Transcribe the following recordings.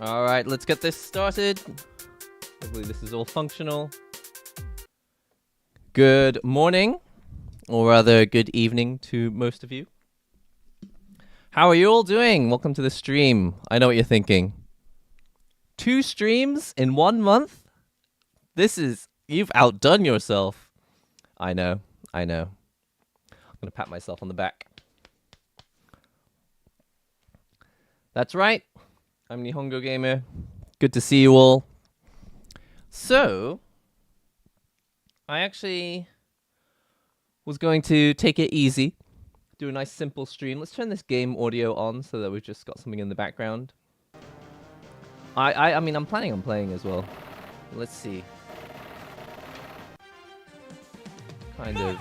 Alright, let's get this started. Hopefully this is all functional. Good morning, or rather good evening to most of you. How are you all doing? Welcome to the stream. I know what you're thinking. 2 streams in 1 month? You've outdone yourself. I know. I'm gonna pat myself on the back. That's right. I'm NihongoGamer. Good to see you all. So, I actually was going to take it easy, do a nice simple stream. Let's turn this game audio on so that we've just got something in the background. I mean, I'm planning on playing as well. Let's see. Kind of.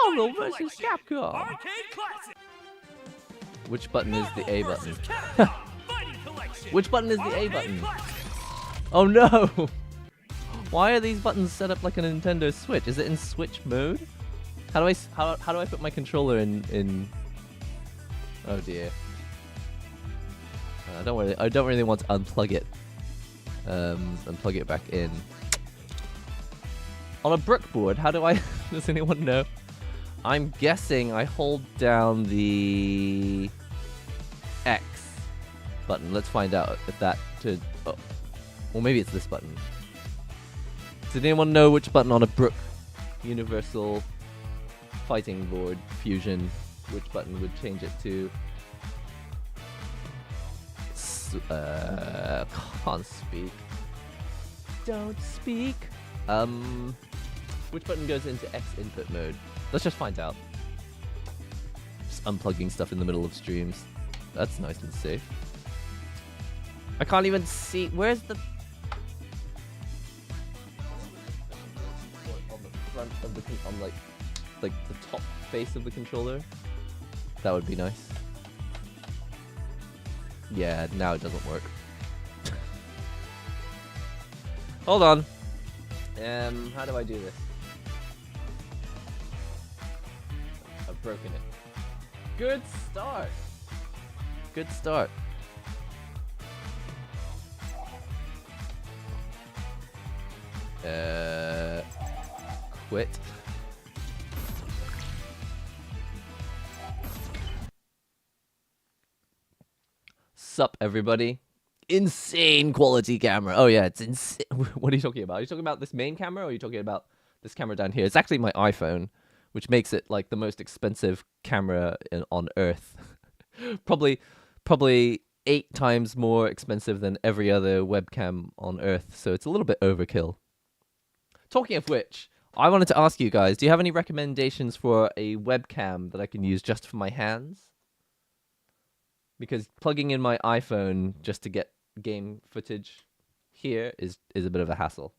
Marvel vs. Capcom. Arcade Classic. Which button is the A button? Which button is the A button? Oh no! Why are these buttons set up like a Nintendo Switch? Is it in Switch mode? How do I put my controller in? Oh dear. I don't really want to unplug it. And plug it back in. On a Brook board, how do I? Does anyone know? I'm guessing I hold down the X button. Let's find out if that to. Oh, or maybe it's this button. Does anyone know which button on a Brook Universal Fighting Board Fusion? Which button would change it to? Can't speak. Don't speak. Which button goes into X input mode? Let's just find out. Just unplugging stuff in the middle of streams. That's nice and safe. I can't even see. Where's the? On the front of the on like the top face of the controller. That would be nice. Yeah, now it doesn't work. Hold on. How do I do this? I've broken it. Good start. Good start. Quit. Sup, everybody? Insane quality camera. Oh yeah, it's insane. What are you talking about? Are you talking about this main camera, or are you talking about this camera down here? It's actually my iPhone, which makes it like the most expensive camera on Earth. probably 8 times more expensive than every other webcam on Earth. So it's a little bit overkill. Talking of which, I wanted to ask you guys: do you have any recommendations for a webcam that I can use just for my hands? Because plugging in my iPhone just to get game footage here is a bit of a hassle.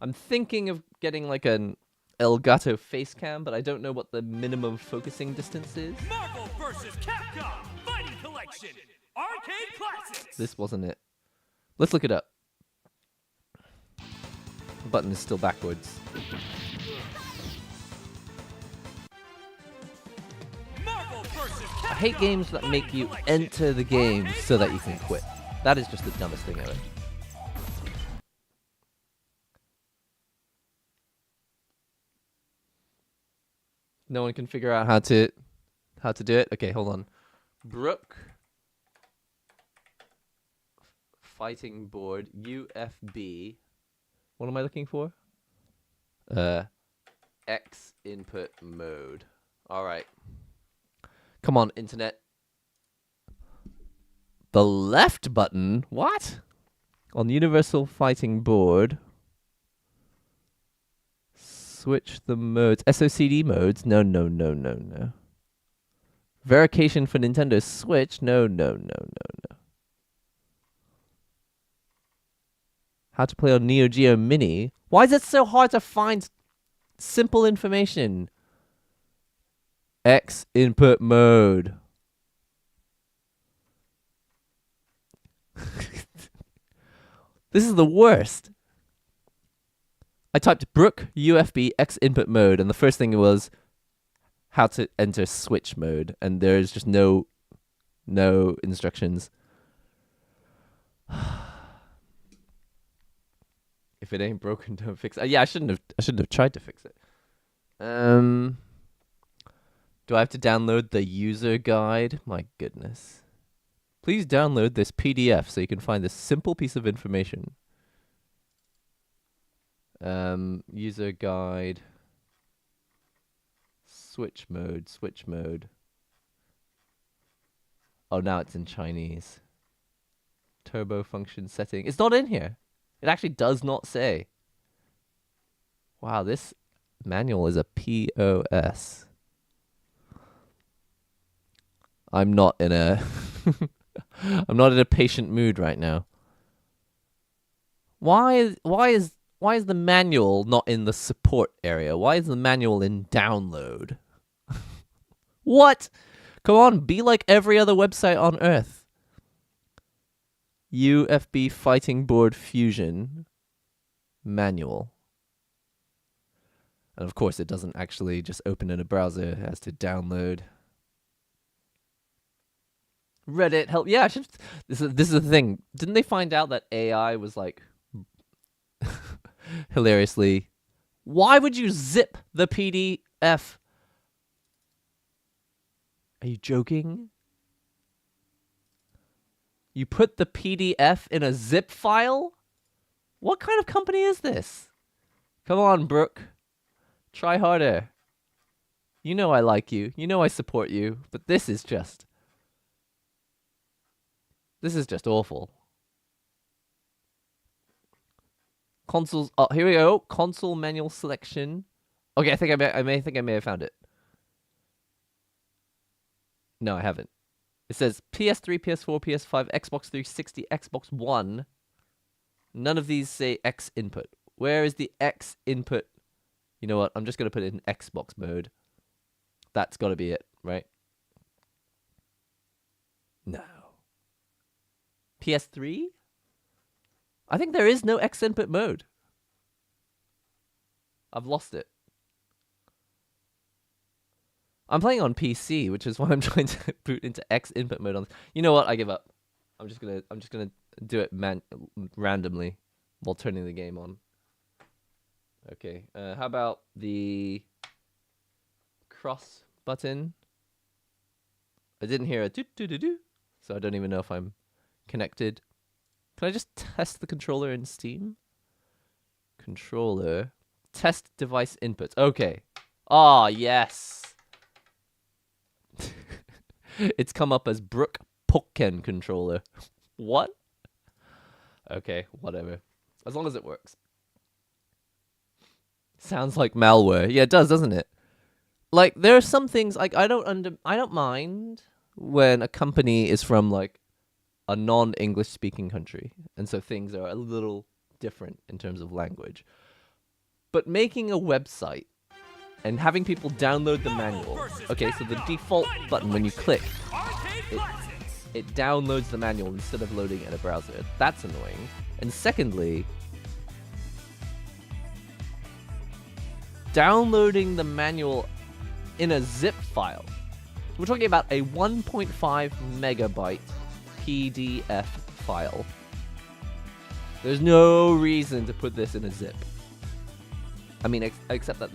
I'm thinking of getting like an Elgato face cam, but I don't know what the minimum focusing distance is. Marvel vs. Capcom Fighting Collection. Arcade Classics. This wasn't it. Let's look it up. The button is still backwards. I hate games that make you enter the game so that you can quit. That is just the dumbest thing ever. No one can figure out how to do it. Okay, hold on. Brook Fighting Board UFB. What am I looking for? X input mode. All right. Come on, internet. The left button? What? On Universal Fighting Board. Switch the modes. SOCD modes? No. Verification for Nintendo Switch? No. How to play on Neo Geo Mini? Why is it so hard to find simple information? X input mode. This is the worst. I typed Brook UFB X input mode, and the first thing was how to enter switch mode, and there's just no instructions. If it ain't broken, don't fix it. Yeah, I shouldn't have tried to fix it. Do I have to download the user guide? My goodness. Please download this PDF so you can find this simple piece of information. User guide. Switch mode. Oh, now it's in Chinese. Turbo function setting. It's not in here. It actually does not say. Wow, this manual is a POS. I'm not in a I'm not in a patient mood right now. Why is the manual not in the support area? Why is the manual in download? What? Come on, be like every other website on earth. UFB Fighting Board Fusion manual. And of course, it doesn't actually just open in a browser. It has to download. Reddit help. Yeah, this is the thing. Didn't they find out that AI was like hilariously? Why would you zip the PDF? Are you joking? You put the PDF in a zip file? What kind of company is this? Come on, Brooke. Try harder. You know I like you. You know I support you. But this is just awful. Consoles. Oh, here we go. Console manual selection. Okay, I think I may have found it. No, I haven't. It says PS3, PS4, PS5, Xbox 360, Xbox One. None of these say X input. Where is the X input? You know what? I'm just going to put it in Xbox mode. That's got to be it, right? No. PS3? I think there is no X input mode. I've lost it. I'm playing on PC, which is why I'm trying to boot into X input mode on. You know what? I give up. I'm just gonna do it randomly while turning the game on. Okay. How about the cross button? I didn't hear a do, so I don't even know if I'm connected. Can I just test the controller in Steam? Controller. Test device inputs. Okay. Ah, yes. It's come up as Brook Pokken controller. What? Okay, whatever. As long as it works. Sounds like malware. Yeah, it does, doesn't it? Like, there are some things like I don't mind when a company is from like a non-English speaking country, and so things are a little different in terms of language. But making a website and having people download the manual. Okay, so the default button when you click, it downloads the manual instead of loading it in a browser. That's annoying. And secondly, downloading the manual in a zip file. We're talking about a 1.5 megabyte PDF file. There's no reason to put this in a zip. I mean, except that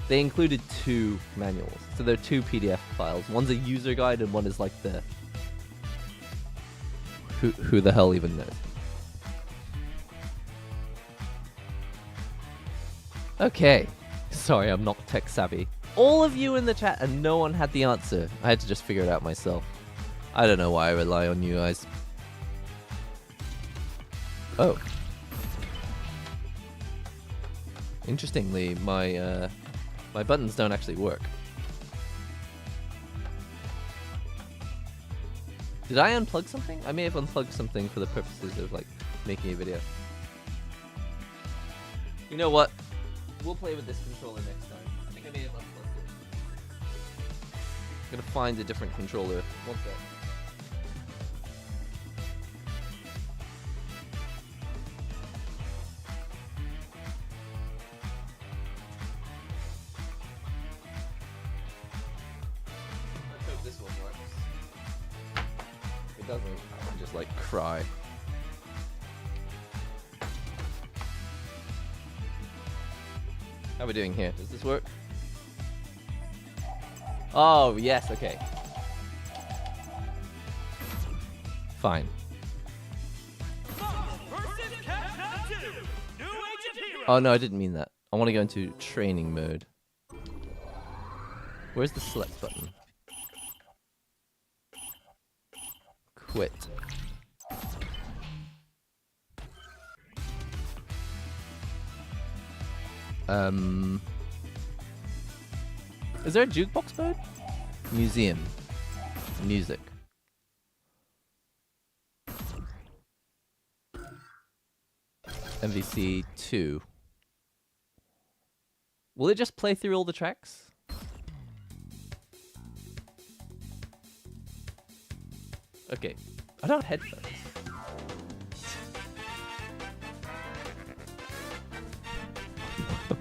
they included two manuals. So they're two PDF files. One's a user guide and one is like the... Who the hell even knows? Okay. Sorry, I'm not tech savvy. All of you in the chat and no one had the answer. I had to just figure it out myself. I don't know why I rely on you guys. Oh. Interestingly, my buttons don't actually work. Did I unplug something? I may have unplugged something for the purposes of like making a video. You know what? We'll play with this controller next time. I think I may have unplugged it. I'm gonna find a different controller. One sec. Let's hope this one works. If it doesn't, I can just like cry. How are we doing here? Does this work? Oh, yes, okay. Fine. Oh, no, I didn't mean that. I want to go into training mode. Where's the select button? Quit. Is there a jukebox mode? Museum. Music. MVC 2. Will it just play through all the tracks? Okay. I don't have headphones.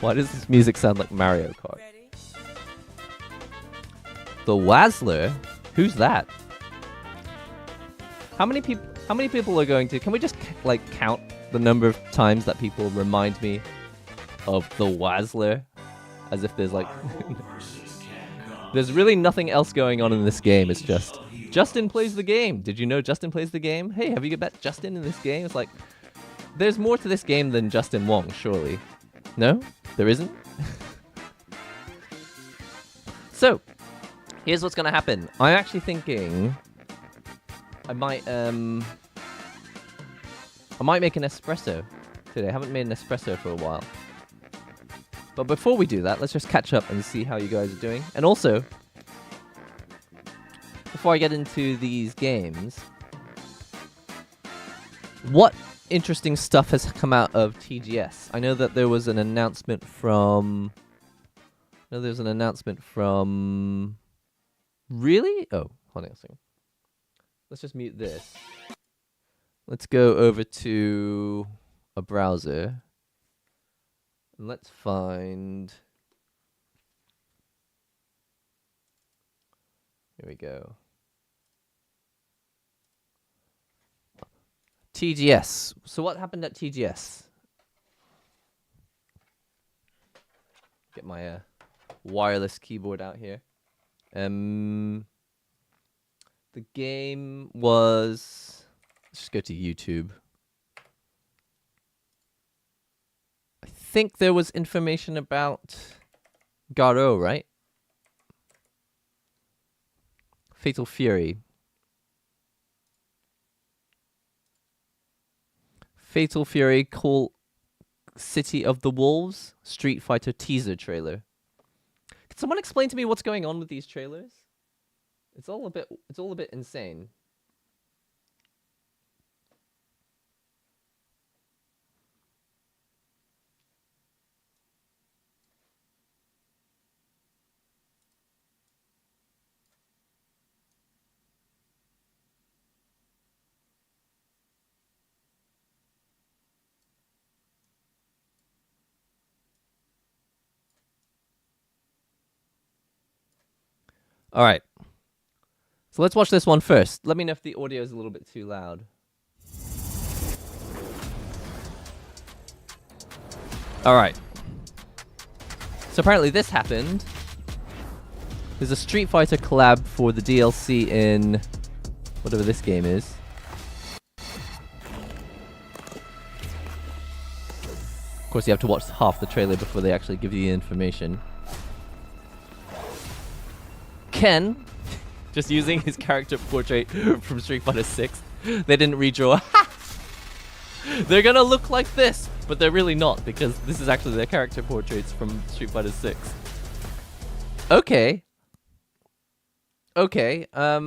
Why does this music sound like Mario Kart? The Wazzler? Who's that? How many people are going to... Can we just like count the number of times that people remind me of the Wazzler? As if there's like... There's really nothing else going on in this game. It's just... Justin plays the game. Did you know Justin plays the game? Hey, have you met Justin in this game? It's like... There's more to this game than Justin Wong, surely. No? There isn't? So... Here's what's gonna happen. I'm actually thinking I might make an espresso today. I haven't made an espresso for a while. But before we do that, let's just catch up and see how you guys are doing. And also, before I get into these games, what interesting stuff has come out of TGS? I know that there was an announcement from... Really? Oh, hold on a second. Let's just mute this. Let's go over to a browser. And let's find... Here we go. TGS. So what happened at TGS? Get my wireless keyboard out here. The game was... Let's just go to YouTube. I think there was information about Garo, right? Fatal Fury. Fatal Fury, Call City of the Wolves, Street Fighter teaser trailer. Can someone explain to me what's going on with these trailers? It's all a bit insane. All right. So let's watch this one first. Let me know if the audio is a little bit too loud. All right. So apparently this happened. There's a Street Fighter collab for the DLC in whatever this game is. Of course, you have to watch half the trailer before they actually give you the information. Ken, just using his character portrait from Street Fighter 6. They didn't redraw. They're gonna look like this, but they're really not, because this is actually their character portraits from Street Fighter 6. Okay. Okay, I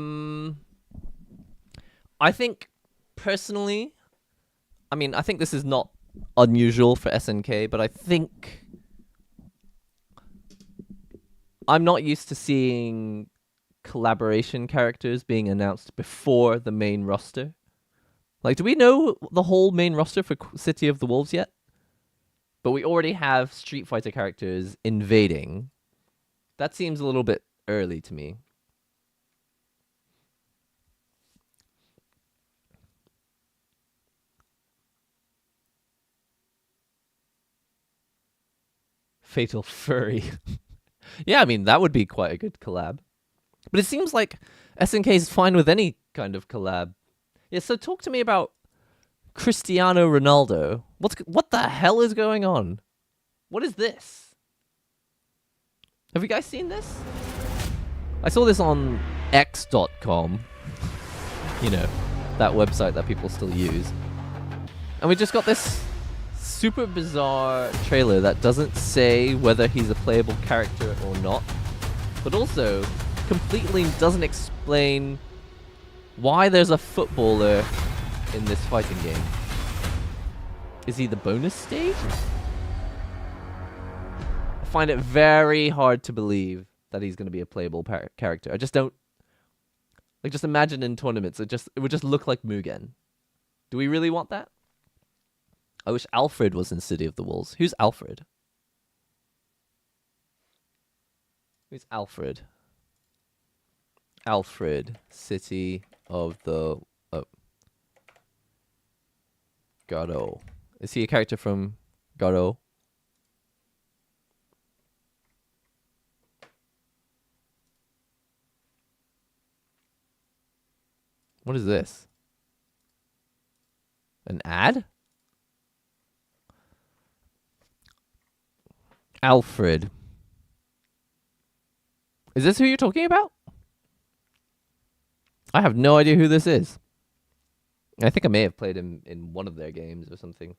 think, personally, I mean, I think this is not unusual for SNK, but I think I'm not used to seeing collaboration characters being announced before the main roster. Like, do we know the whole main roster for City of the Wolves yet? But we already have Street Fighter characters invading. That seems a little bit early to me. Fatal Furry. Yeah, I mean, that would be quite a good collab. But it seems like SNK is fine with any kind of collab. Yeah, so talk to me about Cristiano Ronaldo. What the hell is going on? What is this? Have you guys seen this? I saw this on X.com. You know, that website that people still use. And we just got this super bizarre trailer that doesn't say whether he's a playable character or not, but also completely doesn't explain why there's a footballer in this fighting game. Is he the bonus stage? I find it very hard to believe that he's going to be a playable character. I just don't... Like, just imagine in tournaments, it would just look like Mugen. Do we really want that? I wish Alfred was in City of the Wolves. Who's Alfred? Who's Alfred? Alfred, City of the... Oh. Garo. Is he a character from Garo? What is this? An ad? Alfred. Is this who you're talking about? I have no idea who this is. I think I may have played him in one of their games or something.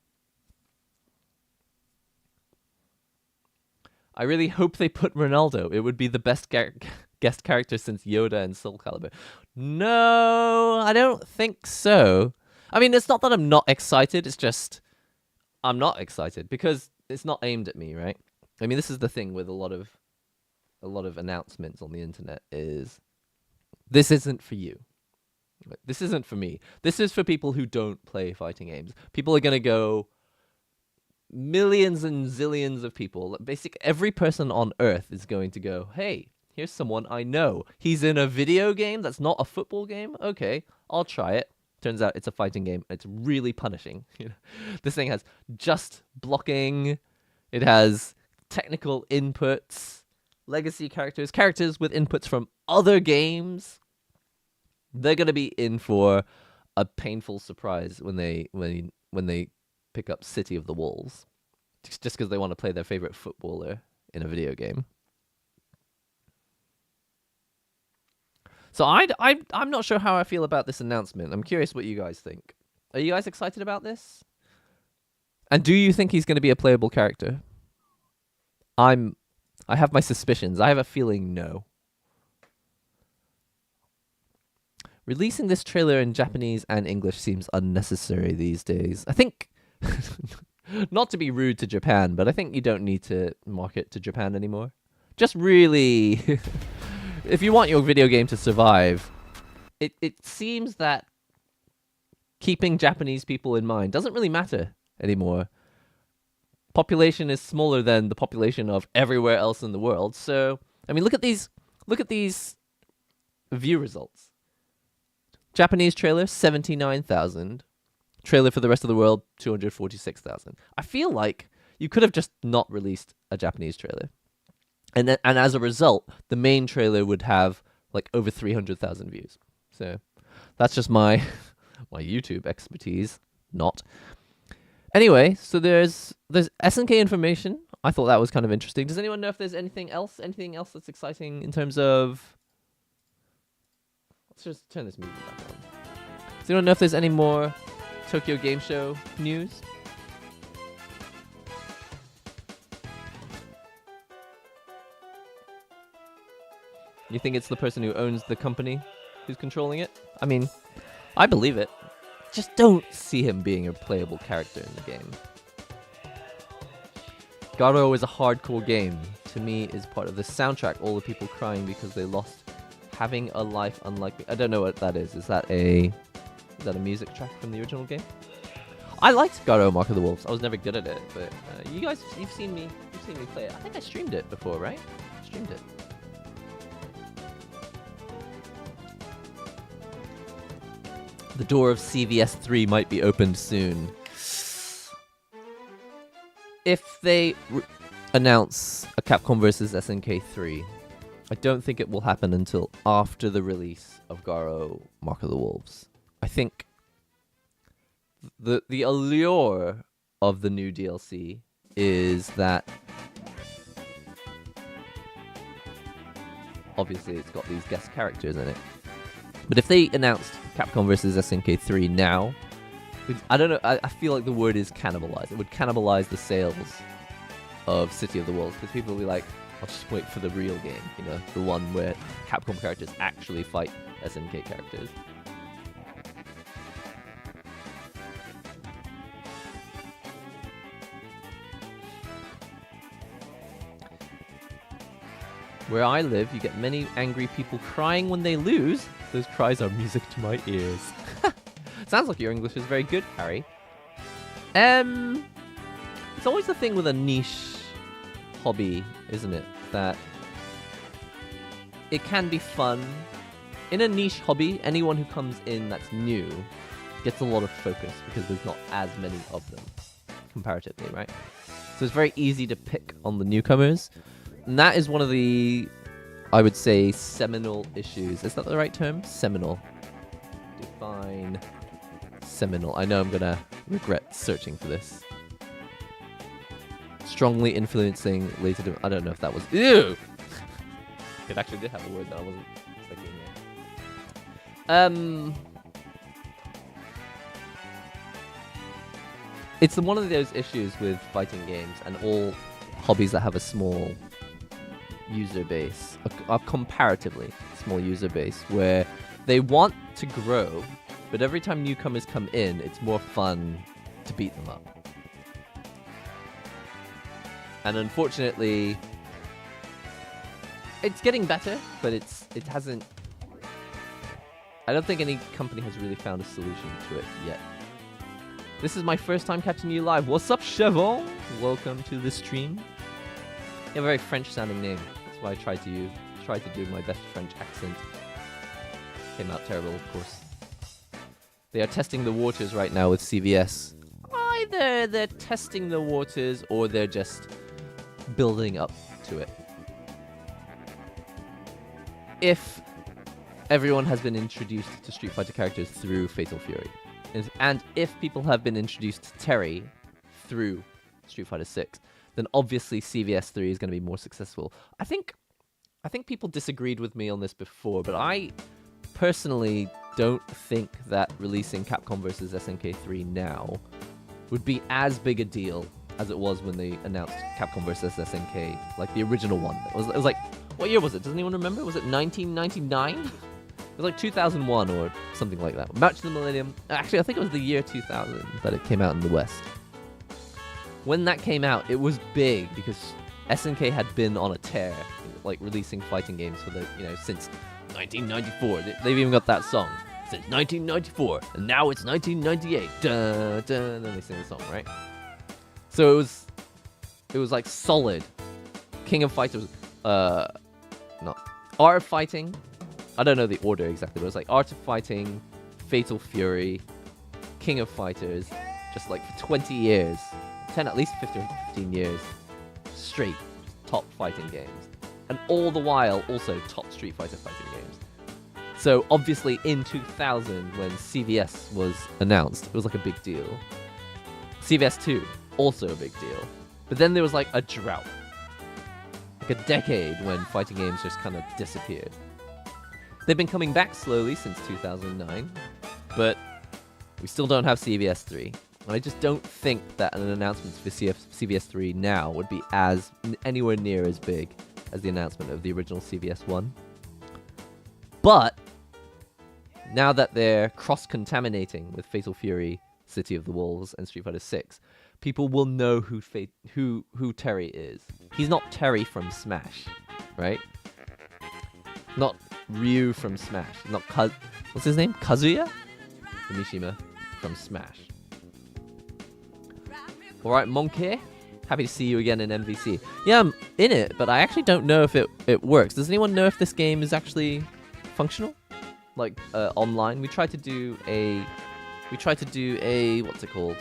I really hope they put Ronaldo. It would be the best guest character since Yoda and Soul Calibur. No, I don't think so. I mean, it's not that I'm not excited. It's just I'm not excited because it's not aimed at me, right? I mean, this is the thing with a lot of announcements on the internet is this isn't for you. This isn't for me. This is for people who don't play fighting games. People are going to go millions and zillions of people. Basically, every person on Earth is going to go, hey, here's someone I know. He's in a video game that's not a football game? Okay, I'll try it. Turns out it's a fighting game. It's really punishing. This thing has just blocking. It has technical inputs, legacy characters, characters with inputs from other games. They're going to be in for a painful surprise when they pick up City of the Wolves, just because they want to play their favorite footballer in a video game. So I'm not sure how I feel about this announcement. I'm curious what you guys think. Are you guys excited about this? And do you think he's going to be a playable character? I have my suspicions. I have a feeling no. Releasing this trailer in Japanese and English seems unnecessary these days. I think, not to be rude to Japan, but I think you don't need to market to Japan anymore. Just really, if you want your video game to survive, it seems that keeping Japanese people in mind doesn't really matter anymore. Population is smaller than the population of everywhere else in the world. So, I mean, look at these view results. Japanese trailer, 79,000. Trailer for the rest of the world, 246,000. I feel like you could have just not released a Japanese trailer. And as a result, the main trailer would have like over 300,000 views. So, that's just my YouTube expertise. Not. Anyway, so there's SNK information. I thought that was kind of interesting. Does anyone know if there's anything else that's exciting in terms of... Let's just turn this music back on. Does anyone know if there's any more Tokyo Game Show news? You think it's the person who owns the company who's controlling it? I mean, I believe it. Just don't see him being a playable character in the game. Garo is a hardcore game. To me, is part of the soundtrack. All the people crying because they lost having a life unlike me. I don't know what that is. Is that a music track from the original game? I liked Garo Mark of the Wolves. I was never good at it, but you guys, you've seen me play it. I think I streamed it before, right? Streamed it. The door of CVS 3 might be opened soon. If they announce a Capcom vs SNK 3. I don't think it will happen until after the release of Garo Mark of the Wolves. I think the allure of the new DLC is that obviously it's got these guest characters in it. But if they announced Capcom vs SNK 3 now, I don't know, I feel like the word is cannibalize. It would cannibalize the sales of City of the Wolves, because people will be like, I'll just wait for the real game, you know, the one where Capcom characters actually fight SNK characters. Where I live, you get many angry people crying when they lose. Those cries are music to my ears. Sounds like your English is very good, Harry. It's always the thing with a niche hobby, isn't it? That it can be fun. In a niche hobby, anyone who comes in that's new gets a lot of focus because there's not as many of them, comparatively, right? So it's very easy to pick on the newcomers. And that is one of the, I would say, seminal issues. Is that the right term? Seminal. Define seminal. I know I'm going to regret searching for this. Strongly influencing later. I don't know if that was. Ew! It actually did have a word that I wasn't expecting yet. It's one of those issues with fighting games and all hobbies that have a small user base, a comparatively small user base, where they want to grow, but every time newcomers come in, it's more fun to beat them up. And unfortunately, it's getting better, but it hasn't. I don't think any company has really found a solution to it yet. This is my first time catching you live. What's up, Chevon? Welcome to the stream. You have a very French-sounding name. That's why I tried to do my best French accent. Came out terrible, of course. They are testing the waters right now with CVS. Either they're testing the waters or they're just building up to it. If everyone has been introduced to Street Fighter characters through Fatal Fury, and if people have been introduced to Terry through Street Fighter 6, then obviously CVS 3 is going to be more successful. I think people disagreed with me on this before, but I personally don't think that releasing Capcom vs SNK 3 now would be as big a deal as it was when they announced Capcom vs SNK, like the original one. It was like, what year was it? Does anyone remember? Was it 1999? It was like 2001 or something like that. Match of the Millennium. Actually, I think it was the year 2000 that it came out in the West. When that came out, it was big because SNK had been on a tear, like releasing fighting games for since 1994. They've even got that song. Since 1994, and now it's 1998. Dun, dun, and then they sing the song, right? So it was like solid. King of Fighters, not Art of Fighting. I don't know the order exactly, but it was like Art of Fighting, Fatal Fury, King of Fighters, just like for 20 years, at least 15 years, straight top fighting games, and all the while also top Street Fighter fighting games. So obviously in 2000, when CVS was announced, it was like a big deal. CVS 2, also a big deal. But then there was like a drought. Like a decade when fighting games just kind of disappeared. They've been coming back slowly since 2009, but we still don't have CVS 3. And I just don't think that an announcement for CVS 3 now would be anywhere near as big as the announcement of the original CVS 1. But now that they're cross-contaminating with Fatal Fury, City of the Wolves, and Street Fighter 6, people will know who Terry is. He's not Terry from Smash, right? Not Ryu from Smash. Not what's his name? Kazuya? Mishima from Smash. Alright, Monkey. Happy to see you again in MVC. Yeah, I'm in it, but I actually don't know if it works. Does anyone know if this game is actually functional? Like, online? We tried to do a what's it called?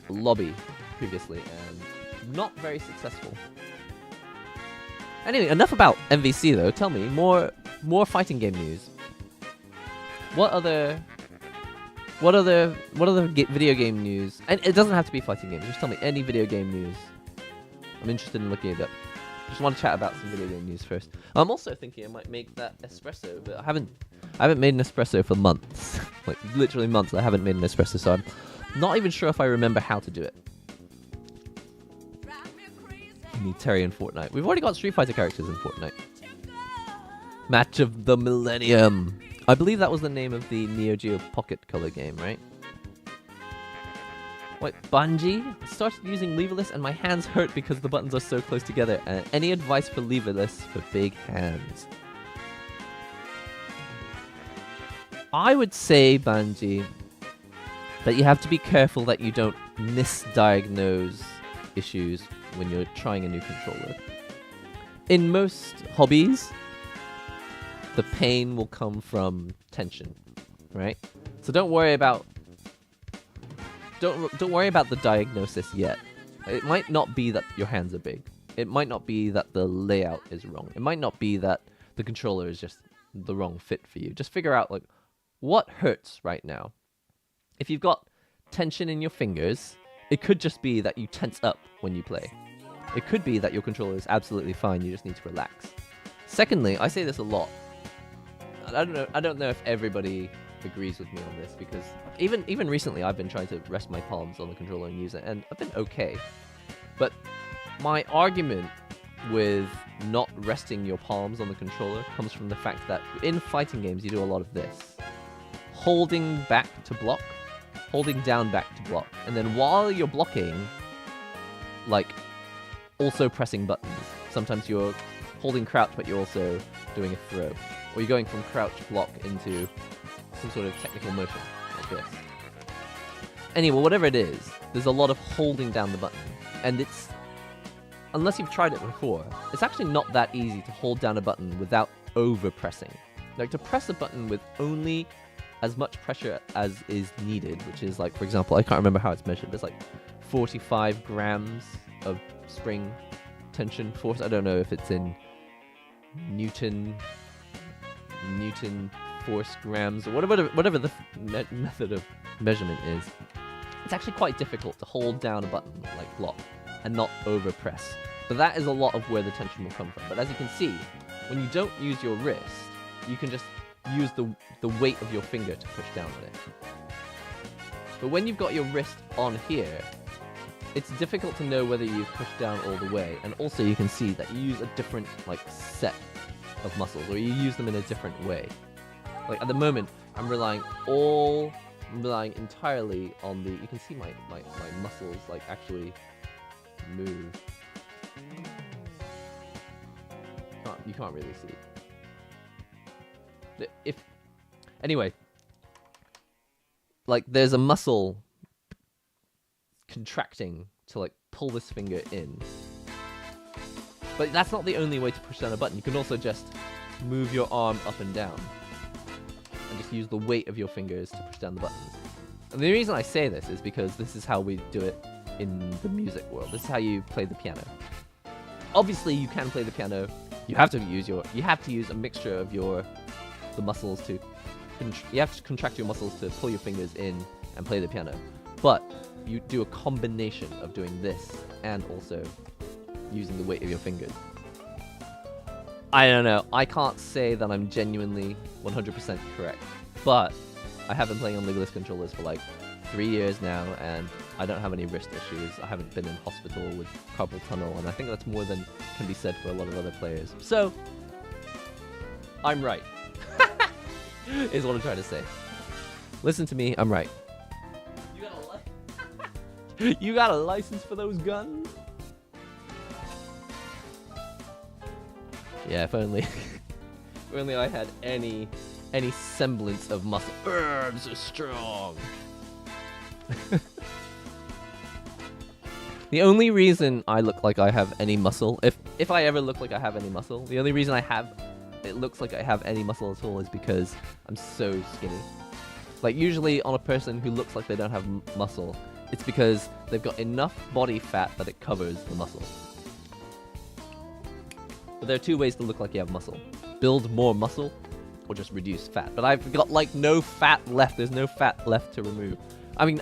A lobby previously, and not very successful. Anyway, enough about MVC though. Tell me more fighting game news. What other video game news? And it doesn't have to be fighting games. Just tell me any video game news. I'm interested in looking it up. Just want to chat about some video game news first. I'm also thinking I might make that espresso, but I haven't made an espresso for months. Like literally months. I haven't made an espresso, so I'm not even sure if I remember how to do it. You need Terry in Fortnite. We've already got Street Fighter characters in Fortnite. Match of the Millennium. I believe that was the name of the Neo Geo Pocket Color game, right? Wait, Bungie? I started using leverless and my hands hurt because the buttons are so close together. Any advice for leverless for big hands? I would say, Bungie, that you have to be careful that you don't misdiagnose issues when you're trying a new controller. In most hobbies, the pain will come from tension, right? So don't worry about the diagnosis yet. It might not be that your hands are big. It might not be that the layout is wrong. It might not be that the controller is just the wrong fit for you. Just figure out like what hurts right now. If you've got tension in your fingers, it could just be that you tense up when you play. It could be that your controller is absolutely fine, you just need to relax. Secondly, I say this a lot. I don't know if everybody agrees with me on this, because even recently I've been trying to rest my palms on the controller and use it, and I've been okay. But my argument with not resting your palms on the controller comes from the fact that in fighting games you do a lot of this. Holding back to block, holding down back to block, and then while you're blocking, like, also pressing buttons. Sometimes you're holding crouch, but you're also doing a throw. Or you're going from crouch block into some sort of technical motion, like this. Anyway, whatever it is, there's a lot of holding down the button. And it's, unless you've tried it before, it's actually not that easy to hold down a button without over-pressing. Like, to press a button with only as much pressure as is needed, which is like, for example, I can't remember how it's measured, but it's like 45 grams of spring tension force. I don't know if it's in Newton force grams or whatever the method of measurement is. It's actually quite difficult to hold down a button like block and not over press. But that is a lot of where the tension will come from. But as you can see, when you don't use your wrist, you can just use the weight of your finger to push down on it. But when you've got your wrist on here, it's difficult to know whether you've pushed down all the way. And also you can see that you use a different like set of muscles, or you use them in a different way. Like at the moment, I'm relying entirely on the, you can see my muscles like actually move. You can't really see. Anyway, like there's a muscle contracting to like pull this finger in. But that's not the only way to push down a button. You can also just move your arm up and down and just use the weight of your fingers to push down the buttons. And the reason I say this is because this is how we do it in the music world. This is how you play the piano. Obviously, you can play the piano. You have to use a mixture of the muscles to. You have to contract your muscles to pull your fingers in and play the piano. But you do a combination of doing this and also using the weight of your fingers. I don't know. I can't say that I'm genuinely 100% correct, but I have been playing on legless controllers for like 3 years now, and I don't have any wrist issues. I haven't been in hospital with carpal tunnel, and I think that's more than can be said for a lot of other players. So, I'm right. Is what I'm trying to say. Listen to me, I'm right. You got a license for those guns? Yeah, if only I had any semblance of muscle. I'm so strong. The only reason I look like I have any muscle, if I ever look like I have any muscle, the only reason it looks like I have any muscle at all is because I'm so skinny. Like usually on a person who looks like they don't have muscle, it's because they've got enough body fat that it covers the muscle. But there are two ways to look like you have muscle. Build more muscle, or just reduce fat. But I've got like no fat left. There's no fat left to remove. I mean,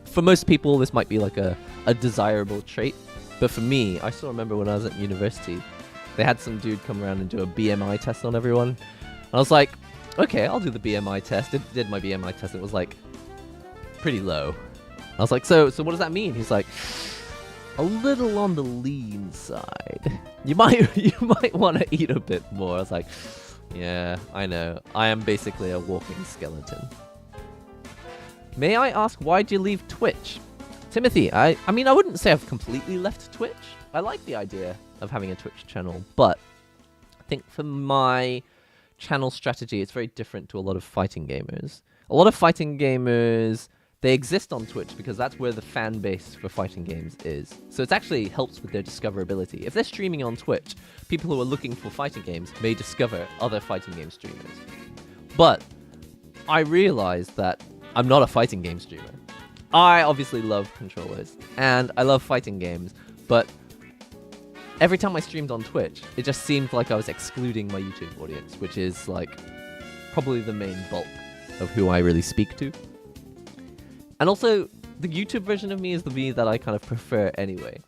for most people, this might be like a desirable trait. But for me, I still remember when I was at university, they had some dude come around and do a BMI test on everyone. And I was like, okay, I'll do the BMI test. Did my BMI test. It was like pretty low. I was like, so what does that mean? He's like, a little on the lean side. You might want to eat a bit more. I was like, yeah, I know. I am basically a walking skeleton. May I ask, why'd you leave Twitch? Timothy, I mean, I wouldn't say I've completely left Twitch. I like the idea of having a Twitch channel, but I think for my channel strategy, it's very different to a lot of fighting gamers. A lot of fighting gamers, they exist on Twitch because that's where the fan base for fighting games is. So it actually helps with their discoverability. If they're streaming on Twitch, people who are looking for fighting games may discover other fighting game streamers. But I realized that I'm not a fighting game streamer. I obviously love controllers, and I love fighting games, but every time I streamed on Twitch, it just seemed like I was excluding my YouTube audience, which is like probably the main bulk of who I really speak to. And also, the YouTube version of me is the me that I kind of prefer anyway.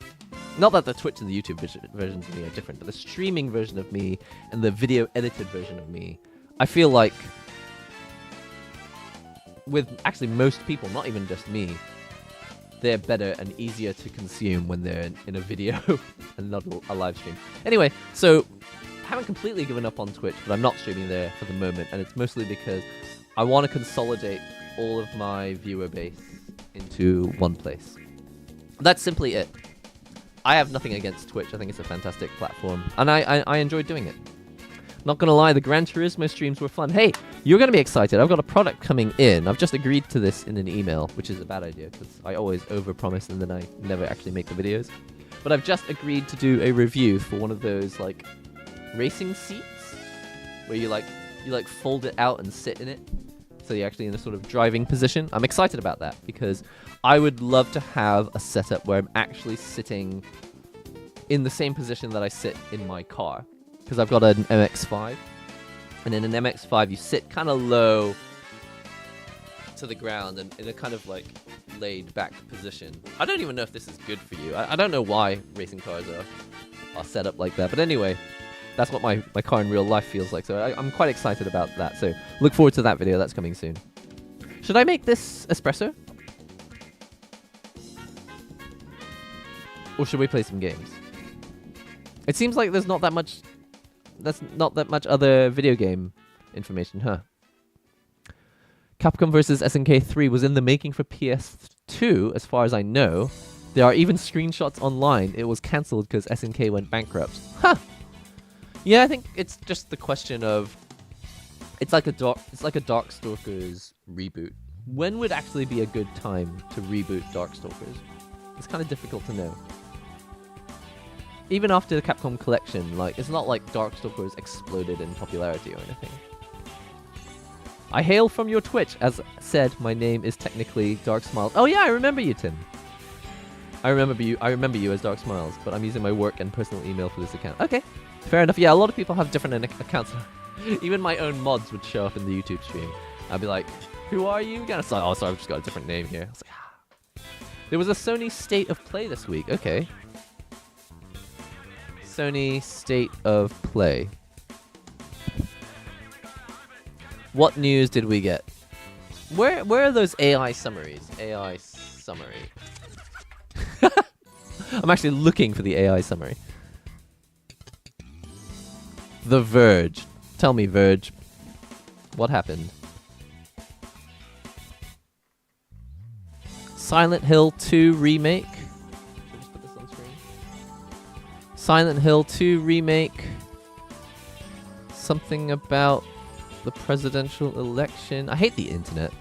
Not that the Twitch and the YouTube versions of me are different, but the streaming version of me and the video edited version of me, I feel like with actually most people, not even just me, they're better and easier to consume when they're in a video and not a live stream. Anyway, so I haven't completely given up on Twitch, but I'm not streaming there for the moment, and it's mostly because I want to consolidate all of my viewer base into one place. That's simply it. I have nothing against Twitch. I think it's a fantastic platform, and I enjoy doing it. Not gonna lie, the Gran Turismo streams were fun. Hey, you're gonna be excited. I've got a product coming in. I've just agreed to this in an email, which is a bad idea because I always overpromise and then I never actually make the videos. But I've just agreed to do a review for one of those like racing seats where you fold it out and sit in it, so you're actually in a sort of driving position. I'm excited about that because I would love to have a setup where I'm actually sitting in the same position that I sit in my car. Because I've got an MX-5, and in an MX-5 you sit kind of low to the ground and in a kind of like laid back position. I don't even know if this is good for you. I don't know why racing cars are set up like that, but anyway, that's what my car in real life feels like, so I'm quite excited about that. So look forward to that video, that's coming soon. Should I make this espresso? Or should we play some games? It seems like there's not that much other video game information, huh? Capcom vs. SNK 3 was in the making for PS2, as far as I know. There are even screenshots online. It was cancelled because SNK went bankrupt. Huh! Yeah, I think it's just the question of... It's like a Darkstalkers reboot. When would actually be a good time to reboot Darkstalkers? It's kind of difficult to know. Even after the Capcom collection, like, it's not like Darkstalkers exploded in popularity or anything. I hail from your Twitch. As said, my name is technically Dark Smiles. Oh yeah, I remember you, Tim. I remember you as Dark Smiles, but I'm using my work and personal email for this account. Okay, fair enough. Yeah, a lot of people have different accounts. Even my own mods would show up in the YouTube stream. I'd be like, who are you again? Oh, sorry, I've just got a different name here. I was like, ah. There was a Sony State of Play this week. Okay. Sony State of Play. What news did we get? Where are those AI summaries? AI summary. I'm actually looking for the AI summary. The Verge. Tell me, Verge. What happened? Silent Hill 2 remake. Should I just put this on screen? Silent Hill 2 remake. Something about the presidential election. I hate the internet.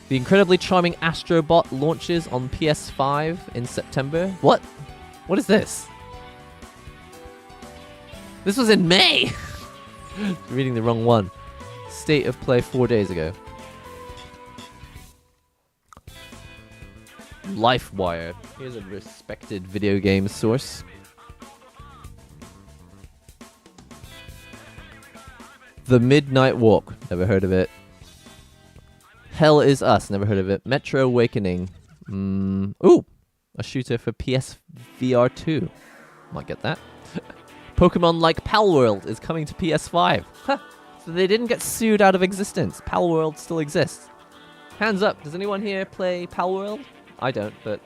The incredibly charming Astrobot launches on PS5 in September. What? What is this? This was in May! Reading the wrong one. State of Play 4 days ago. LifeWire. Here's a respected video game source. The Midnight Walk. Never heard of it. Hell Is Us. Never heard of it. Metro Awakening. Ooh. A shooter for PSVR 2. Might get that. Pokemon like Palworld is coming to PS5. Huh. So they didn't get sued out of existence. Palworld still exists. Hands up. Does anyone here play Palworld? I don't, but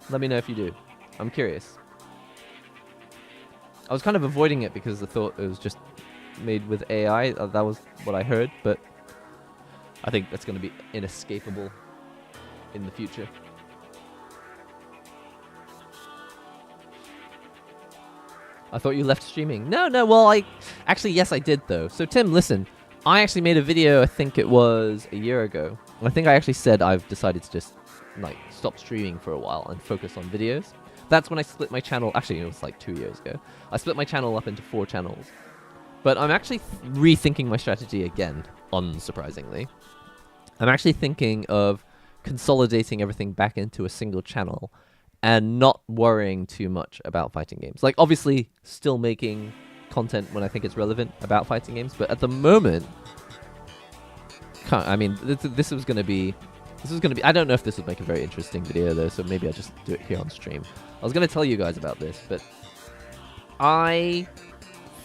let me know if you do. I'm curious. I was kind of avoiding it because I thought it was just made with AI. That was what I heard, but I think that's going to be inescapable in the future. I thought you left streaming. No, well, actually, yes, I did, though. So, Tim, listen. I actually made a video, I think it was a year ago. I think I actually said I've decided to just, stop streaming for a while and focus on videos. That's when I split my channel. Actually, it was like 2 years ago. I split my channel up into 4 channels. But I'm actually rethinking my strategy again, unsurprisingly. I'm actually thinking of consolidating everything back into a single channel and not worrying too much about fighting games. Like, obviously, still making content when I think it's relevant about fighting games, but at the moment, this was going to be, I don't know if this would make a very interesting video, though, so maybe I'll just do it here on stream. I was going to tell you guys about this, but I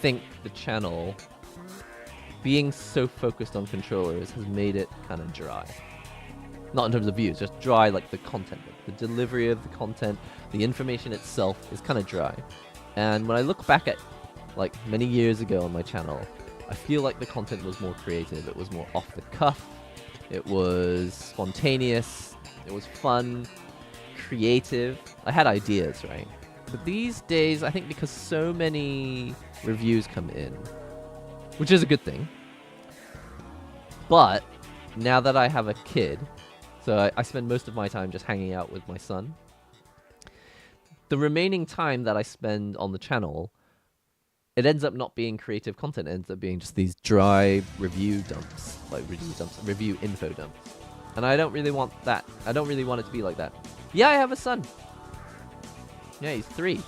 think the channel being so focused on controllers has made it kind of dry. Not in terms of views, just dry, like the content. The delivery of the content, the information itself is kind of dry. And when I look back at, many years ago on my channel, I feel like the content was more creative. It was more off the cuff. It was spontaneous. It was fun, creative. I had ideas, right? But these days, I think because so many reviews come in, which is a good thing, but now that I have a kid, so I spend most of my time just hanging out with my son, the remaining time that I spend on the channel, it ends up not being creative content. It ends up being just these dry review dumps, review info dumps. And I don't really want that. I don't really want it to be like that. Yeah, I have a son. Yeah, he's 3.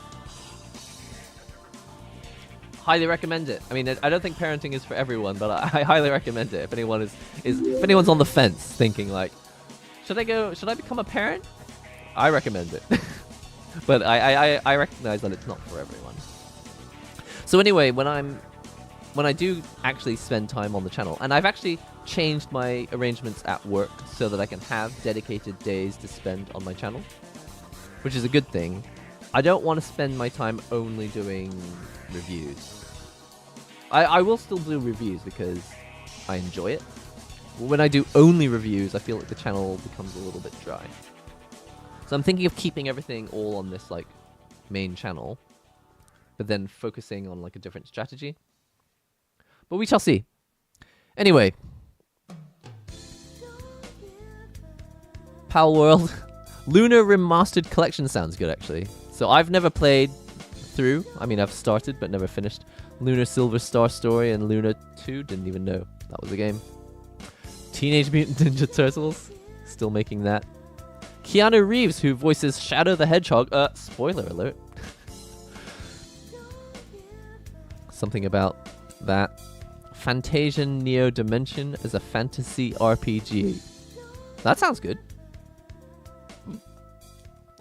Highly recommend it. I mean, I don't think parenting is for everyone, but I highly recommend it. If anyone if anyone's on the fence thinking should I become a parent? I recommend it. But I recognize that it's not for everyone. So anyway, when I do actually spend time on the channel, and I've actually changed my arrangements at work so that I can have dedicated days to spend on my channel, which is a good thing. I don't want to spend my time only doing reviews. I will still do reviews because I enjoy it. When I do only reviews, I feel like the channel becomes a little bit dry. So I'm thinking of keeping everything all on this main channel, but then focusing on a different strategy. But we shall see. Anyway, Palworld Lunar Remastered Collection sounds good, actually. So I've never played through. I mean, I've started but never finished Lunar Silver Star Story and Lunar 2. Didn't even know that was a game. Teenage Mutant Ninja Turtles. Still making that. Keanu Reeves, who voices Shadow the Hedgehog. Spoiler alert. Something about that. Fantasian Neo Dimension is a fantasy RPG. That sounds good.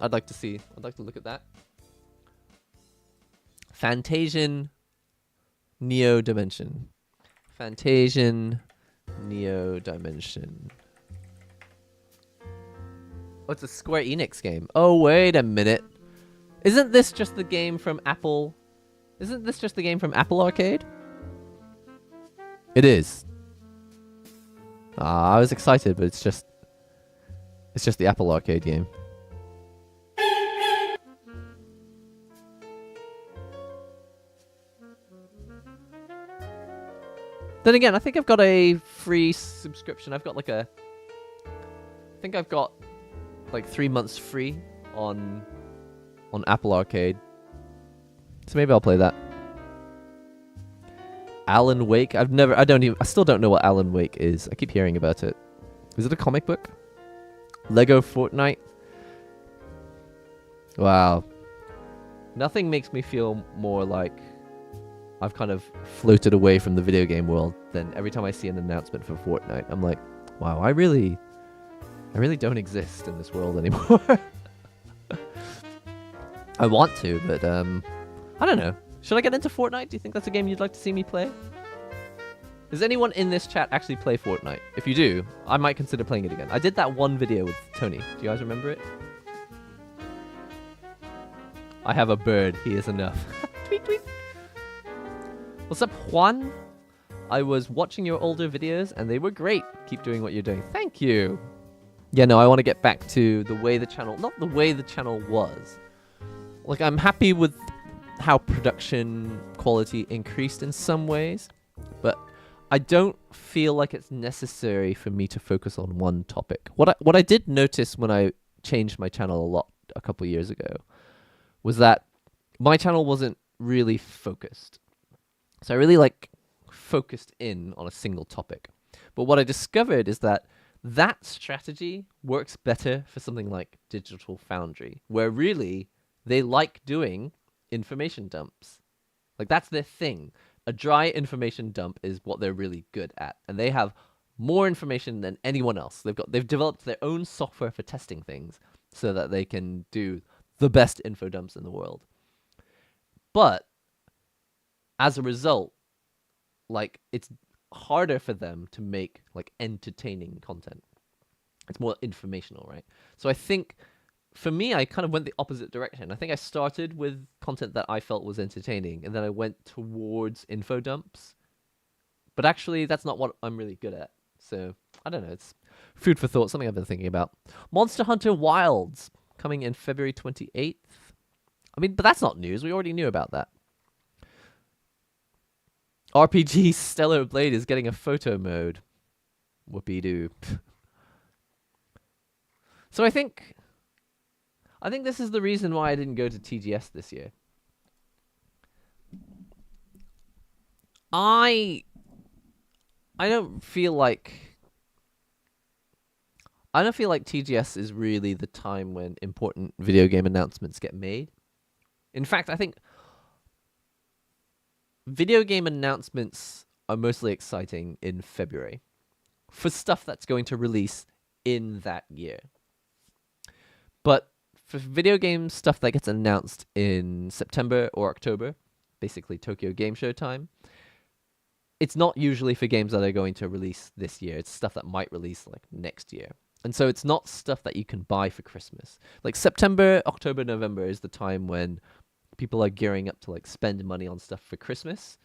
I'd like to look at that. Fantasian Neo Dimension. Fantasian Neo Dimension. Oh, it's a Square Enix game. Oh, wait a minute. Isn't this just the game from Apple? Isn't this just the game from Apple Arcade? It is. I was excited, but it's just the Apple Arcade game. Then again, I think I've got a free subscription. I've got I think I've got 3 months free on Apple Arcade. So maybe I'll play that. Alan Wake. I still don't know what Alan Wake is. I keep hearing about it. Is it a comic book? Lego Fortnite. Wow. Nothing makes me feel more like I've kind of floated away from the video game world than every time I see an announcement for Fortnite. I'm like, wow, I really don't exist in this world anymore. I want to, but I don't know. Should I get into Fortnite? Do you think that's a game you'd like to see me play? Does anyone in this chat actually play Fortnite? If you do, I might consider playing it again. I did that one video with Tony. Do you guys remember it? I have a bird. He is enough. Tweet, tweet. What's up, Juan? I was watching your older videos, and they were great. Keep doing what you're doing. Thank you. Yeah, no, I want to get back to the way the channel... Not the way the channel was. Like, I'm happy with how production quality increased in some ways, but I don't feel like it's necessary for me to focus on one topic. What I did notice when I changed my channel a lot a couple years ago was that my channel wasn't really focused. So I really focused in on a single topic. But what I discovered is that that strategy works better for something like Digital Foundry, where really they like doing information dumps. Like, that's their thing. A dry information dump is what they're really good at, and they have more information than anyone else. They've developed their own software for testing things so that they can do the best info dumps in the world. But as a result, like, it's harder for them to make entertaining content. It's more informational, right? So I think for me, I kind of went the opposite direction. I think I started with content that I felt was entertaining, and then I went towards info dumps. But actually, that's not what I'm really good at. So I don't know. It's food for thought, something I've been thinking about. Monster Hunter Wilds coming in February 28th. I mean, but that's not news. We already knew about that. RPG Stellar Blade is getting a photo mode. Whoopee-doo. So I think this is the reason why I didn't go to TGS this year. I don't feel like TGS is really the time when important video game announcements get made. In fact, I think video game announcements are mostly exciting in February for stuff that's going to release in that year. But for video game stuff that gets announced in September or October, basically Tokyo Game Show time, it's not usually for games that are going to release this year. It's stuff that might release next year. And so it's not stuff that you can buy for Christmas. Like September, October, November is the time when people are gearing up to spend money on stuff for Christmas.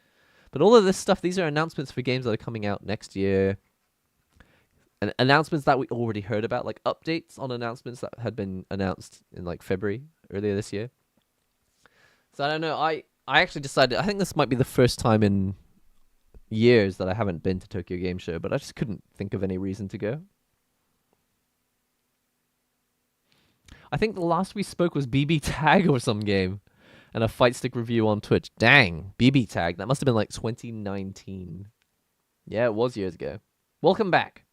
But all of this stuff, these are announcements for games that are coming out next year. And announcements that we already heard about, like updates on announcements that had been announced in February earlier this year. So I don't know. I actually decided, I think this might be the first time in years that I haven't been to Tokyo Game Show, but I just couldn't think of any reason to go. I think the last we spoke was BB Tag or some game, and a Fight Stick review on Twitch. Dang, BB Tag. That must have been 2019. Yeah, it was years ago. Welcome back.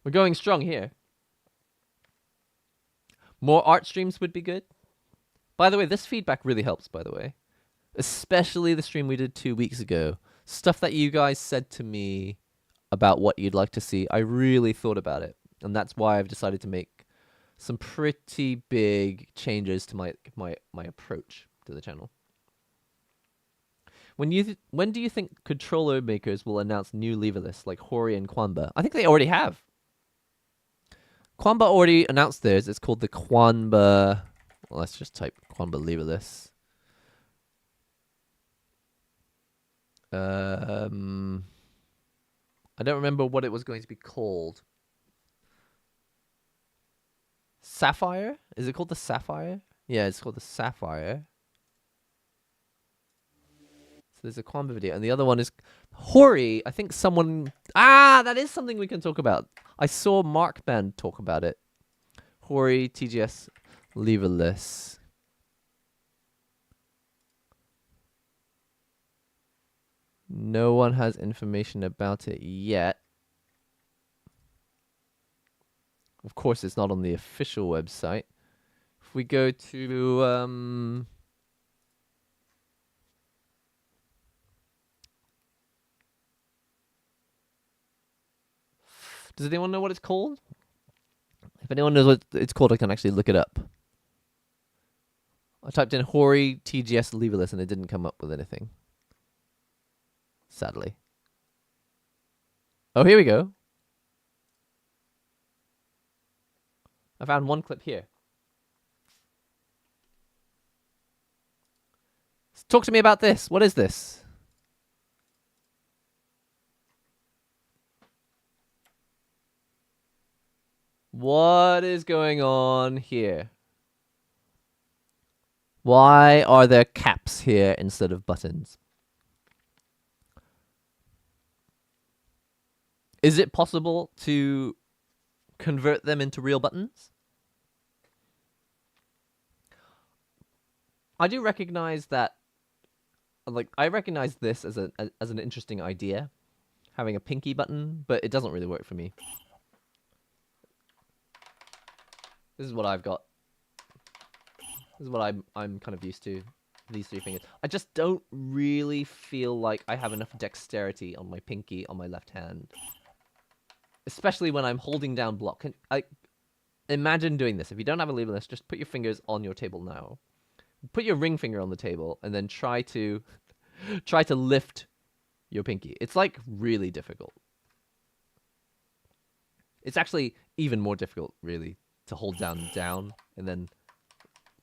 We're going strong here. More art streams would be good. By the way, this feedback really helps, by the way. Especially the stream we did 2 weeks ago. Stuff that you guys said to me about what you'd like to see. I really thought about it. And that's why I've decided to make some pretty big changes to my approach to the channel. When do you think controller makers will announce new lever lists like Hori and Kwanba? I think they already have. Kwanba already announced theirs. It's called the Kwanba... Well, let's just type Kwanba lever list. I don't remember what it was going to be called. Sapphire? Is it called the Sapphire? Yeah, it's called the Sapphire. So there's a Kwanba video. And the other one is Hori. I think someone... that is something we can talk about. I saw Mark Band talk about it. Hori, TGS, leverless. No one has information about it yet. Of course, it's not on the official website. If we go to does anyone know what it's called? If anyone knows what it's called, I can actually look it up. I typed in Hori TGS leverless and it didn't come up with anything. Sadly. Oh, here we go. I found one clip here. Talk to me about this. What is this? What is going on here? Why are there caps here instead of buttons? Is it possible to convert them into real buttons? I do recognize that, like, I recognize this as an interesting idea, having a pinky button, but it doesn't really work for me. This is what I've got. This is what I'm kind of used to. These three fingers. I just don't really feel like I have enough dexterity on my pinky on my left hand. Especially when I'm holding down block. Imagine doing this. If you don't have a leverless, just put your fingers on your table now. Put your ring finger on the table and then try to lift your pinky. It's like really difficult. It's actually even more difficult, really, to hold down and then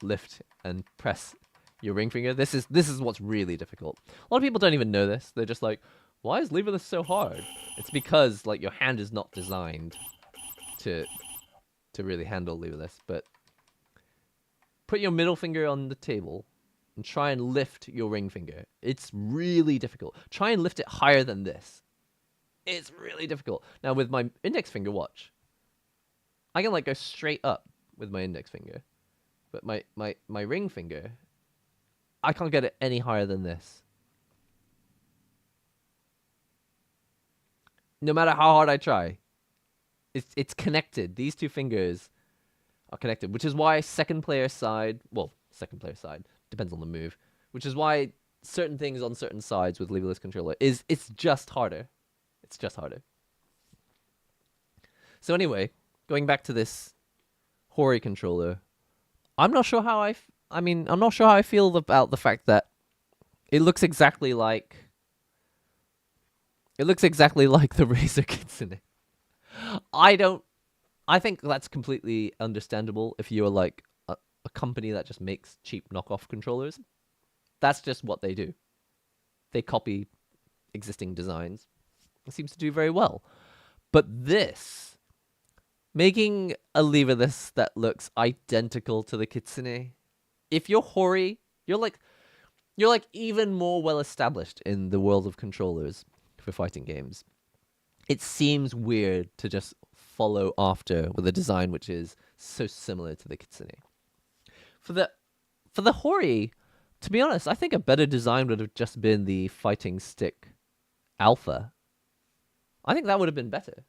lift and press your ring finger. This is what's really difficult. A lot of people don't even know this. They're just like, why is leverless so hard? It's because like your hand is not designed to really handle leverless. But put your middle finger on the table and try and lift your ring finger. It's really difficult. Try and lift it higher than this. It's really difficult. Now with my index finger, watch. I can like go straight up with my index finger. But my ring finger, I can't get it any higher than this. No matter how hard I try. It's connected. These two fingers are connected, which is why second player side, depends on the move, which is why certain things on certain sides with leverless controller it's just harder. It's just harder. So anyway, going back to this Hori controller, I'm not sure how I'm not sure how I feel about the fact that it looks exactly like the Razer Kitsune. I think that's completely understandable if you're like a company that just makes cheap knockoff controllers. That's just what they do. They copy existing designs. It seems to do very well. But this, making a leverless that looks identical to the Kitsune, if you're Hori, you're like even more well established in the world of controllers for fighting games. It seems weird to just follow after with a design which is so similar to the Kitsune. For the Hori, to be honest, I think a better design would have just been the fighting stick Alpha. I think that would have been better.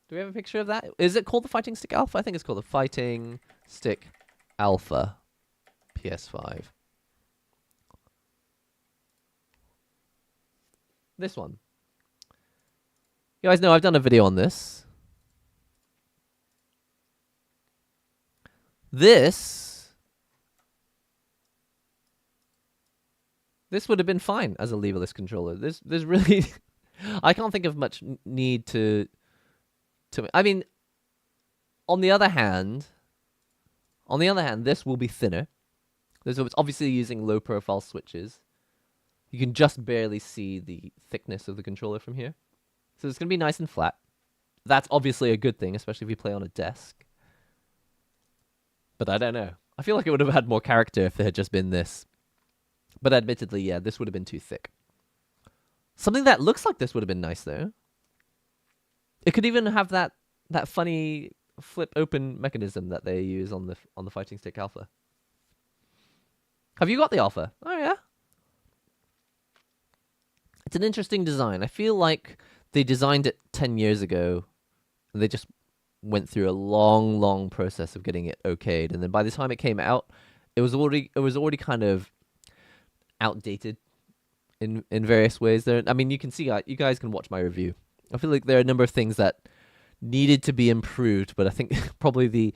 Do we have a picture of that? Is it called the Fighting Stick Alpha? I think it's called the Fighting Stick Alpha PS5. This one. You guys know I've done a video on this. This would have been fine as a leverless controller. There's really I can't think of much need to I mean, on the other hand, this will be thinner. It's obviously using low profile switches. You can just barely see the thickness of the controller from here. So it's going to be nice and flat. That's obviously a good thing, especially if you play on a desk. But I don't know. I feel like it would have had more character if there had just been this. But admittedly, yeah, this would have been too thick. Something that looks like this would have been nice, though. It could even have that funny flip open mechanism that they use on the Fighting Stick Alpha. Have you got the Alpha? Oh, yeah. It's an interesting design. I feel like they designed it 10 years ago, and they just went through a long, long process of getting it okayed, and then by the time it came out, it was already kind of outdated in various ways. There, I mean, you can see, you guys can watch my review. I feel like there are a number of things that needed to be improved, but I think probably the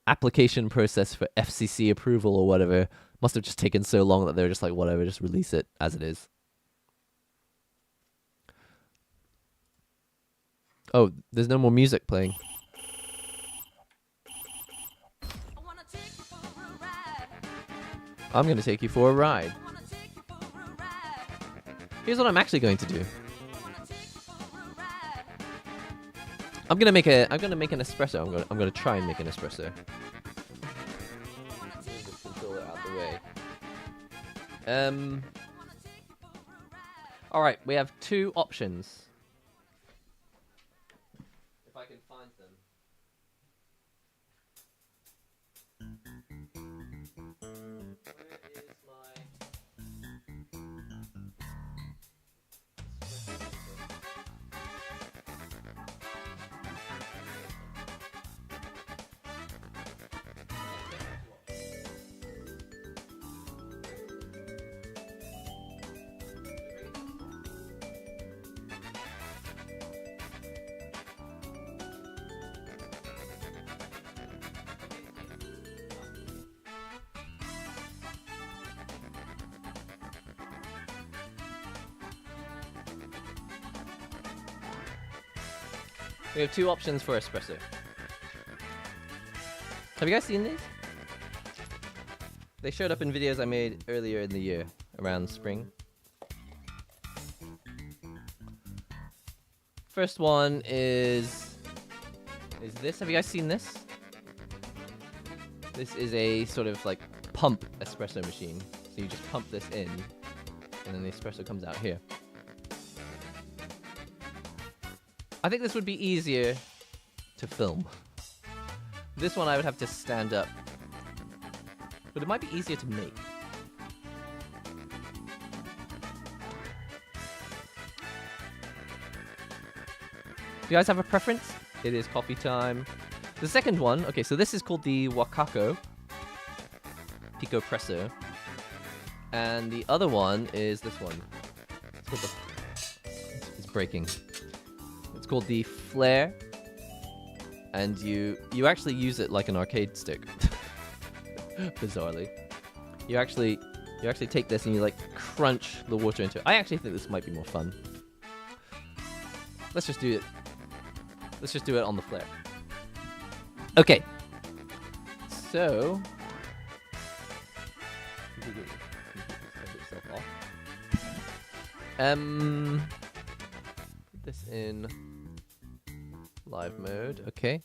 application process for FCC approval or whatever must have just taken so long that they're just like, whatever, just release it as it is. Oh, there's no more music playing. I'm gonna take you for a ride. Here's what I'm actually going to do. I'm gonna make an espresso. I'm gonna try and make an espresso. Move this controller out the way. All right, we have two options. If I can find them. Where is my? We have two options for espresso. Have you guys seen these? They showed up in videos I made earlier in the year, around spring. First one is this. Have you guys seen this? This is a sort of like pump espresso machine. So you just pump this in, and then the espresso comes out here. I think this would be easier to film. This one I would have to stand up. But it might be easier to make. Do you guys have a preference? It is coffee time. The second one, okay, so this is called the Wakako Pico Presso. And the other one is this one. It's called it's breaking. It's called the Flare. And you actually use it like an arcade stick. Bizarrely. You actually take this and you like crunch the water into it. I actually think this might be more fun. Let's just do it. Let's just do it on the Flare. Okay. So put this in live mode. Okay.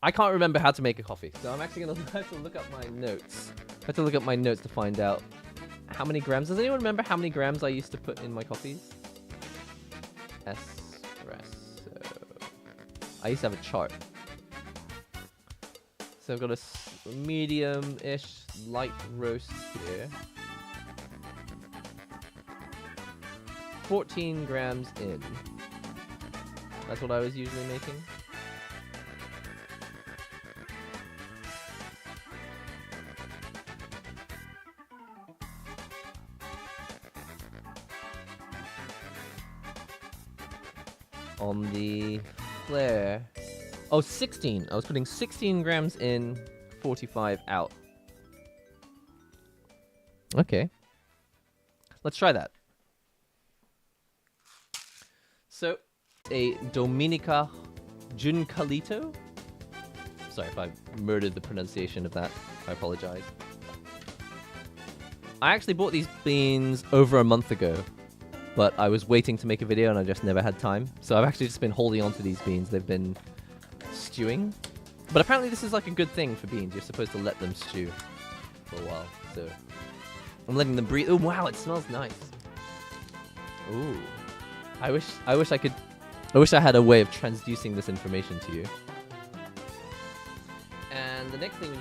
I can't remember how to make a coffee, so I'm actually gonna have to look up my notes. I have to look up my notes to find out how many grams. Does anyone remember how many grams I used to put in my coffees? Espresso. I used to have a chart. So I've got a medium-ish light roast here. 14 grams in. That's what I was usually making. On the Flare. Oh, 16. I was putting 16 grams in, 45 out. Okay. Let's try that. So, a Dominica Giuncalito. Sorry if I murdered the pronunciation of that. I apologize. I actually bought these beans over a month ago, but I was waiting to make a video and I just never had time. So I've actually just been holding on to these beans. They've been stewing. But apparently this is like a good thing for beans. You're supposed to let them stew for a while. So I'm letting them breathe. Oh, wow, it smells nice. Ooh. I wish I had a way of transducing this information to you. And the next thing we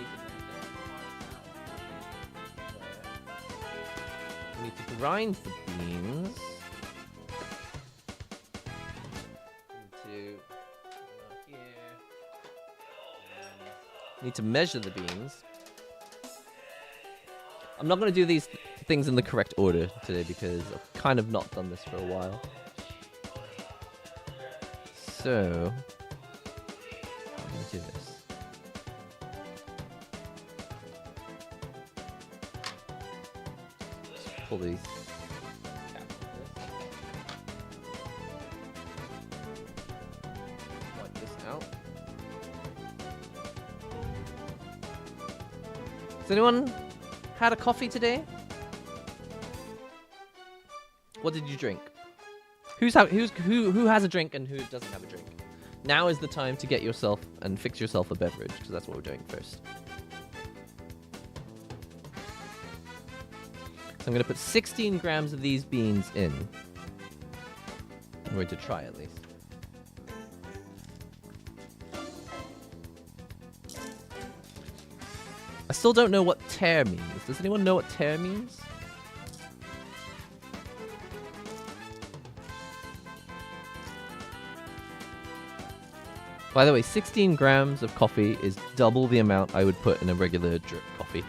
need to grind the beans. here. Need to measure the beans. I'm not going to do these things in the correct order today because I've kind of not done this for a while. So, I'm going to do this. Just pull these caps off this. Wipe this out. Has anyone had a coffee today? What did you drink? Who has a drink and who doesn't have a drink? Now is the time to get yourself and fix yourself a beverage, because that's what we're doing first. So I'm going to put 16 grams of these beans in. I'm going to try at least. I still don't know what tear means. Does anyone know what tear means? By the way, 16 grams of coffee is double the amount I would put in a regular drip coffee.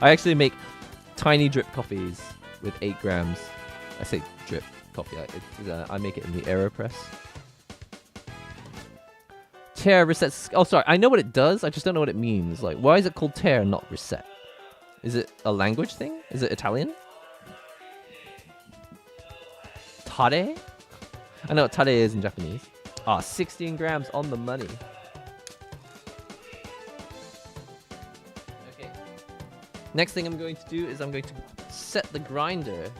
I actually make tiny drip coffees with 8 grams. I say drip coffee. I make it in the AeroPress. Tear resets. Oh, sorry. I know what it does. I just don't know what it means. Like, why is it called tear and not reset? Is it a language thing? Is it Italian? Tare? I know what tare is in Japanese. Ah, 16 grams on the money. Okay. Next thing I'm going to do is I'm going to set the grinder.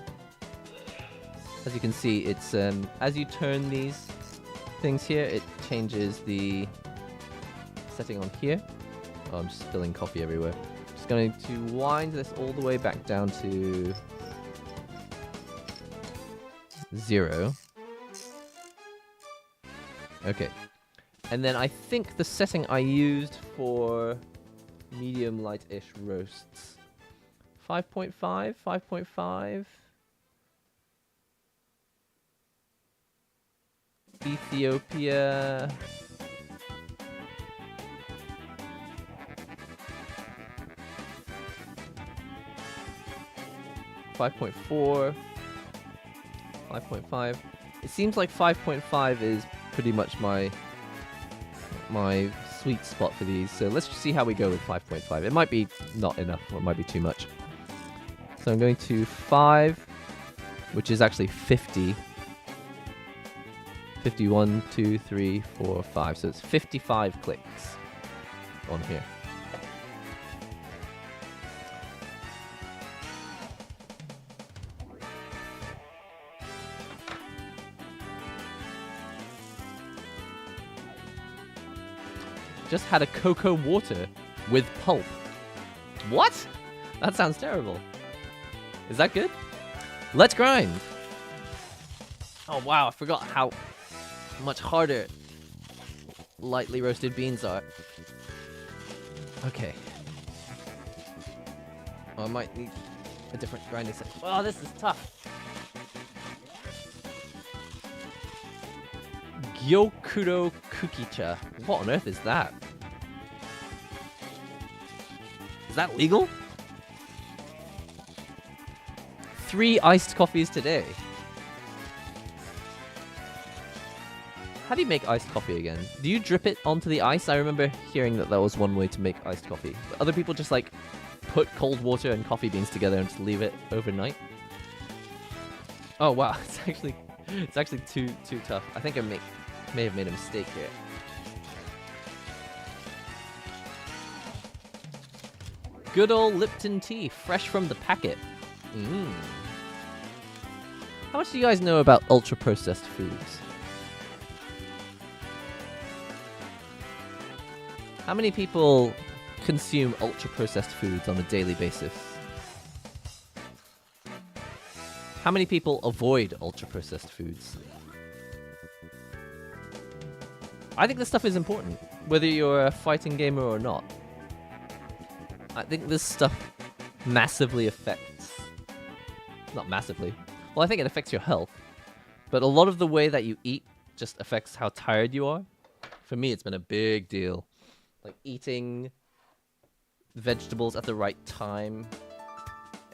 As you can see, it's as you turn these things here, it changes the setting on here. Oh, I'm just spilling coffee everywhere. Just going to wind this all the way back down to 0. Okay. And then I think the setting I used for medium light-ish roasts. 5.5? 5.5? Ethiopia. .4. 5.5. It seems like 5.5 is pretty much my sweet spot for these. So let's just see how we go with 5.5. It might be not enough, or it might be too much. So I'm going to 5, which is actually 50. 51, 2, 3, 4, 5. So it's 55 clicks on here. Just had a cocoa water with pulp. What? That sounds terrible. Is that good? Let's grind. Oh wow, I forgot how much harder lightly roasted beans are. Okay. Oh, I might need a different grinding set. Oh, this is tough. Gyokuro Kukicha. What on earth is that? Is that legal? 3 iced coffees today. How do you make iced coffee again? Do you drip it onto the ice? I remember hearing that was one way to make iced coffee. But other people just like put cold water and coffee beans together and just leave it overnight. Oh wow, it's actually too tough. I think I may have made a mistake here. Good old Lipton tea, fresh from the packet. How much do you guys know about ultra-processed foods? How many people consume ultra-processed foods on a daily basis? How many people avoid ultra-processed foods? I think this stuff is important, whether you're a fighting gamer or not. I think this stuff massively affects... Not massively. Well, I think it affects your health. But a lot of the way that you eat just affects how tired you are. For me, it's been a big deal. Like eating vegetables at the right time,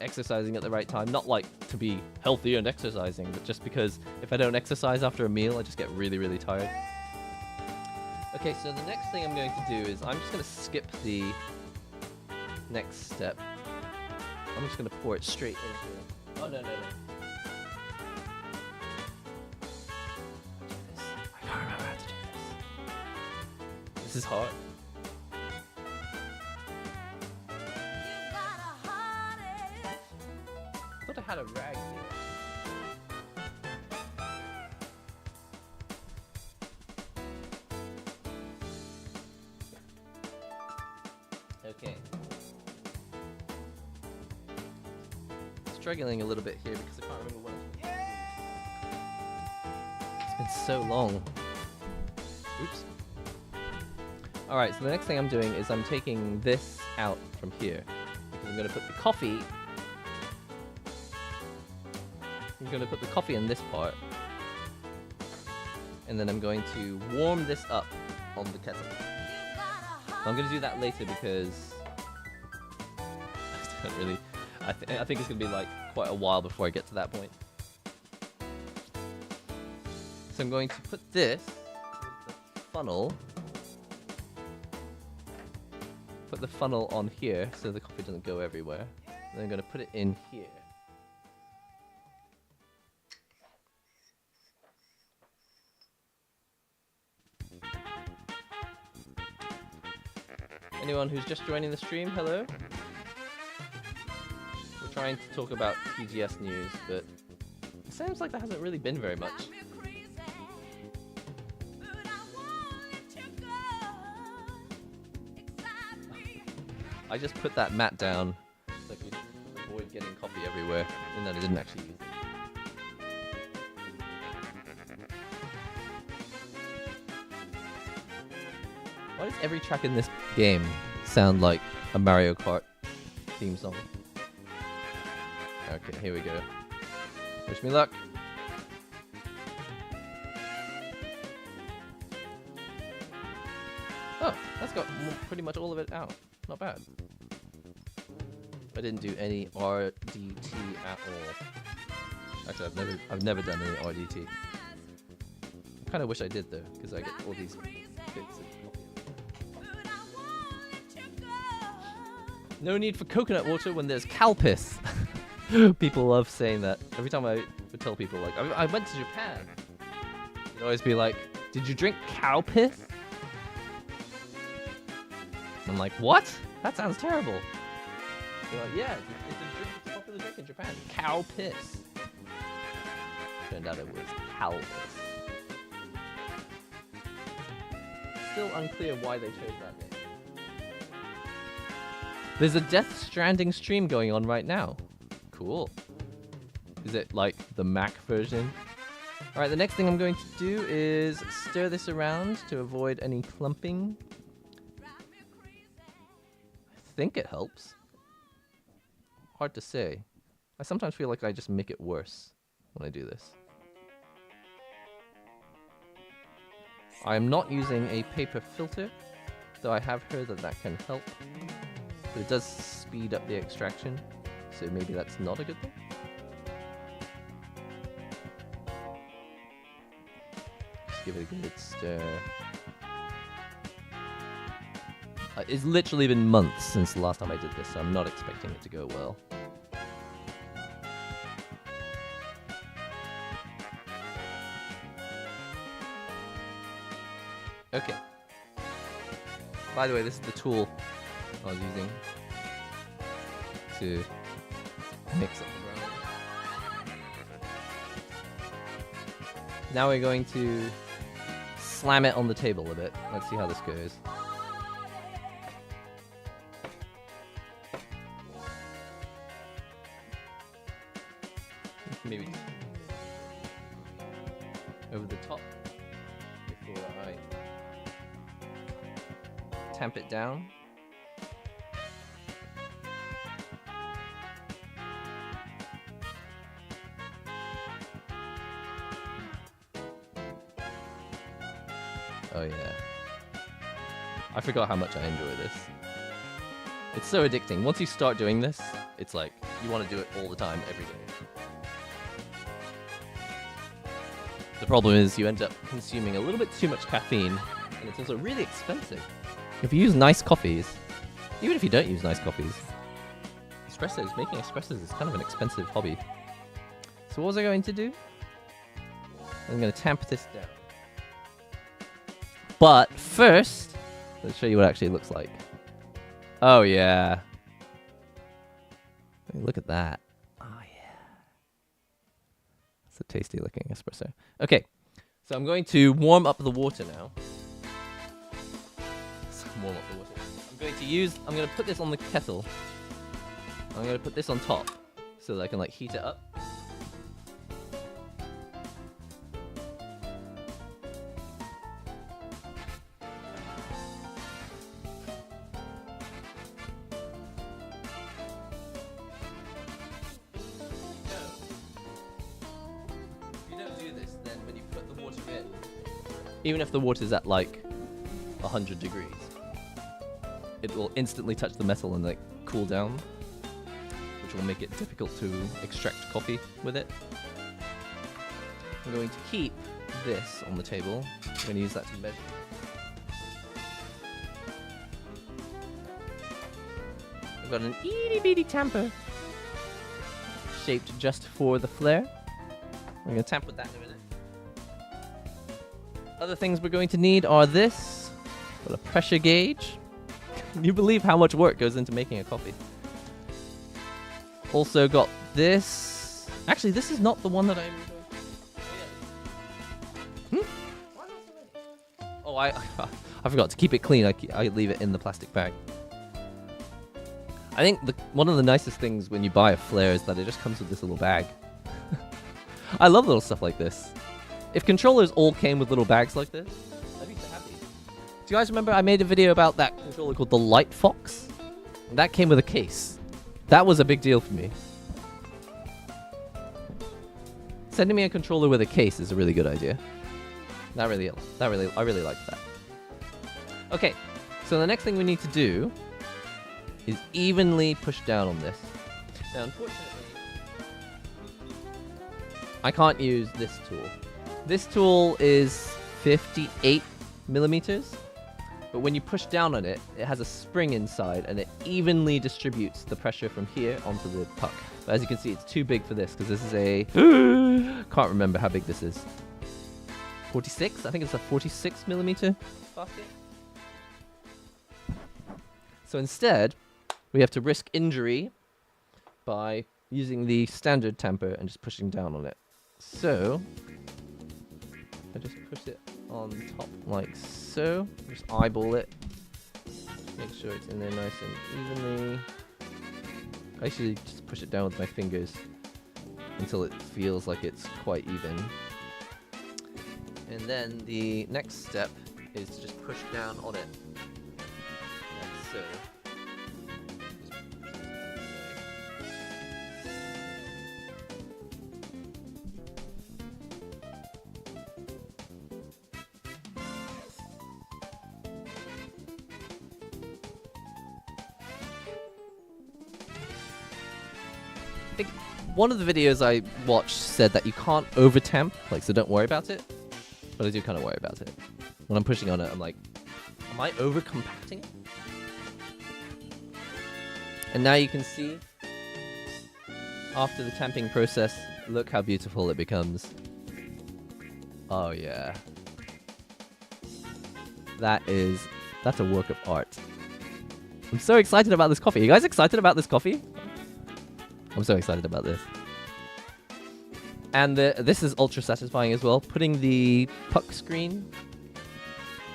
exercising at the right time. Not like to be healthy and exercising, but just because if I don't exercise after a meal, I just get really, really tired. Okay, so the next thing I'm going to do is I'm just going to skip the next step. I'm just going to pour it straight into... Oh, no. I can't remember how to do this. This is hard. I thought I had a rag here. Okay. Struggling a little bit here because I can't remember what it's been so long. Oops. Alright, so the next thing I'm doing is I'm taking this out from here. Because I'm going to put the coffee... I'm going to put the coffee in this part. And then I'm going to warm this up on the kettle. I'm going to do that later because... I don't really... I think it's going to be like quite a while before I get to that point. So I'm going to put this with the funnel. Put the funnel on here so the coffee doesn't go everywhere. Then I'm going to put it in here. Anyone who's just joining the stream, hello? We're trying to talk about TGS news, but it seems like there hasn't really been very much. I just put that mat down so I could avoid getting coffee everywhere, and then I didn't actually use it. Why does every track in this game sound like a Mario Kart theme song? Okay, here we go. Wish me luck. Oh, that's got pretty much all of it out. Not bad. I didn't do any RDT at all. Actually, I've never done any RDT. I kind of wish I did though, because I get all these bits. No need for coconut water when there's cow piss. People love saying that. Every time I would tell people, like, I went to Japan. They'd always be like, did you drink cow piss? I'm like, what? That sounds terrible. They're like, yeah, it's a popular drink in Japan. Cow piss. Turned out it was cow piss. Still unclear why they chose that name. There's a Death Stranding stream going on right now. Cool. Is it like the Mac version? Alright, the next thing I'm going to do is stir this around to avoid any clumping. I think it helps. Hard to say. I sometimes feel like I just make it worse when I do this. I am not using a paper filter, though I have heard that that can help. But it does speed up the extraction, so maybe that's not a good thing. Just give it a good stir. It's literally been months since the last time I did this, so I'm not expecting it to go well. Okay. By the way, this is the tool I was using to mix up the ground. Now we're going to slam it on the table a bit. Let's see how this goes. Maybe over the top before I tamp it down. Oh yeah. I forgot how much I enjoy this. It's so addicting. Once you start doing this, it's like you want to do it all the time, every day. The problem is you end up consuming a little bit too much caffeine, and it's also really expensive. If you use nice coffees, even if you don't use nice coffees, making espressos is kind of an expensive hobby. So what was I going to do? I'm going to tamp this down. But first, let's show you what it actually looks like. Oh yeah. Look at that. Oh yeah. It's a tasty looking espresso. Okay, so I'm going to warm up the water now. Warm up the water. I'm going to put this on the kettle. I'm going to put this on top so that I can like heat it up. Even if the water's at like 100 degrees, it will instantly touch the metal and like cool down, which will make it difficult to extract coffee with it. I'm going to keep this on the table. I'm going to use that to measure. I've got an itty bitty tamper shaped just for the flare. We're going to tamp with that in a minute. Other things we're going to need are this. Got a pressure gauge. Can you believe how much work goes into making a coffee? Also got this. Actually, this is not the one that I'm going to... Oh, I forgot to keep it clean. I leave it in the plastic bag. I think one of the nicest things when you buy a flare is that it just comes with this little bag. I love little stuff like this. If controllers all came with little bags like this, I'd be so happy. Do you guys remember I made a video about that controller called the Light Fox? And that came with a case. That was a big deal for me. Sending me a controller with a case is a really good idea. I really like that. Okay, so the next thing we need to do is evenly push down on this. Now, unfortunately, I can't use this tool. This tool is 58 millimeters, but when you push down on it, it has a spring inside and it evenly distributes the pressure from here onto the puck. But as you can see, it's too big for this because this is a... can't remember how big this is. 46? I think it's a 46 millimeter basket. So instead, we have to risk injury by using the standard tamper and just pushing down on it. So... I just push it on top like so. Just eyeball it. Make sure it's in there nice and evenly. I usually just push it down with my fingers until it feels like it's quite even. And then the next step is to just push down on it like so. One of the videos I watched said that you can't over tamp, like, so don't worry about it. But I do kind of worry about it. When I'm pushing on it, I'm like, am I over compacting it? And now you can see, after the tamping process, look how beautiful it becomes. Oh yeah. That's a work of art. I'm so excited about this coffee. Are you guys excited about this coffee? I'm so excited about this. And this is ultra satisfying as well. Putting the puck screen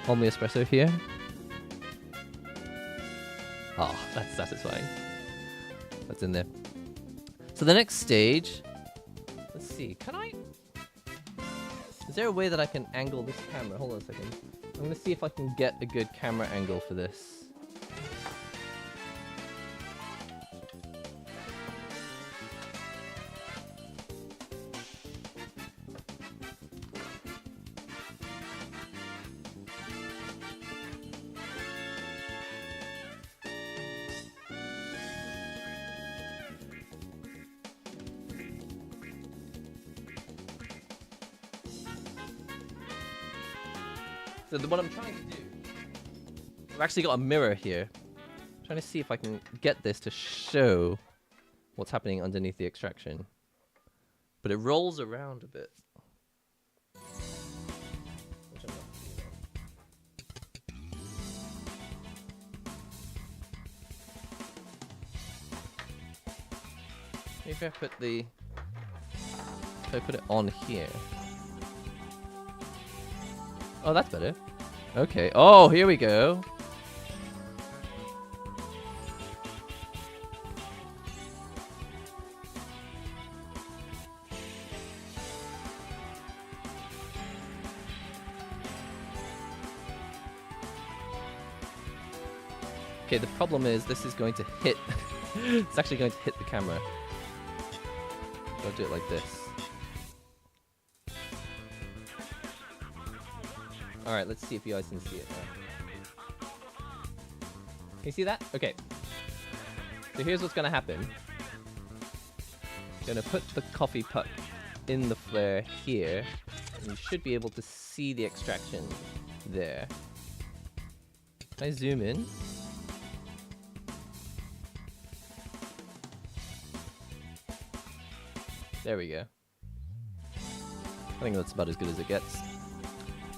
on the espresso here. Oh, that's satisfying. That's in there. So the next stage... Let's see. Can I... Is there a way that I can angle this camera? Hold on a second. I'm going to see if I can get a good camera angle for this. So what I'm trying to do, I've actually got a mirror here. I'm trying to see if I can get this to show what's happening underneath the extraction. But it rolls around a bit. Which I'm not keen on. Maybe if I put it on here. Oh, that's better. Okay. Oh, here we go. Okay, the problem is this is going to hit. It's actually going to hit the camera. So I'll do it like this. Alright, let's see if you guys can see it now. Can you see that? Okay. So here's what's going to happen. I'm going to put the coffee puck in the flare here. And you should be able to see the extraction there. Can I zoom in? There we go. I think that's about as good as it gets.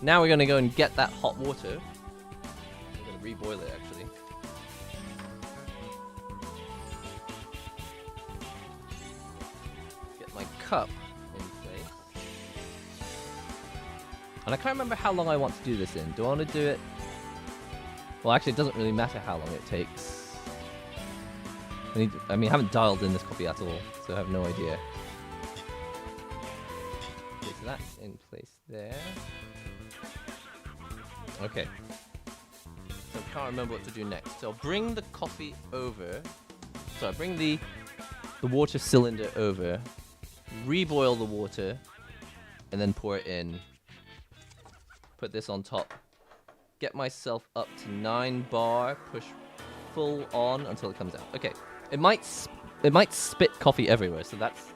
Now we're going to go and get that hot water. We're going to reboil it, actually. Get my cup in place. And I can't remember how long I want to do this in. Do I want to do it? Well, actually, it doesn't really matter how long it takes. I haven't dialed in this coffee at all, so I have no idea. So that's in place there. Okay. So I can't remember what to do next. So I'll bring the coffee over. So I bring the water cylinder over, reboil the water, and then pour it in. Put this on top. Get myself up to 9 bar. Push full on until it comes out. Okay. It might spit coffee everywhere. So that's.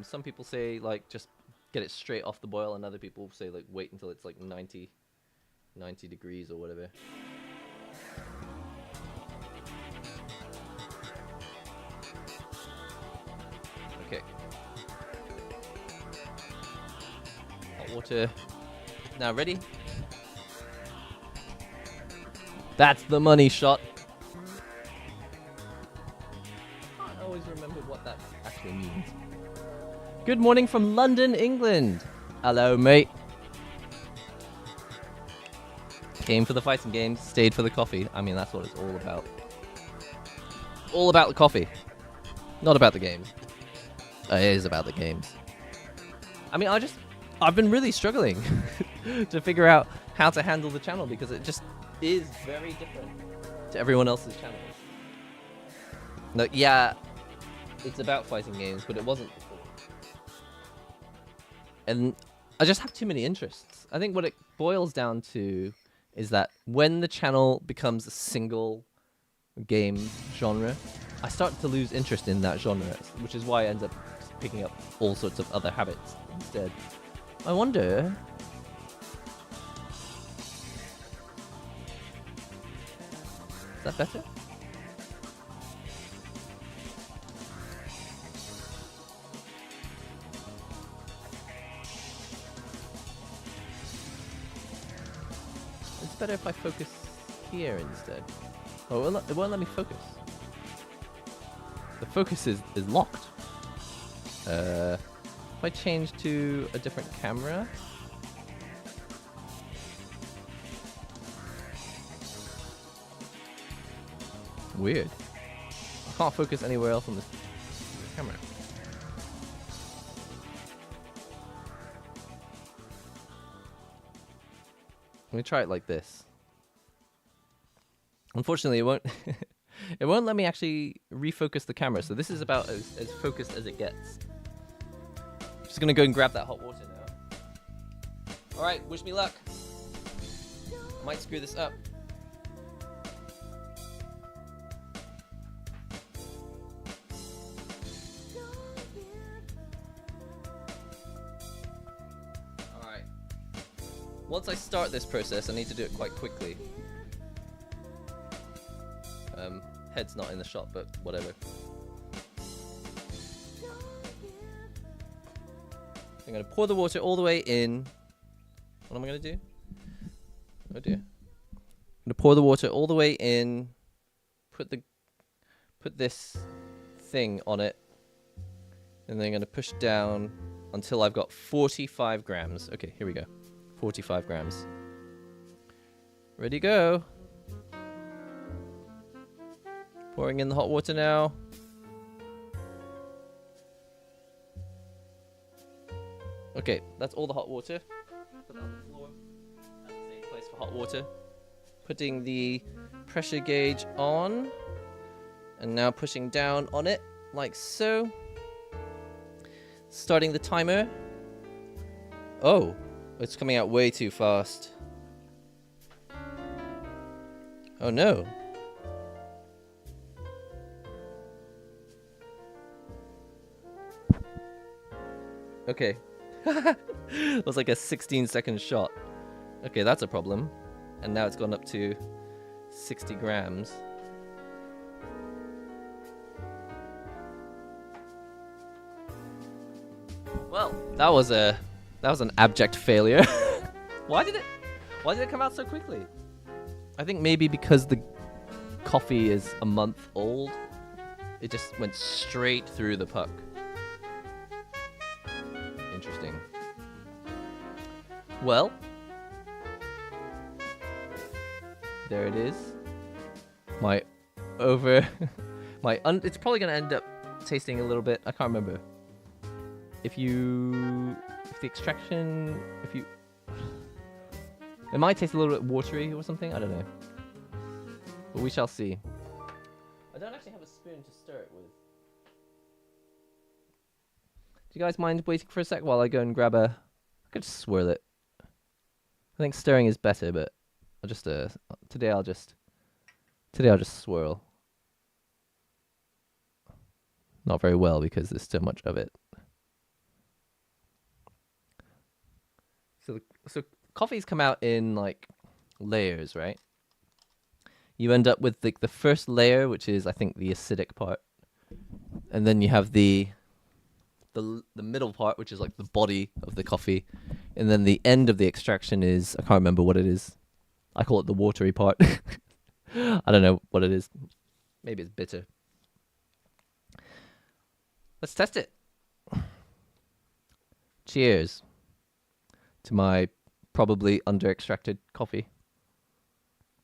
Some people say like just get it straight off the boil, and other people say like wait until it's like 90 degrees or whatever. Okay. Hot water. Now ready? That's the money shot. I can't always remember what that actually means. Good morning from London, England. Hello, mate. Came for the fighting games, stayed for the coffee. I mean, that's what it's all about. All about the coffee. Not about the games. It is about the games. I mean, I've been really struggling to figure out how to handle the channel because it just is very different to everyone else's channel. No, yeah, it's about fighting games, but it wasn't before. And I just have too many interests. I think what it boils down to is that when the channel becomes a single game genre, I start to lose interest in that genre, which is why I end up picking up all sorts of other habits instead. I wonder... Is that better? It's better if I focus here instead. Oh, it won't let me focus. The focus is locked. If I change to a different camera? Weird. I can't focus anywhere else on this camera. Let me try it like this. Unfortunately, it won't. It won't let me actually refocus the camera. So this is about as focused as it gets. Just gonna go and grab that hot water now. All right, wish me luck. Might screw this up. All right. Once I start this process, I need to do it quite quickly. Head's not in the shot, but whatever. I'm gonna pour the water all the way in. What am I gonna do? Oh dear. I'm gonna pour the water all the way in. Put this thing on it, and then I'm gonna push down until I've got 45 grams. Okay, here we go. 45 grams. Ready, go. Pouring in the hot water now. Okay, that's all the hot water. Put that on the floor. That's a safe place for hot water. Putting the pressure gauge on. And now pushing down on it, like so. Starting the timer. Oh, it's coming out way too fast. Oh no. Okay. It was like a 16-second shot. Okay, that's a problem. And now it's gone up to 60 grams. Well, that was an abject failure. Why did it come out so quickly? I think maybe because the coffee is a month old, it just went straight through the puck. Interesting. Well, there it is. It's probably gonna end up tasting a little bit. I can't remember. If the extraction, it might taste a little bit watery or something. I don't know. But we shall see. I don't actually have a spoon to stir it with. Do you guys mind waiting for a sec while I go and grab I could just swirl it. I think stirring is better, but I'll just today I'll just swirl. Not very well because there's so much of it. So coffees come out in like layers, right? You end up with the first layer, which is I think the acidic part, and then you have the middle part, which is like the body of the coffee, and then the end of the extraction is I can't remember what it is. I call it the watery part. I don't know what it is. Maybe it's bitter. Let's test it. Cheers to my probably under-extracted coffee.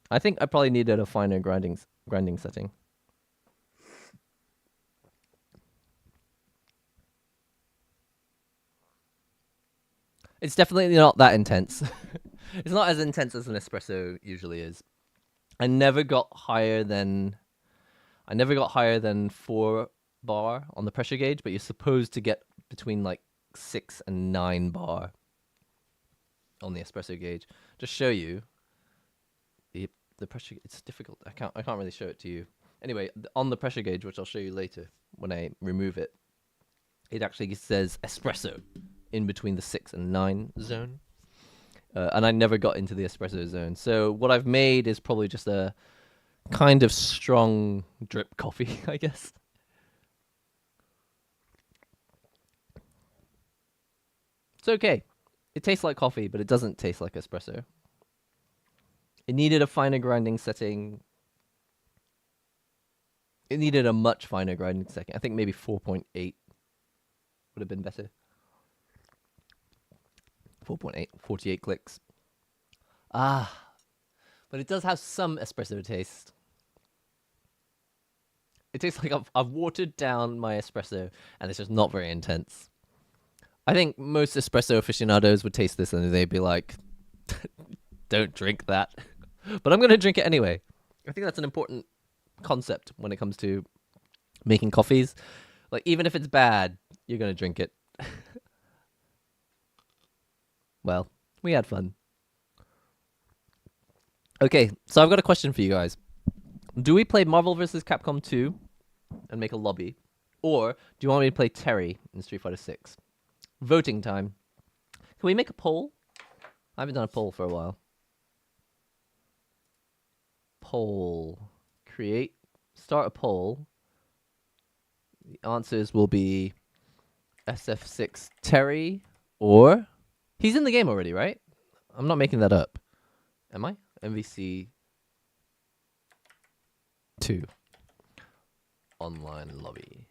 I think I probably needed a finer grinding setting. It's definitely not that intense. It's not as intense as an espresso usually is. I never got higher than 4 bar on the pressure gauge, but you're supposed to get between like 6 and 9 bar on the espresso gauge. Just show you the pressure. It's difficult. I can't really show it to you. Anyway, on the pressure gauge, which I'll show you later when I remove it, it actually says espresso in between the 6 and 9 zone. And I never got into the espresso zone. So what I've made is probably just a kind of strong drip coffee, I guess. It's okay. It tastes like coffee, but it doesn't taste like espresso. It needed a finer grinding setting. It needed a much finer grinding setting. I think maybe 4.8 would have been better. 4.8, 48 clicks. Ah, but it does have some espresso taste. It tastes like I've watered down my espresso, and it's just not very intense. I think most espresso aficionados would taste this and they'd be like, don't drink that. But I'm going to drink it anyway. I think that's an important concept when it comes to making coffees. Like, even if it's bad, you're going to drink it. Well, we had fun. Okay, so I've got a question for you guys. Do we play Marvel vs. Capcom 2 and make a lobby? Or do you want me to play Terry in Street Fighter 6? Voting time. Can we make a poll? I haven't done a poll for a while. Poll. Create. Start a poll. The answers will be SF6 Terry or... He's in the game already, right? I'm not making that up. Am I? MVC 2. Online lobby.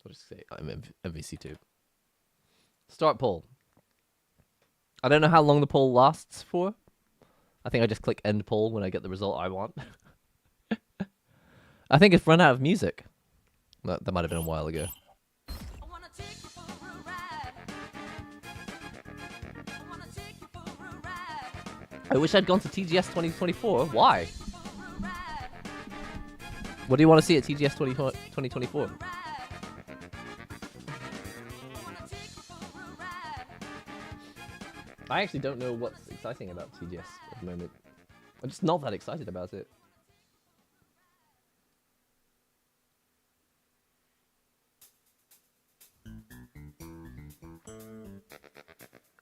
I'll just say I'm MVC 2. Start poll. I don't know how long the poll lasts for. I think I just click end poll when I get the result I want. I think it's run out of music. That might have been a while ago. I wish I'd gone to TGS 2024. Why? What do you want to see at TGS 2024? I actually don't know what's exciting about TGS at the moment. I'm just not that excited about it.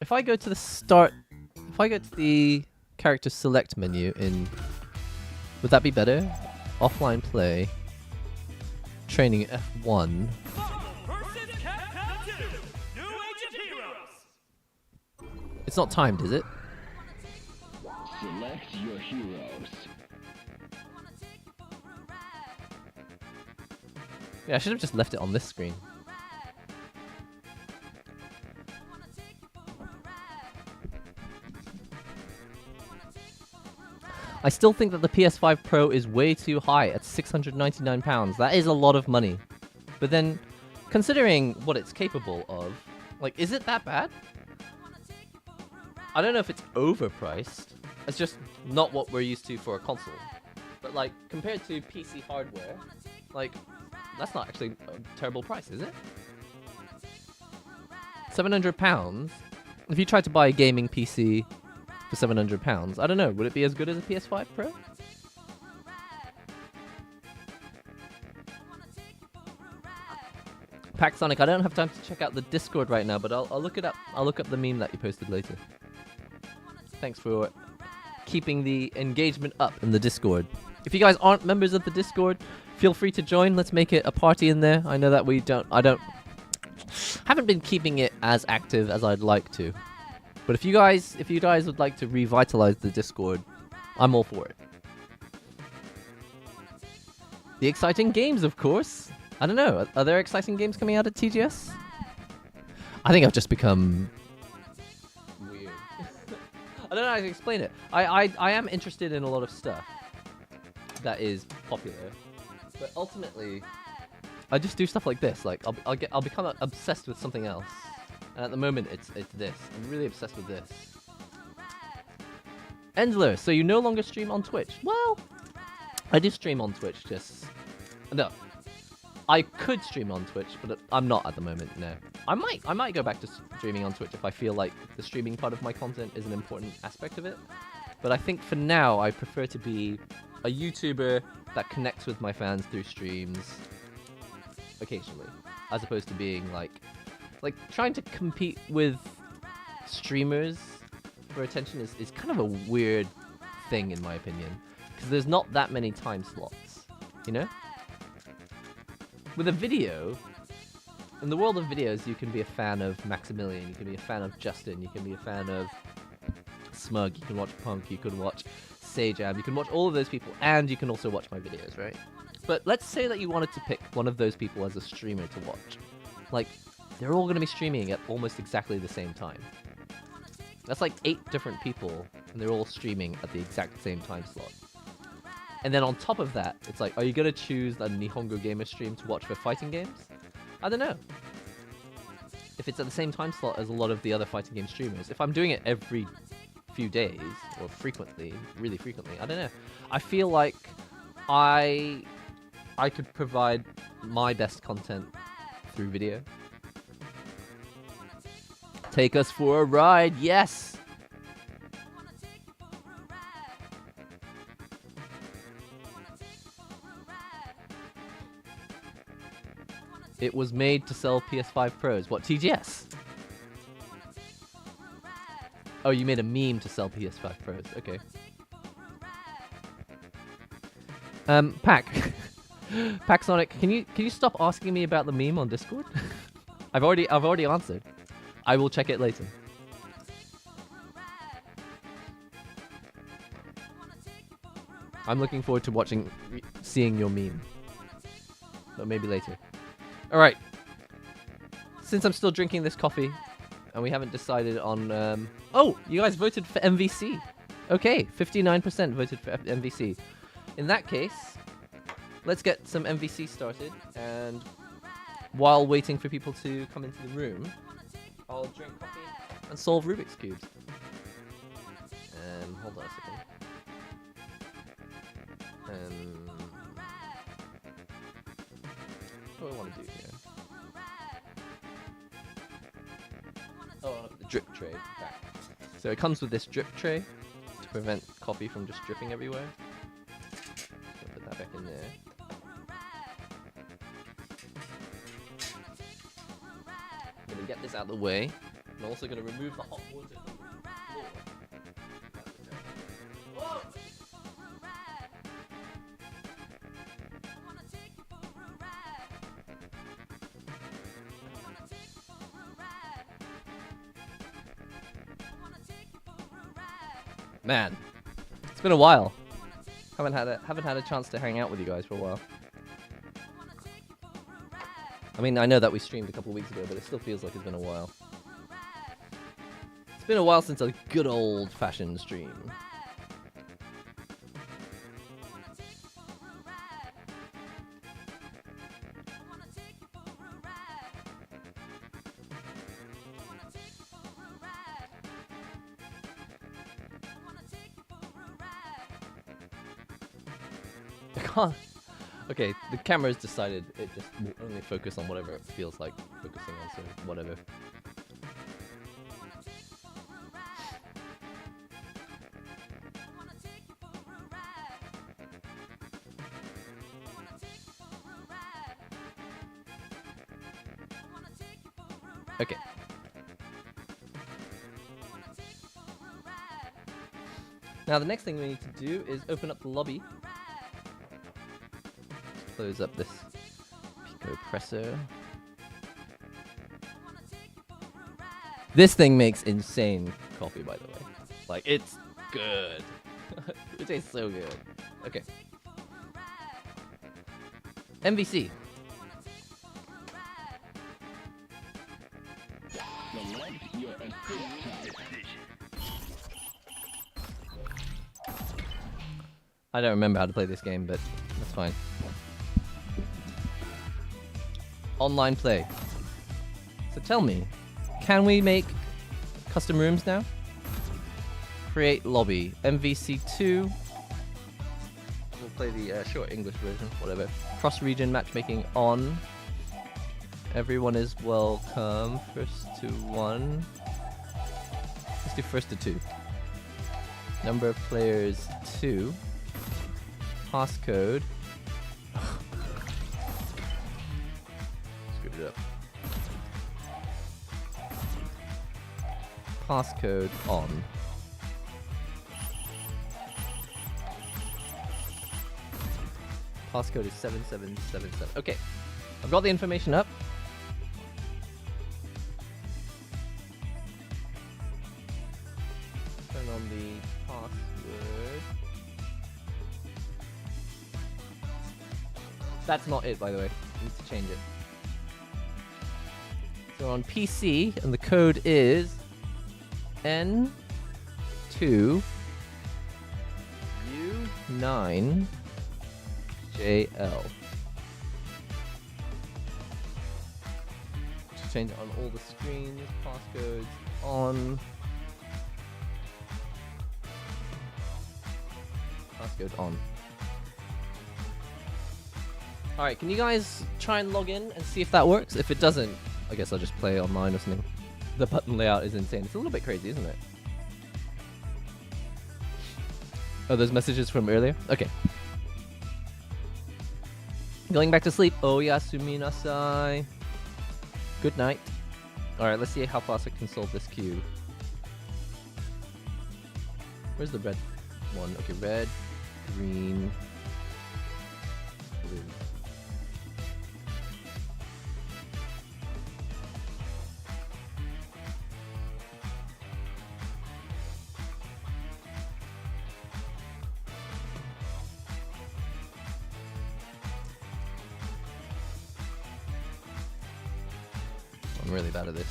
If I go to the start... If I go to the character select menu in... Would that be better? Offline play. Training F1. It's not timed, is it? Select your heroes. Yeah, I should have just left it on this screen. I still think that the PS5 Pro is way too high at £699. That is a lot of money. But then, considering what it's capable of, like, is it that bad? I don't know if it's overpriced. It's just not what we're used to for a console. But, like, compared to PC hardware, like, that's not actually a terrible price, is it? £700? If you tried to buy a gaming PC for £700, I don't know, would it be as good as a PS5 Pro? Paxonic, I don't have time to check out the Discord right now, but I'll look it up. I'll look up the meme that you posted later. Thanks for keeping the engagement up in the Discord. If you guys aren't members of the Discord, feel free to join. Let's make it a party in there. I know that haven't been keeping it as active as I'd like to. But if you guys would like to revitalize the Discord, I'm all for it. The exciting games, of course. I don't know. Are there exciting games coming out at TGS? I think I've just become weird. I don't know how to explain it. I am interested in a lot of stuff that is popular, but ultimately, I just do stuff like this. Like I'll become obsessed with something else, and at the moment it's this. I'm really obsessed with this. Endler, so you no longer stream on Twitch? Well, I do stream on Twitch. No. I could stream on Twitch, but I'm not at the moment, no. I might go back to streaming on Twitch if I feel like the streaming part of my content is an important aspect of it. But I think for now, I prefer to be a YouTuber that connects with my fans through streams occasionally, as opposed to being like trying to compete with streamers for attention is kind of a weird thing in my opinion, because there's not that many time slots, you know? With a video, in the world of videos, you can be a fan of Maximilian, you can be a fan of Justin, you can be a fan of Smug, you can watch Punk, you can watch Sajab, you can watch all of those people, and you can also watch my videos, right? But let's say that you wanted to pick one of those people as a streamer to watch. like, they're all going to be streaming at almost exactly the same time. That's like 8 different people, and they're all streaming at the exact same time slot. And then on top of that, it's like, are you going to choose a NihongoGamer stream to watch for fighting games? I don't know. If it's at the same time slot as a lot of the other fighting game streamers, if I'm doing it every few days, or frequently, really frequently, I don't know. I feel like I could provide my best content through video. Take us for a ride, yes! It was made to sell PS5 Pros. What, TGS? Oh, you made a meme to sell PS5 Pros. Okay. Pack. Pack Sonic, can you stop asking me about the meme on Discord? I've already answered. I will check it later. I'm looking forward to seeing your meme. But maybe later. Alright. Since I'm still drinking this coffee, and we haven't decided on... Oh! You guys voted for MVC. Okay, 59% voted for MVC. In that case, let's get some MVC started, and while waiting for people to come into the room, I'll drink coffee and solve Rubik's Cubes. Hold on a second. What do I want to do here? Oh, I'll put the drip tray back. So it comes with this drip tray to prevent coffee from just dripping everywhere. So I'll put that back in there. I'm going to get this out of the way. I'm also going to remove the hot water from the floor. Whoa! Man, it's been a while. Haven't had a chance to hang out with you guys for a while. I mean, I know that we streamed a couple weeks ago, but it still feels like it's been a while. It's been a while since a good old-fashioned stream. Okay, the camera's decided it just will only focus on whatever it feels like focusing on, so whatever. Okay. Now the next thing we need to do is open up the lobby. Close up this Espresso. This thing makes insane coffee, by the way. Like, it's good. It tastes so good. Okay. MVC. I don't remember how to play this game, but that's fine. Online play. So tell me, can we make custom rooms now? Create lobby. MVC2. We'll play the short English version, whatever. Cross-region matchmaking on. Everyone is welcome. First to 1. Let's do first to 2. Number of players 2. Passcode. Screwed it up. Passcode on. Passcode is 7777. Okay, I've got the information up. Turn on the password. That's not it, by the way. I need to change it. We're on PC, and the code is N2U9JL. Just change it on all the screens. Passcodes on. Passcode on. Alright, can you guys try and log in and see if that works? If it doesn't, I guess I'll just play online or something. The button layout is insane. It's a little bit crazy, isn't it? Oh, those messages from earlier? Okay. Going back to sleep. Oh, yasuminasai. Good night. Alright, let's see how fast I can solve this cube. Where's the red one? Okay, red, green, blue. I'm really bad at this.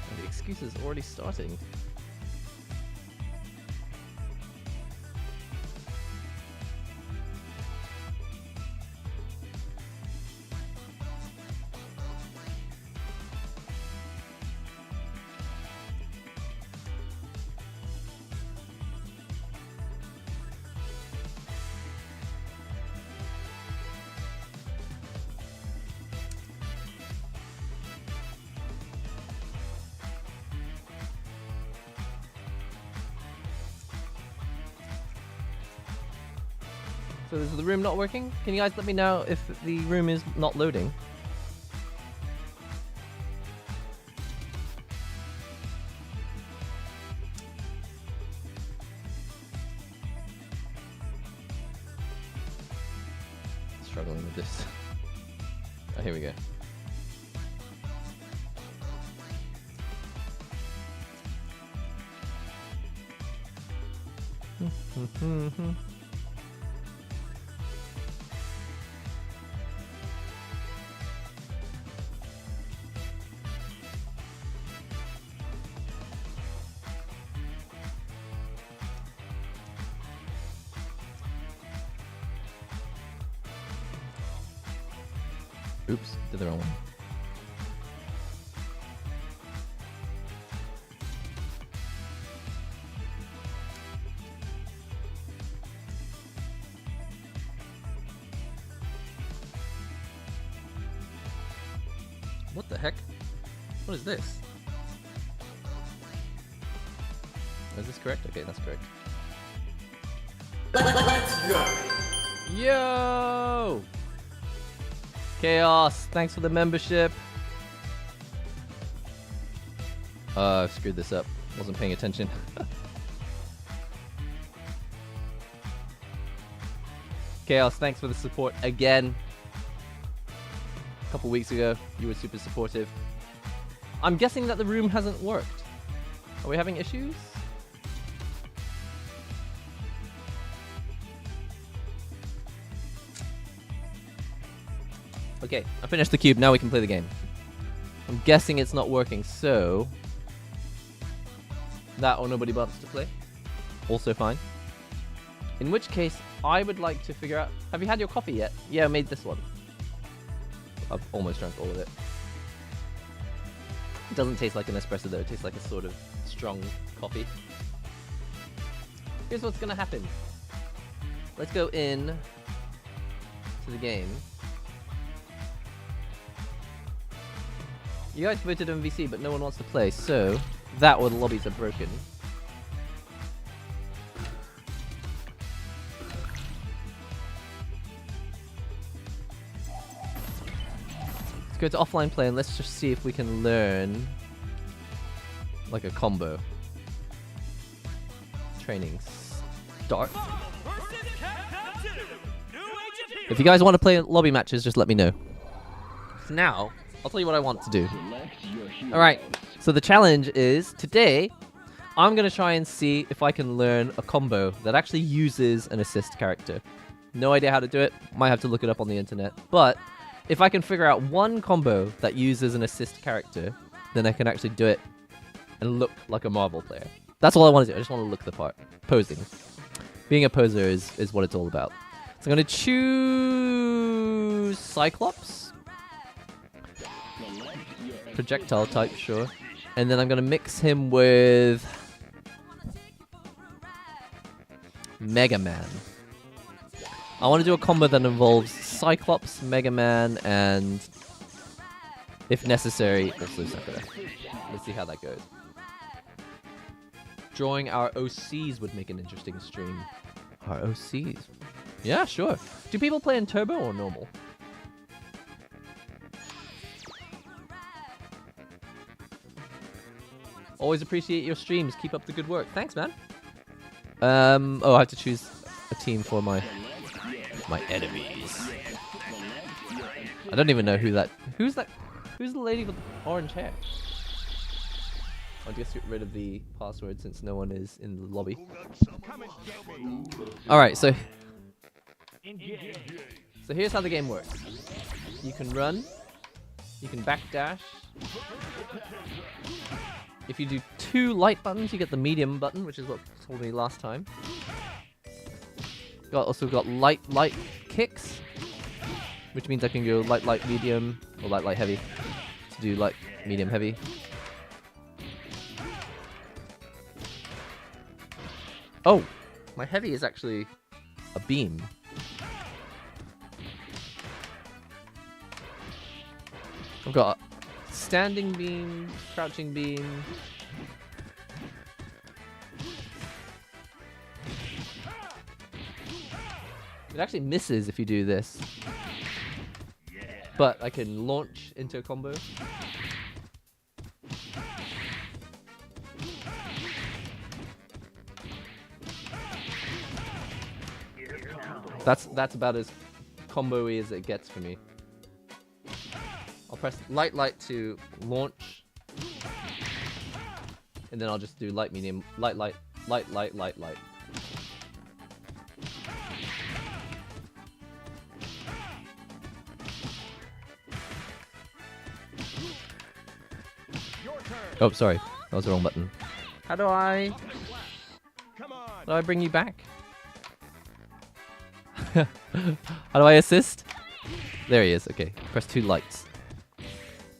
And the excuse is already starting. So is the room not working? Can you guys let me know if the room is not loading? Struggling with this. Oh, here we go. Oops, did the wrong one. What the heck? What is this? Is this correct? Okay, that's correct. Let's go. Yo! Chaos, thanks for the membership. I screwed this up. Wasn't paying attention. Chaos, thanks for the support again. A couple weeks ago, you were super supportive. I'm guessing that the room hasn't worked. Are we having issues? Okay, I finished the cube. Now we can play the game. I'm guessing it's not working, so that or nobody bothers to play. Also fine. In which case, I would like to figure out... Have you had your coffee yet? Yeah, I made this one. I've almost drank all of it. It doesn't taste like an espresso though. It tastes like a sort of strong coffee. Here's what's gonna happen. Let's go in to the game. You guys voted MVC, but no one wants to play, so that or the lobbies are broken. Let's go to offline play and let's just see if we can learn like a combo. Training start. If you guys want to play lobby matches, just let me know. So now, I'll tell you what I want to do. Alright, so the challenge is, today, I'm going to try and see if I can learn a combo that actually uses an assist character. No idea how to do it, might have to look it up on the internet, but if I can figure out one combo that uses an assist character, then I can actually do it and look like a Marvel player. That's all I want to do. I just want to look the part. Posing. Being a poser is what it's all about. So I'm going to choose Cyclops. Projectile type, sure. And then I'm going to mix him with Mega Man. I want to do a combo that involves Cyclops, Mega Man, and, if necessary, also Sakura. Let's see how that goes. Drawing our OCs would make an interesting stream. Our OCs? Yeah, sure. Do people play in turbo or normal? Always appreciate your streams. Keep up the good work. Thanks, man. Oh, I have to choose a team for my enemies. I don't even know who that. Who's that? Who's the lady with the orange hair? I'll just get rid of the password since no one is in the lobby. Alright, so here's how the game works. You can run, you can backdash. If you do 2 light buttons, you get the medium button, which is what told me last time. Also got light kicks, which means I can go light medium or light heavy to do light medium heavy. Oh, my heavy is actually a beam. I've got standing beam, crouching beam. It actually misses if you do this. But I can launch into a combo. That's about as combo-y as it gets for me. I'll press light to launch. And then I'll just do light medium, light. Oh, sorry. That was the wrong button. How do I bring you back? How do I assist? There he is. Okay. Press 2 lights.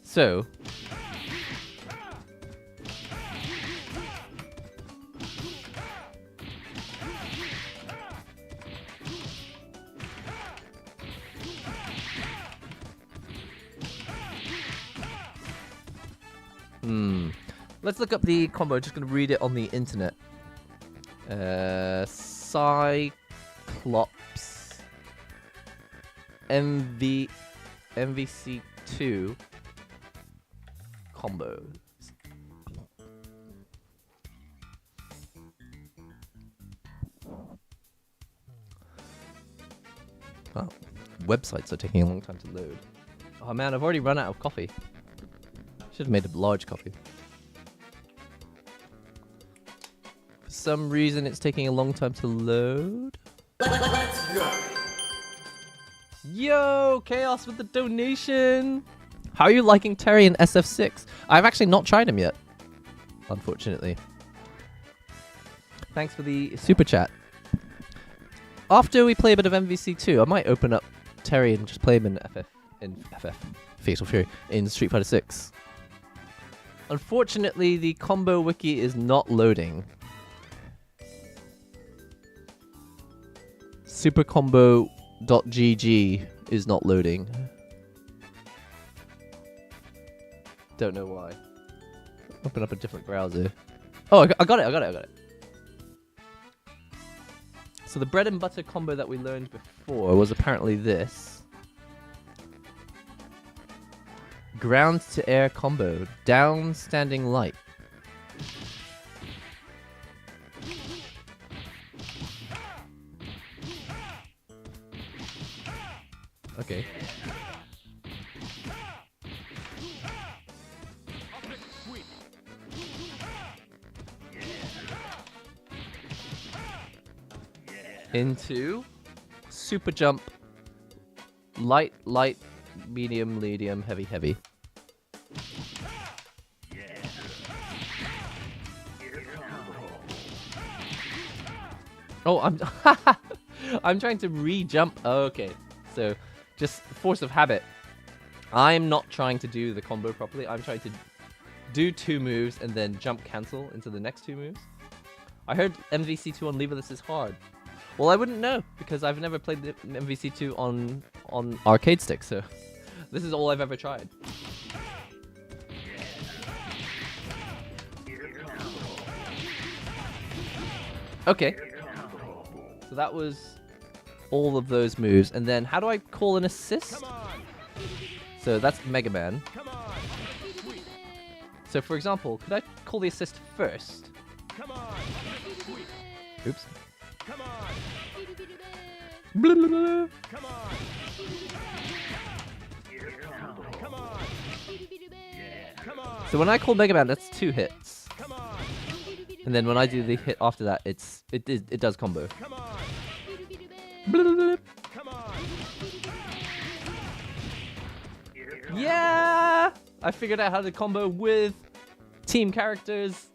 So. Let's look up the combo. Just gonna read it on the internet. Cyclops MVC2 combo. Wow, websites are taking a long time to load. Oh man, I've already run out of coffee. Should have made a large coffee. For some reason, it's taking a long time to load. Let's go. Yo, Chaos with the donation. How are you liking Terry in SF6? I've actually not tried him yet, unfortunately. Thanks for the super chat. After we play a bit of MVC2, I might open up Terry and just play him in Fatal Fury in Street Fighter 6. Unfortunately, the combo wiki is not loading. Supercombo.gg is not loading. Don't know why. Open up a different browser. Oh, I got it. So the bread and butter combo that we learned before was apparently this. Ground to air combo. Down standing light. Okay. Into super jump, light medium, medium, heavy, heavy. Oh, I'm trying to re-jump. Oh, okay, so just force of habit. I'm not trying to do the combo properly. I'm trying to do 2 moves and then jump cancel into the next 2 moves. I heard MVC2 on leverless is hard. Well, I wouldn't know because I've never played the MVC2 on arcade stick, so this is all I've ever tried. Okay. So that was all of those moves, and then how do I call an assist? So that's Mega Man. So for example, could I call the assist first? Oops. Blah, blah, blah. So when I call Mega Man, that's 2 hits. And then when I do the hit after that, it does combo. Blah, blah, blah. Yeah! I figured out how to combo with team characters.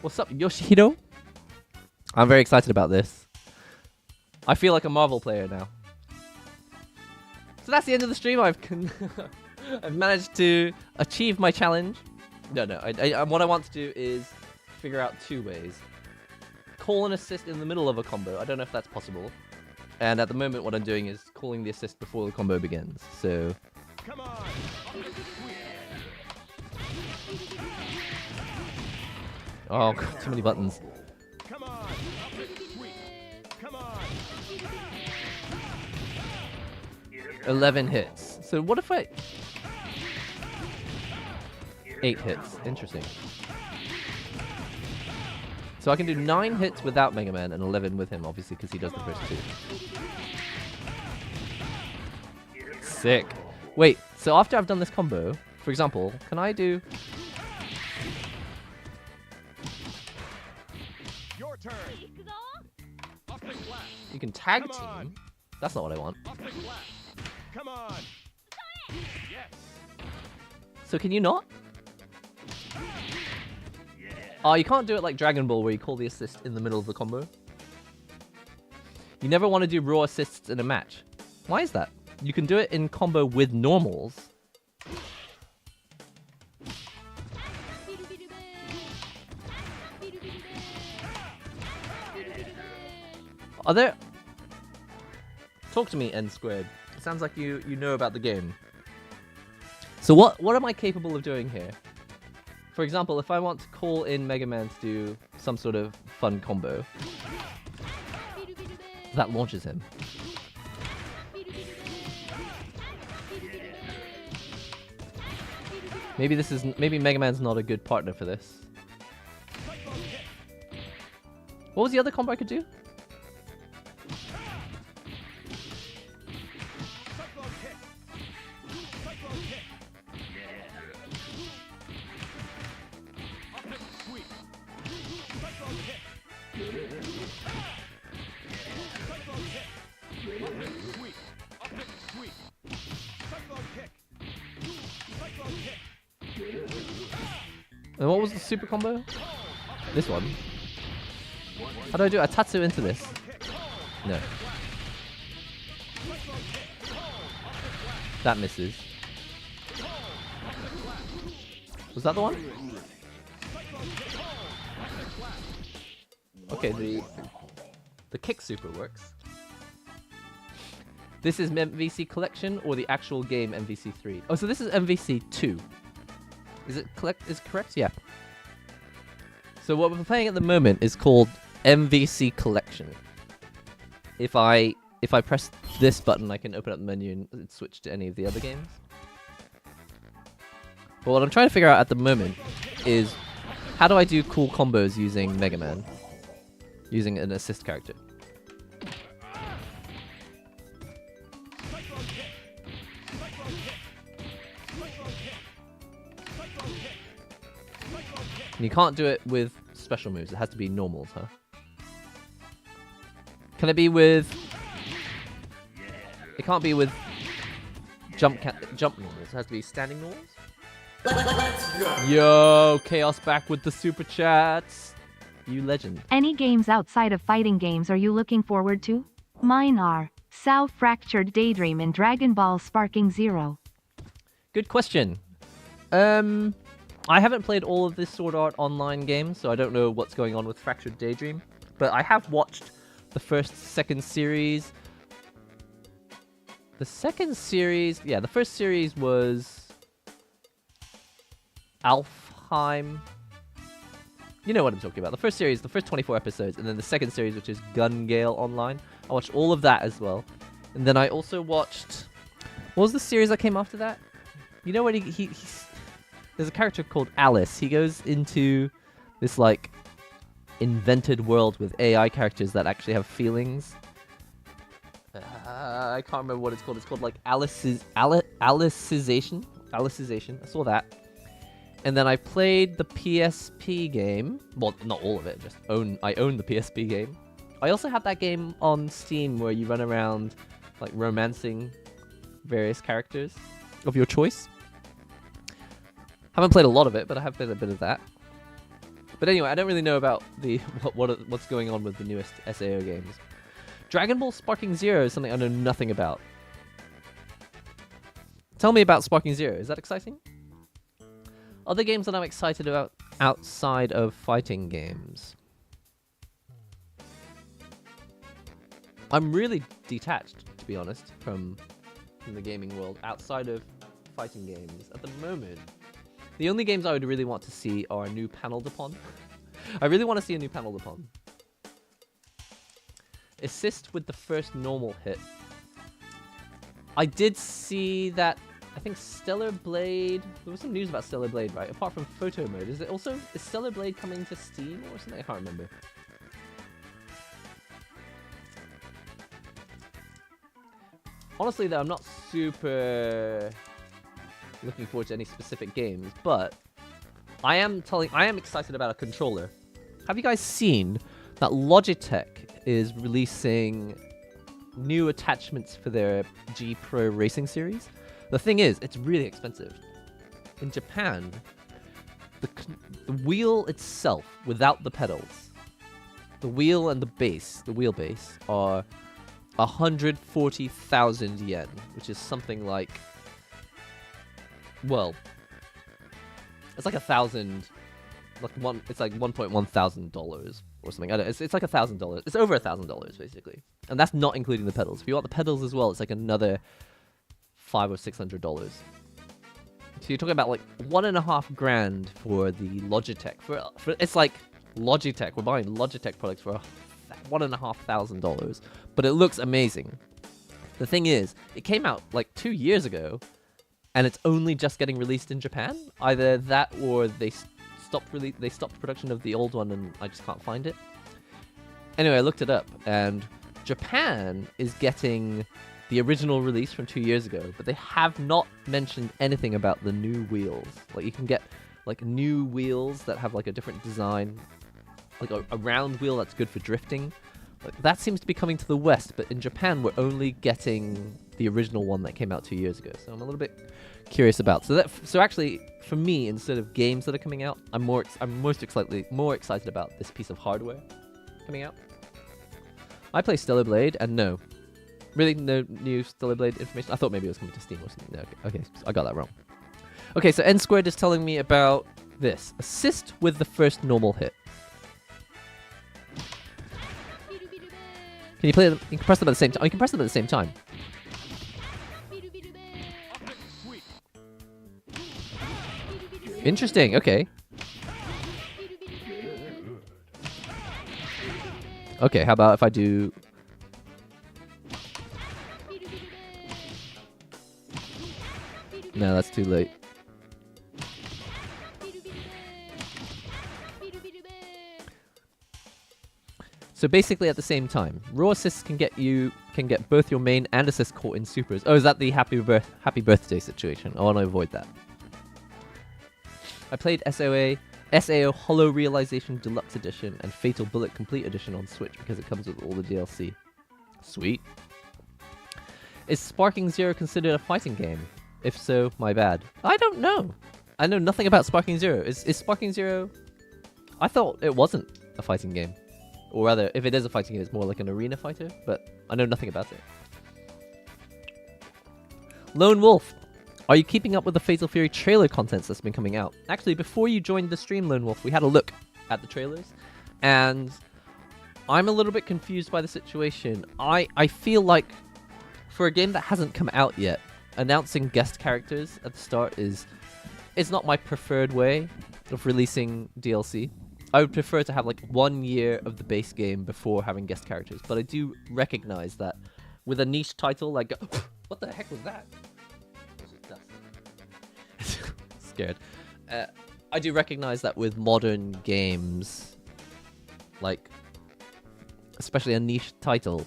What's up, Yoshihiro? I'm very excited about this. I feel like a Marvel player now. So that's the end of the stream. I've managed to achieve my challenge. No, what I want to do is figure out 2 ways. Call an assist in the middle of a combo. I don't know if that's possible. And at the moment, what I'm doing is calling the assist before the combo begins. So... Come on. Oh, God, too many buttons. Come on. Come on. 11 hits. So what if I... 8 hits. Interesting. So I can do 9 hits without Mega Man and 11 with him, obviously, because he does the first 2. Sick. Wait, so after I've done this combo, for example, can I do... Your turn. You can tag team? That's not what I want. Come on. So can you not? Oh, you can't do it like Dragon Ball where you call the assist in the middle of the combo. You never want to do raw assists in a match. Why is that? You can do it in combo with normals. Are there... Talk to me, N squared. It sounds like you know about the game. So what am I capable of doing here? For example, if I want to call in Mega Man to do some sort of fun combo, that launches him. Maybe Mega Man's not a good partner for this. What was the other combo I could do? And what was the super combo? This one. How do I do a Tatsu into this? No. That misses. Was that the one? Okay, the kick super works. This is MVC collection or the actual game MVC3? Oh, so this is MVC2. Is it correct? Yeah. So what we're playing at the moment is called MVC Collection. If I press this button, I can open up the menu and switch to any of the other games. But what I'm trying to figure out at the moment is how do I do cool combos using Mega Man? Using an assist character. And you can't do it with special moves. It has to be normals, huh? Can it be with... It can't be with jump normals. It has to be standing normals. Yo, Chaos back with the super chats. You legend. Any games outside of fighting games are you looking forward to? Mine are Sao Fractured Daydream and Dragon Ball Sparking Zero. Good question. I haven't played all of this Sword Art Online games, so I don't know what's going on with Fractured Daydream. But I have watched the second series. The second series, yeah, the first series was Alfheim. You know what I'm talking about. The first series, the first 24 episodes, and then the second series, which is Gun Gale Online. I watched all of that as well. And then I also watched... What was the series that came after that? You know what he's... There's a character called Alice. He goes into this, like, invented world with AI characters that actually have feelings. I can't remember what it's called. It's called, like, Alicization. Alicization. I saw that. And then I played the PSP game. Well, not all of it. I own the PSP game. I also have that game on Steam where you run around, like, romancing various characters of your choice. Haven't played a lot of it, but I have played a bit of that. But anyway, I don't really know about the what's going on with the newest SAO games. Dragon Ball Sparking Zero is something I know nothing about. Tell me about Sparking Zero. Is that exciting? Other games that I'm excited about outside of fighting games. I'm really detached, to be honest, from the gaming world outside of fighting games at the moment. The only games I would really want to see are a new Panel Dupont. I really want to see a new Panel Dupont. Assist with the first normal hit. I did see that. I think Stellar Blade... There was some news about Stellar Blade, right? Apart from photo mode. Is Stellar Blade coming to Steam or something? I can't remember. Honestly, though, I'm not super looking forward to any specific games, but I am excited about a controller. Have you guys seen that Logitech is releasing new attachments for their G Pro Racing series? The thing is, it's really expensive. In Japan, the wheel itself, without the pedals, the wheel and the wheelbase, are 140,000 yen, which is something like, well, it's like it's like $1,100 or something. I don't know, it's like $1,000. It's over $1,000 basically, and that's not including the pedals. If you want the pedals as well, it's like another $500 or $600. So you're talking about like $1.5 grand for the Logitech. For it's like Logitech. We're buying Logitech products for $1,500, but it looks amazing. The thing is, it came out like 2 years ago, and it's only just getting released in Japan. Either that, or they stopped production of the old one, and I just can't find it. Anyway, I looked it up, and Japan is getting the original release from 2 years ago, but they have not mentioned anything about the new wheels. Like, you can get like new wheels that have like a different design, like a round wheel that's good for drifting. Like, that seems to be coming to the West, but in Japan we're only getting the original one that came out 2 years ago. So I'm a little bit curious about. So actually, for me, instead of games that are coming out, I'm more excited about this piece of hardware coming out. I play Stellar Blade, and no. Really, no new Stellar Blade information? I thought maybe it was coming to Steam or something. No, okay, so I got that wrong. Okay, so N Squared is telling me about this. Assist with the first normal hit. Can you play them? You can press them at the same time. Oh, you can press them at the same time. Interesting, okay. Okay, how about if I do... No, that's too late. So basically at the same time, raw assists can get both your main and assist caught in supers. Oh, is that the happy birthday situation? I want to avoid that. I played SAO Hollow Realization Deluxe Edition and Fatal Bullet Complete Edition on Switch because it comes with all the DLC. Sweet. Is Sparking Zero considered a fighting game? If so, my bad. I don't know. I know nothing about Sparking Zero. Is Sparking Zero... I thought it wasn't a fighting game. Or rather, if it is a fighting game, it's more like an arena fighter, but I know nothing about it. Lone Wolf. Are you keeping up with the Fatal Fury trailer contents that's been coming out? Actually, before you joined the stream, Lone Wolf, we had a look at the trailers, and I'm a little bit confused by the situation. I feel like for a game that hasn't come out yet, announcing guest characters at the start is not my preferred way of releasing DLC. I would prefer to have like 1 year of the base game before having guest characters, but I do recognize that with a niche title like what the heck was that? Scared. I do recognize that with modern games, like especially a niche title,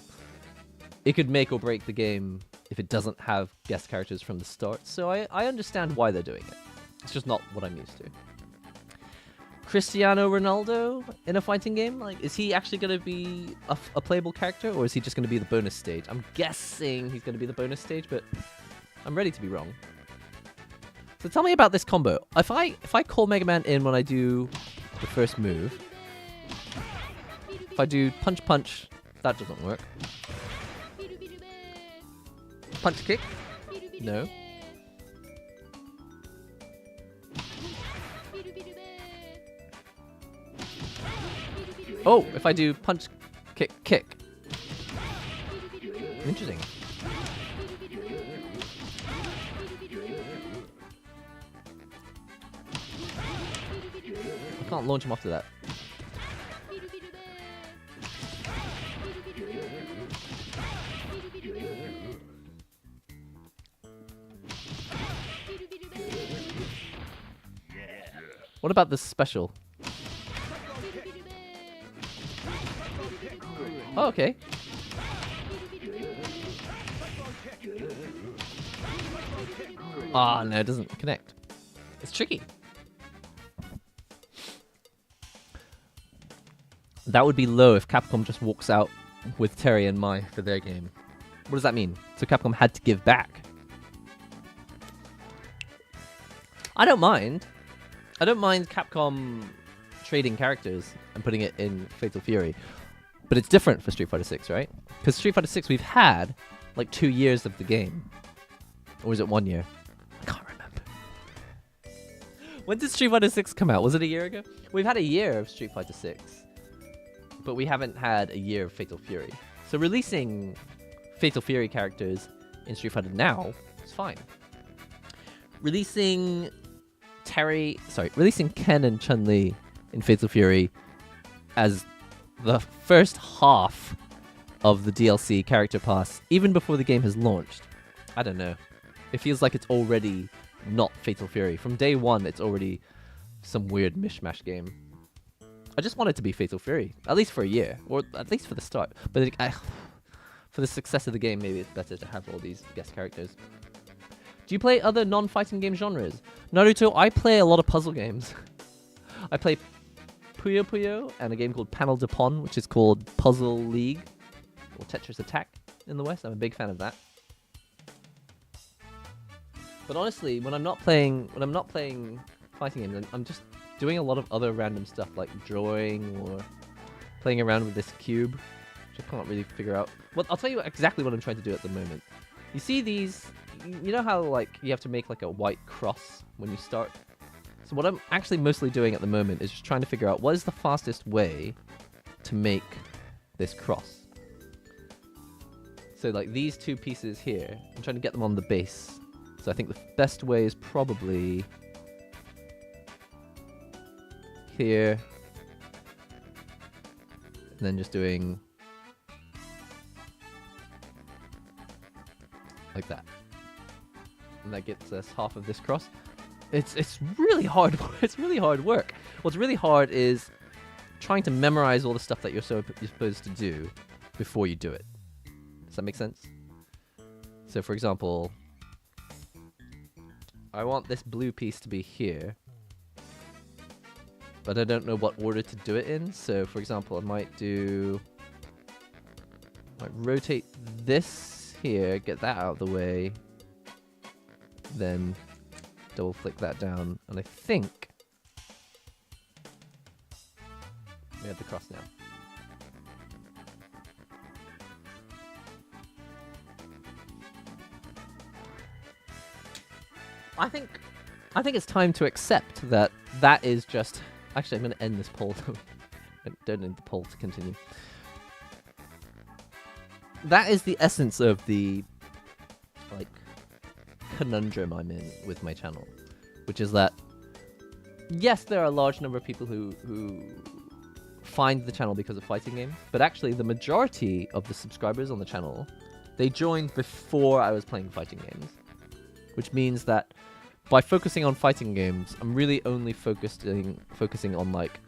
it could make or break the game if it doesn't have guest characters from the start. So I understand why they're doing it. It's just not what I'm used to. Cristiano Ronaldo in a fighting game? Like, is he actually going to be a playable character, or is he just going to be the bonus stage? I'm guessing he's going to be the bonus stage, but I'm ready to be wrong. So tell me about this combo. If I call Mega Man in when I do the first move, if I do punch punch, that doesn't work. Punch kick? No. Oh, if I do punch kick kick. Interesting. I can't launch him after that. What about this special? Oh, okay. Ah, no, it doesn't connect. It's tricky. That would be low if Capcom just walks out with Terry and Mai for their game. What does that mean? So Capcom had to give back. I don't mind. I don't mind Capcom trading characters and putting it in Fatal Fury. But it's different for Street Fighter 6, right? Because Street Fighter 6 we've had like 2 years of the game. Or was it 1 year? I can't remember. When did Street Fighter 6 come out? Was it a year ago? We've had a year of Street Fighter 6. But we haven't had a year of Fatal Fury. So releasing Fatal Fury characters in Street Fighter now is fine. Releasing Ken and Chun-Li in Fatal Fury as the first half of the DLC character pass, even before the game has launched. I don't know. It feels like it's already not Fatal Fury. From day one, it's already some weird mishmash game. I just want it to be Fatal Fury, at least for a year, or at least for the start. But for the success of the game, maybe it's better to have all these guest characters. Do you play other non-fighting game genres? Naruto, I play a lot of puzzle games. I play Puyo Puyo and a game called Panel de Pon, which is called Puzzle League, or Tetris Attack in the West. I'm a big fan of that. But honestly, when I'm not playing fighting games, I'm just doing a lot of other random stuff like drawing or playing around with this cube, which I can't really figure out. Well, I'll tell you exactly what I'm trying to do at the moment. You see these, you know how like you have to make like a white cross when you start? So what I'm actually mostly doing at the moment is just trying to figure out what is the fastest way to make this cross. So like these two pieces here, I'm trying to get them on the base. So I think the best way is probably here, and then just doing like that, and that gets us half of this cross. It's really hard. It's really hard work. What's really hard is trying to memorize all the stuff that you're supposed to do before you do it. Does that make sense? So for example, I want this blue piece to be here, but I don't know what order to do it in. So for example, I might rotate this here, get that out of the way, then double flick that down, and I think we have the cross now. I think it's time to accept that that is just... Actually, I'm going to end this poll. I don't need the poll to continue. That is the essence of the, like, conundrum I'm in with my channel. Which is that, yes, there are a large number of people who find the channel because of fighting games. But actually, the majority of the subscribers on the channel, they joined before I was playing fighting games. Which means that by focusing on fighting games, I'm really only focusing on like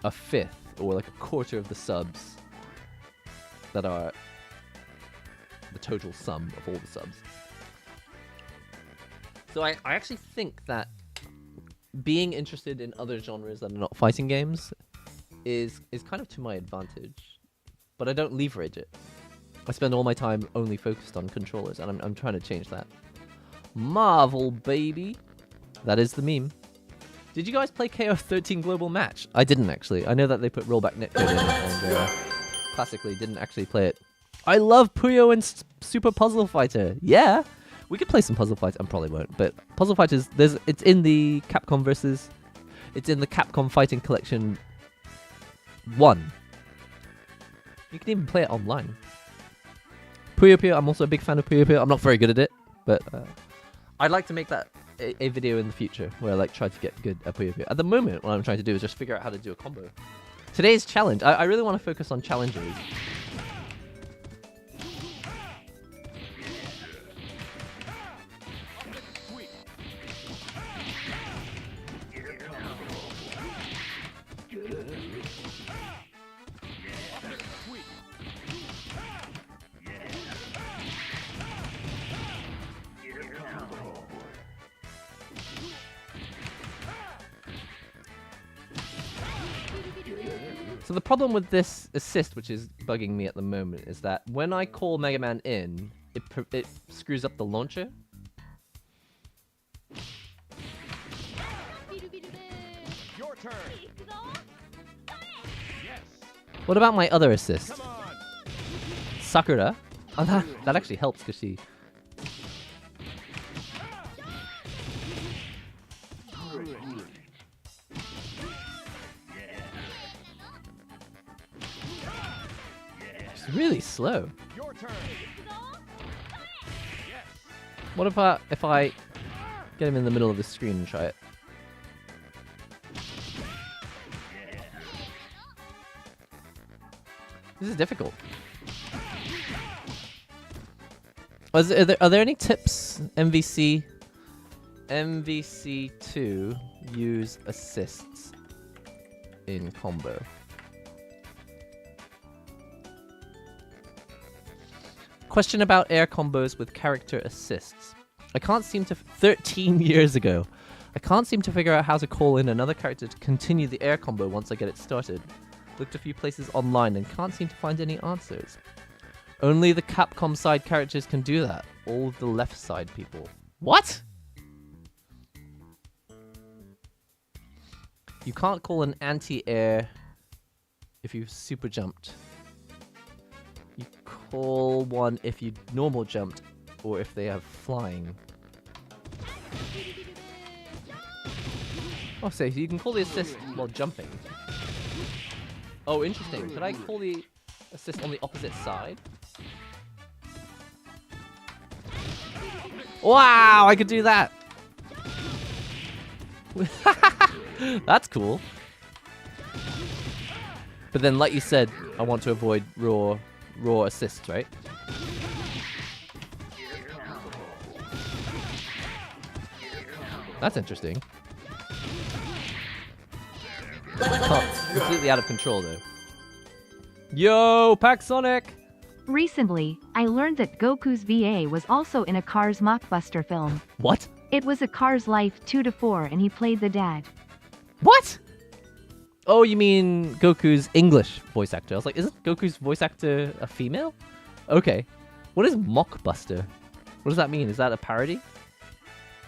a fifth or like a quarter of the subs that are the total sum of all the subs. So I actually think that being interested in other genres that are not fighting games is kind of to my advantage, but I don't leverage it. I spend all my time only focused on controllers, and I'm trying to change that. Marvel, baby. That is the meme. Did you guys play KO 13 Global Match? I didn't, actually. I know that they put rollback netcode in it, and classically didn't actually play it. I love Puyo and Super Puzzle Fighter. Yeah, we could play some Puzzle Fighter. I probably won't, but Puzzle Fighters, it's in the Capcom versus... It's in the Capcom Fighting Collection 1. You can even play it online. Puyo Puyo, I'm also a big fan of Puyo Puyo. I'm not very good at it, but... I'd like to make that a video in the future where I like try to get good at Puyo Puyo. At the moment, what I'm trying to do is just figure out how to do a combo. Today's challenge, I really want to focus on challenges. So the problem with this assist, which is bugging me at the moment, is that when I call Mega Man in, it screws up the launcher. Your turn. Yes. What about my other assist? Sakura? Oh, that actually helps because she... She's really slow. Your turn. Yes. What if I get him in the middle of the screen and try it? This is difficult. Are there any tips, MVC? MVC2 use assists in combo. Question about air combos with character assists. I can't seem to... 13 years ago. I can't seem to figure out how to call in another character to continue the air combo once I get it started. Looked a few places online and can't seem to find any answers. Only the Capcom side characters can do that. All of the left side people. What? You can't call an anti-air if you've super jumped. You call one if you normal jumped or if they have flying. Oh, so you can call the assist while jumping. Oh, interesting. Could I call the assist on the opposite side? Wow, I could do that. That's cool. But then, like you said, I want to avoid raw assists, right? That's interesting. Completely out of control, though. Yo, Pack Sonic! Recently, I learned that Goku's VA was also in a Cars mockbuster film. What? It was A Cars Life 2 to 4 and he played the dad. What? Oh, you mean Goku's English voice actor? I was like, isn't Goku's voice actor a female? Okay. What is Mockbuster? What does that mean? Is that a parody?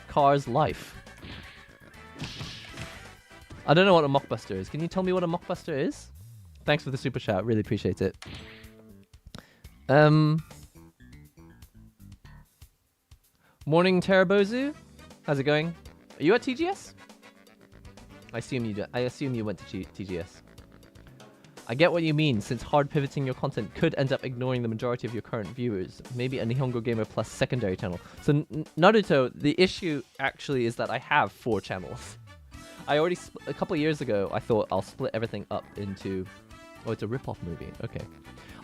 Cars Life. I don't know what a Mockbuster is. Can you tell me what a Mockbuster is? Thanks for the super chat. Really appreciate it. Morning Terabozu. How's it going? Are you at TGS? I assume you went to TGS. I get what you mean, since hard pivoting your content could end up ignoring the majority of your current viewers. Maybe a NihongoGamer Plus secondary channel. So, Naruto, the issue actually is that I have 4 channels. I already, a couple years ago, I thought I'll split everything up into... Oh, it's a rip-off movie. Okay.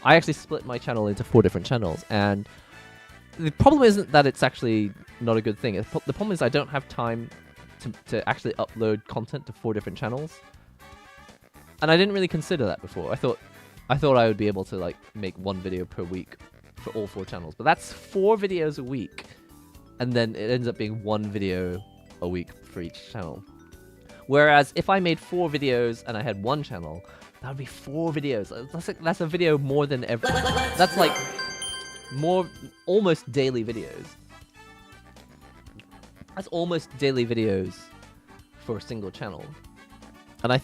I actually split my channel into 4 different channels, and the problem isn't that it's actually not a good thing. The problem is I don't have time to actually upload content to 4 different channels. And I didn't really consider that before. I thought I would be able to like make 1 video per week for all 4 channels. But that's 4 videos a week. And then it ends up being 1 video a week for each channel. Whereas if I made 4 videos and I had 1 channel, that would be 4 videos. That's a video more than ever. That's like almost daily videos. That's almost daily videos for a single channel. And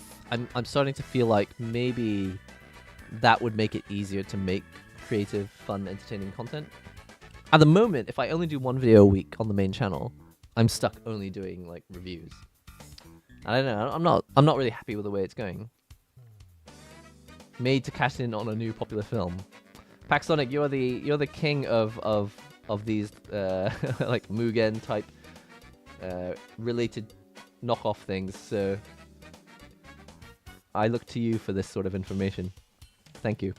I'm starting to feel like maybe that would make it easier to make creative, fun, entertaining content. At the moment, if I only do 1 video a week on the main channel, I'm stuck only doing like reviews. I don't know. I'm not really happy with the way it's going. Made to cash in on a new popular film. Paxonic, you're the king of these like Mugen type related knockoff things. So I look to you for this sort of information. Thank you.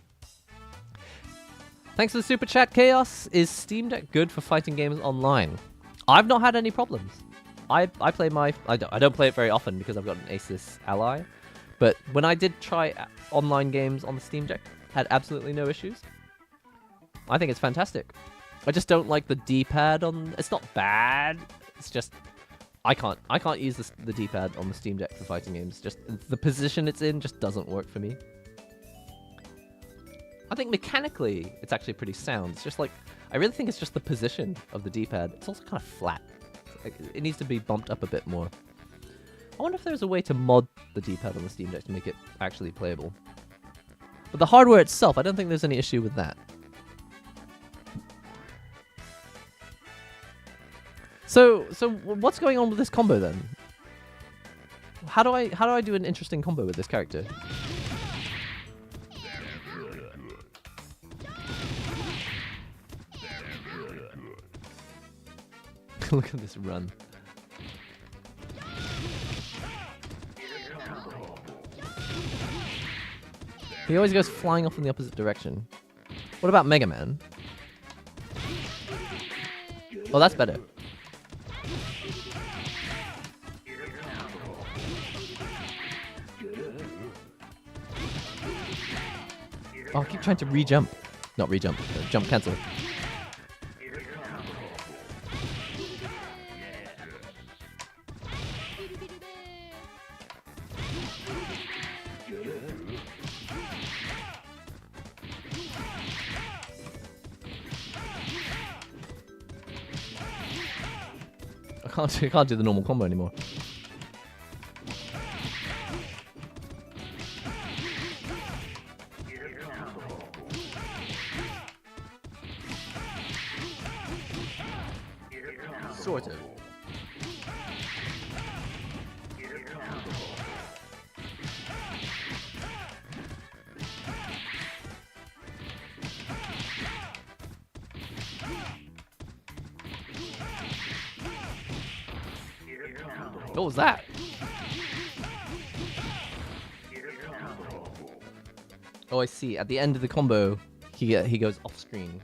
Thanks for the super chat, Chaos. Is Steam Deck good for fighting games online? I've not had any problems. I play I don't play it very often because I've got an Asus Ally, but when I did try online games on the Steam Deck, had absolutely no issues. I think it's fantastic. I just don't like the D-pad on. It's not bad. It's just I can't use the D-pad on the Steam Deck for fighting games. Just the position it's in just doesn't work for me. I think mechanically it's actually pretty sound. It's just like I really think it's just the position of the D-pad. It's also kind of flat. It needs to be bumped up a bit more. I wonder if there's a way to mod the D-pad on the Steam Deck to make it actually playable. But the hardware itself, I don't think there's any issue with that. So what's going on with this combo then? How do I do an interesting combo with this character? Look at this run. He always goes flying off in the opposite direction. What about Mega Man? Oh, that's better. Oh, I keep trying to re-jump. Not re-jump, jump cancel. I can't do the normal combo anymore. Sort of. What was that? Oh, I see. At the end of the combo, he goes off screen.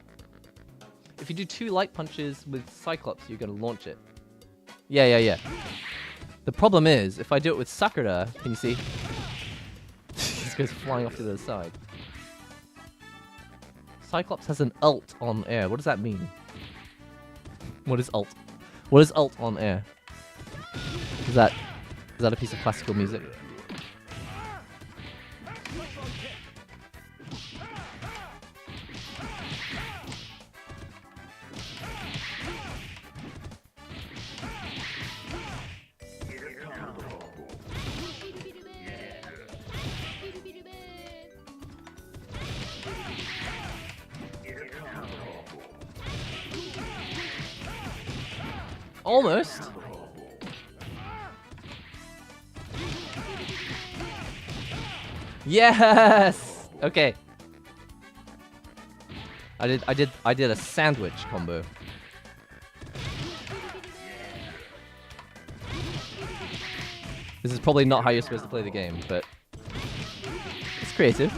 If you do 2 light punches with Cyclops, you're gonna launch it. Yeah. The problem is, if I do it with Sakura, can you see? He just goes flying off to the side. Cyclops has an ult on air. What does that mean? What is ult? What is ult on air? Is that a piece of classical music? Almost. Yes. Okay. I did a sandwich combo. This is probably not how you're supposed to play the game, but it's creative.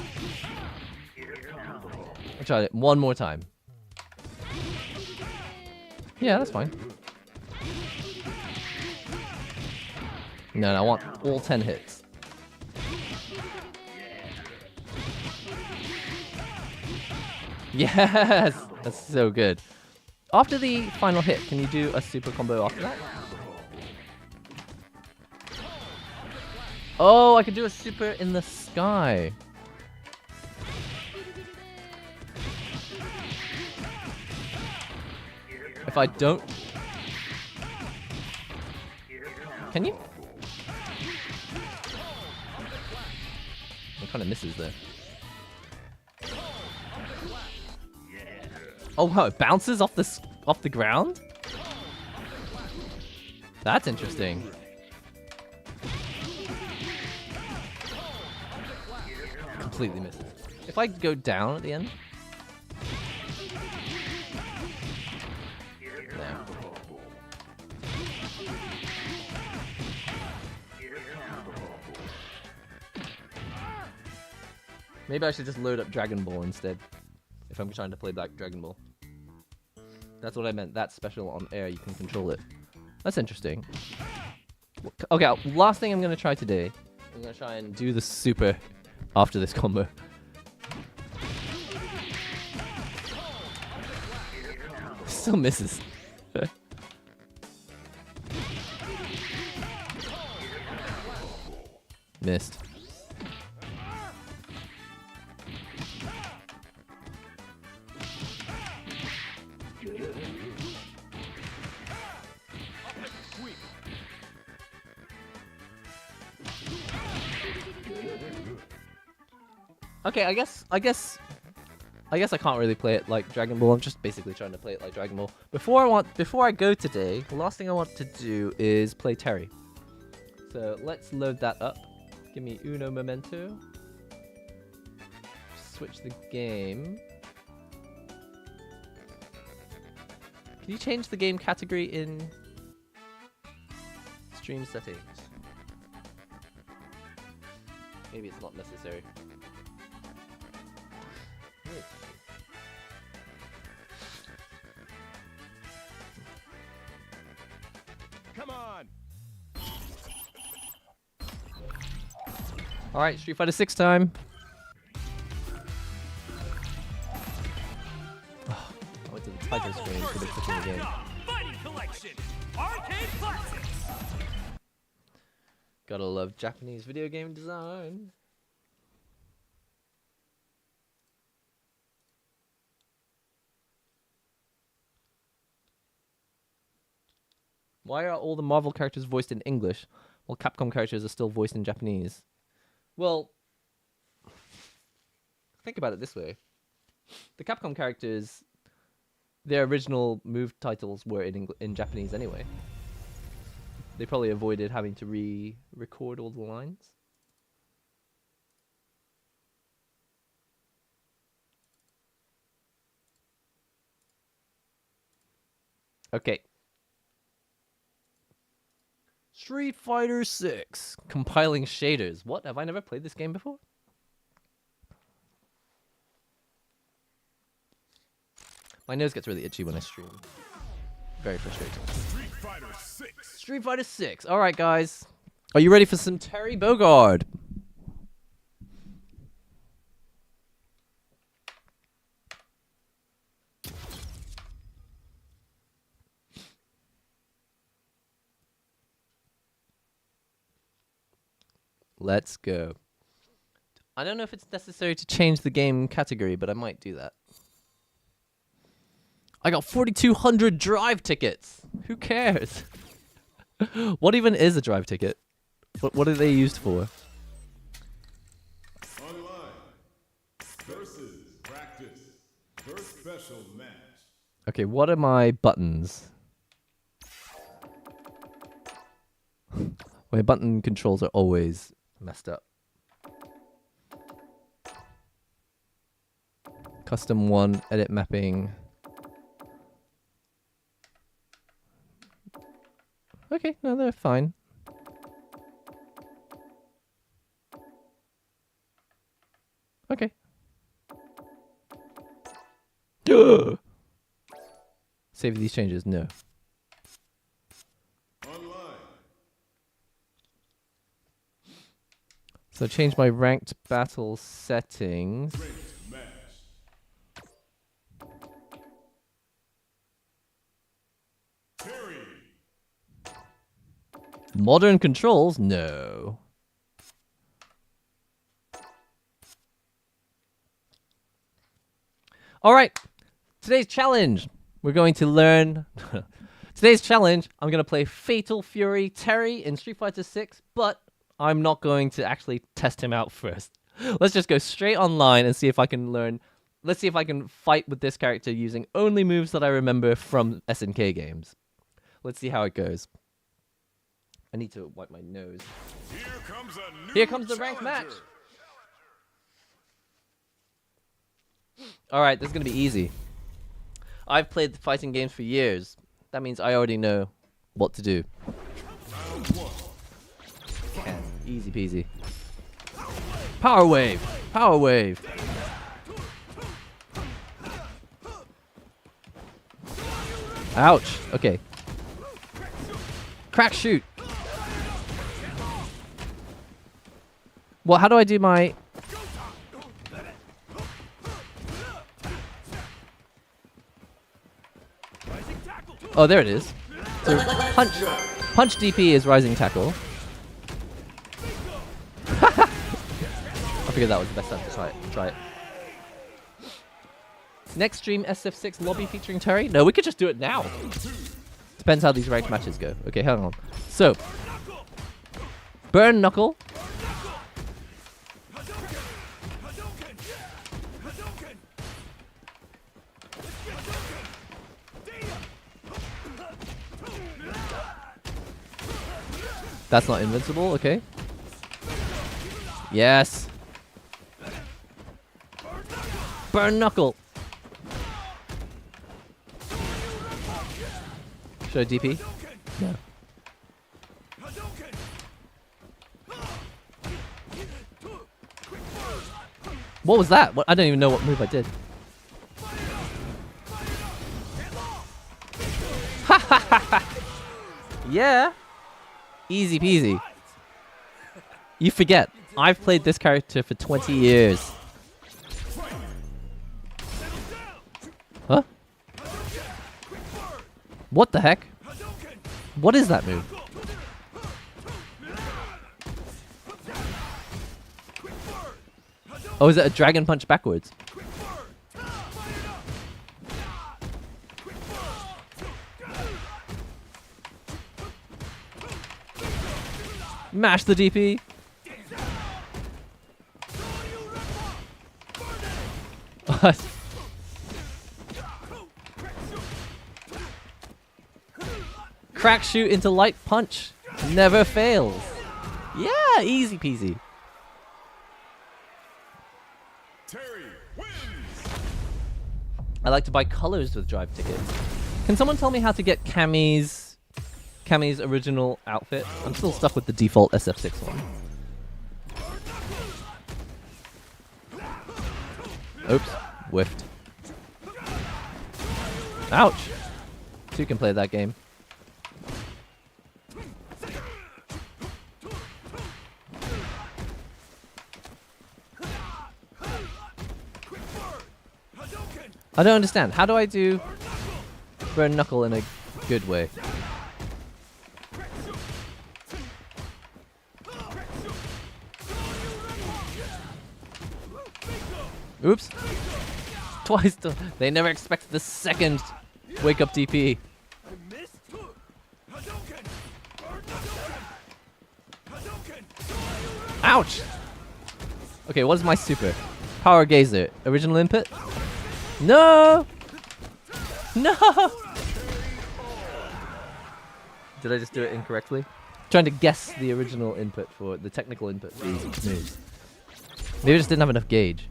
I'll try it one more time. Yeah, that's fine. No, I want all 10 hits. Yes! That's so good. After the final hit, can you do a super combo after that? Oh, I can do a super in the sky. If I don't... Can you? It kind of misses there. Oh wow, it bounces off the ground? That's interesting. Completely misses. If I go down at the end? There. Maybe I should just load up Dragon Ball instead. If I'm trying to play back Dragon Ball. That's what I meant. That's special on air. You can control it. That's interesting. Okay, last thing I'm going to try today. I'm going to try and do the super after this combo. Still misses. Missed. Okay, I guess I can't really play it like Dragon Ball. I'm just basically trying to play it like Dragon Ball. Before I go today, the last thing I want to do is play Terry. So let's load that up. Give me uno momento. Switch the game. Can you change the game category in stream settings? Maybe it's not necessary. Come on. All right, Street Fighter 6 time. Oh, I went to the title screen for the clicking the game. Fighting Collection. Arcade Classics. Gotta love Japanese video game design. Why are all the Marvel characters voiced in English, while Capcom characters are still voiced in Japanese? Well, think about it this way. The Capcom characters, their original move titles were in Japanese anyway. They probably avoided having to re-record all the lines. Okay. Street Fighter 6. Compiling shaders. What? Have I never played this game before? My nose gets really itchy when I stream. Very frustrating. Street Fighter 6. Street Fighter 6. All right, guys. Are you ready for some Terry Bogard? Let's go. I don't know if it's necessary to change the game category, but I might do that. I got 4,200 drive tickets. Who cares? What even is a drive ticket? What are they used for? Online. Versus practice. First special match. Okay, what are my buttons? My button controls are always messed up. Custom 1, edit mapping. Okay, no, they're fine. Okay. Save these changes, no. Online. So change my ranked battle settings. Ranked match. Terry. Modern controls, no. All right, today's challenge. We're going to learn. Today's challenge, I'm going to play Fatal Fury Terry in Street Fighter 6, but I'm not going to actually test him out first. Let's just go straight online and see if I can learn. Let's see if I can fight with this character using only moves that I remember from SNK games. Let's see how it goes. I need to wipe my nose. Here comes the ranked match. All right, this is going to be easy. I've played the fighting games for years. That means I already know what to do. Yeah, easy peasy. Power wave. Power wave. Ouch. Okay. Crack shoot. Well, how do I do my... Oh, there it is. So punch DP is rising tackle. I figured that was the best time to try it. Next stream SF6 lobby featuring Terry? No, we could just do it now. Depends how these ranked matches go. Okay, hang on. So, burn knuckle. That's not invincible, okay. Yes. Burn knuckle. Should I DP? No. What was that? What? I don't even know what move I did. Yeah. Easy peasy. You forget, I've played this character for 20 years. Huh? What the heck? What is that move? Oh, is it a dragon punch backwards? Mash the DP. Crack shoot into light punch. Never fails. Yeah, easy peasy. Terry wins. I like to buy colors with drive tickets. Can someone tell me how to get Cammy's original outfit? I'm still stuck with the default SF6 one. Oops, whiffed. Ouch. Two can play that game. I don't understand. How do I do burn knuckle in a good way? Oops. Twice. They never expected the second wake up DP. Ouch. Okay, what is my super? Power Gazer. Original input? No! No! Did I just do it incorrectly? Trying to guess the original input for the technical input for these moves. Maybe I just didn't have enough gauge.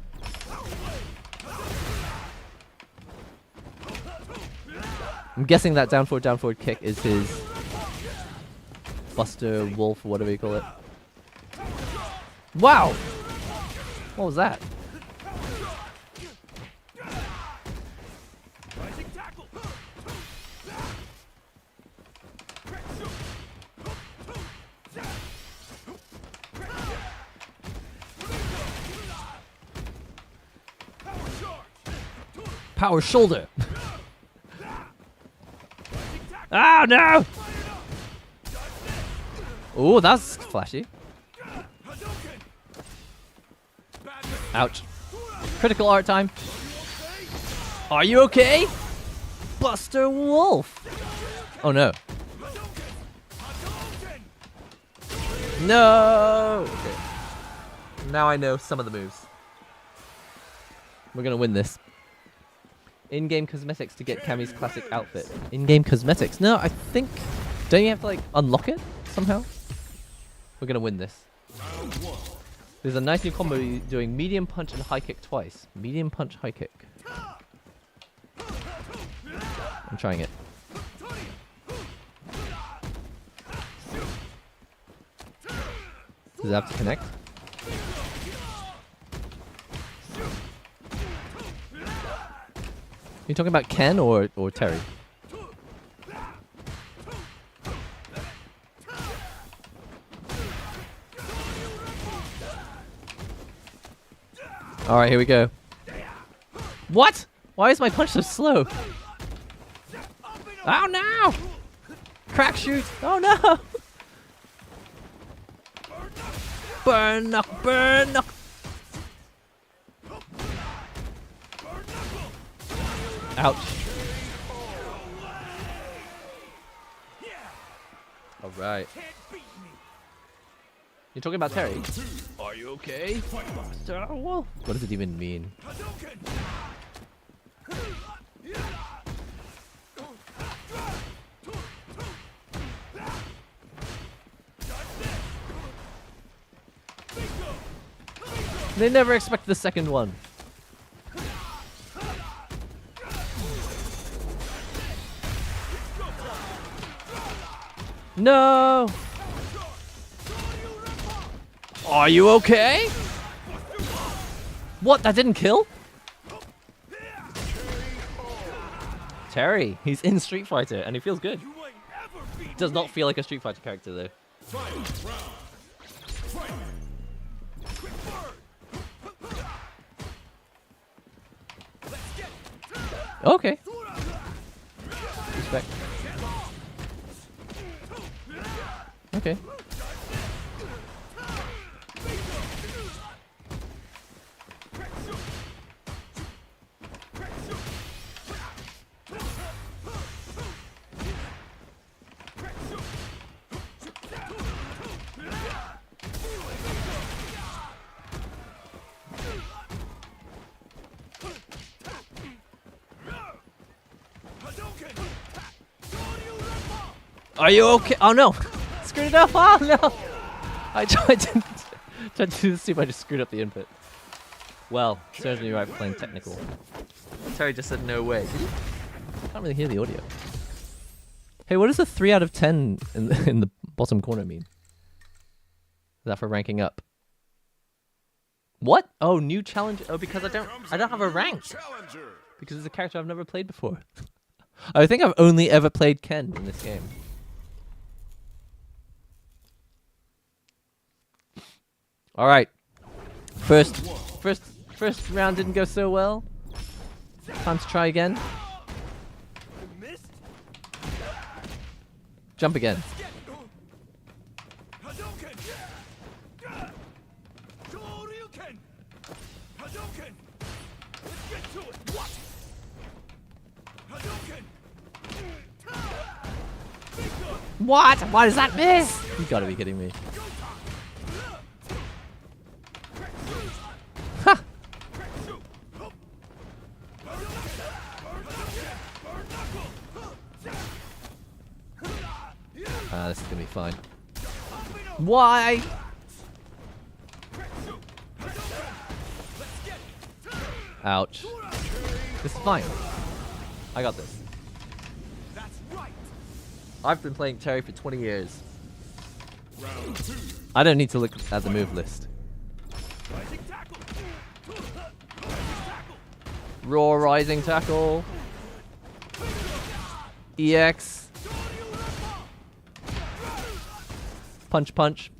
I'm guessing that down forward kick is his Buster Wolf or whatever you call it. Wow! What was that? Rising tackle. Power shoulder! Oh no! Oh, that's flashy. Ouch. Critical art time. Are you okay? Buster Wolf! Oh no. No! Okay. Now I know some of the moves. We're gonna win this. In-game cosmetics to get Cammy's classic outfit. In-game cosmetics? No, I think... Don't you have to, like, unlock it somehow? We're gonna win this. There's a nice new combo doing medium punch and high kick twice. Medium punch, high kick. I'm trying it. Does it have to connect? Are you talking about Ken or Terry? Alright, here we go. What? Why is my punch so slow? Oh no! Crack shoot! Oh no! Burn knuckle! Burn knuckle! Ouch. Alright. You're talking about Terry? Are you okay? What does it even mean? They never expect the second one. No! Are you okay? What? That didn't kill? Terry, he's in Street Fighter and he feels good. Does not feel like a Street Fighter character though. Okay. Respect. Okay. Are you okay? Oh no! Screwed it up! Oh no! I tried to see if I just screwed up the input. Well, serves me right for playing technical. Terry just said no way. Did he? I can't really hear the audio. Hey, what does a 3 out of 10 in the bottom corner mean? Is that for ranking up? What? Oh, new challenge. Oh, because I don't have a rank. Because it's a character I've never played before. I think I've only ever played Ken in this game. All right. First round didn't go so well. Time to try again. Jump again. What? Why does that miss? You gotta be kidding me. Ha! This is gonna be fine. Why? Ouch. This is fine. I got this. That's right. I've been playing Terry for 20 years. Round 2. I don't need to look at the move list. Rising tackle. Rising tackle. Raw rising tackle. EX. Punch punch.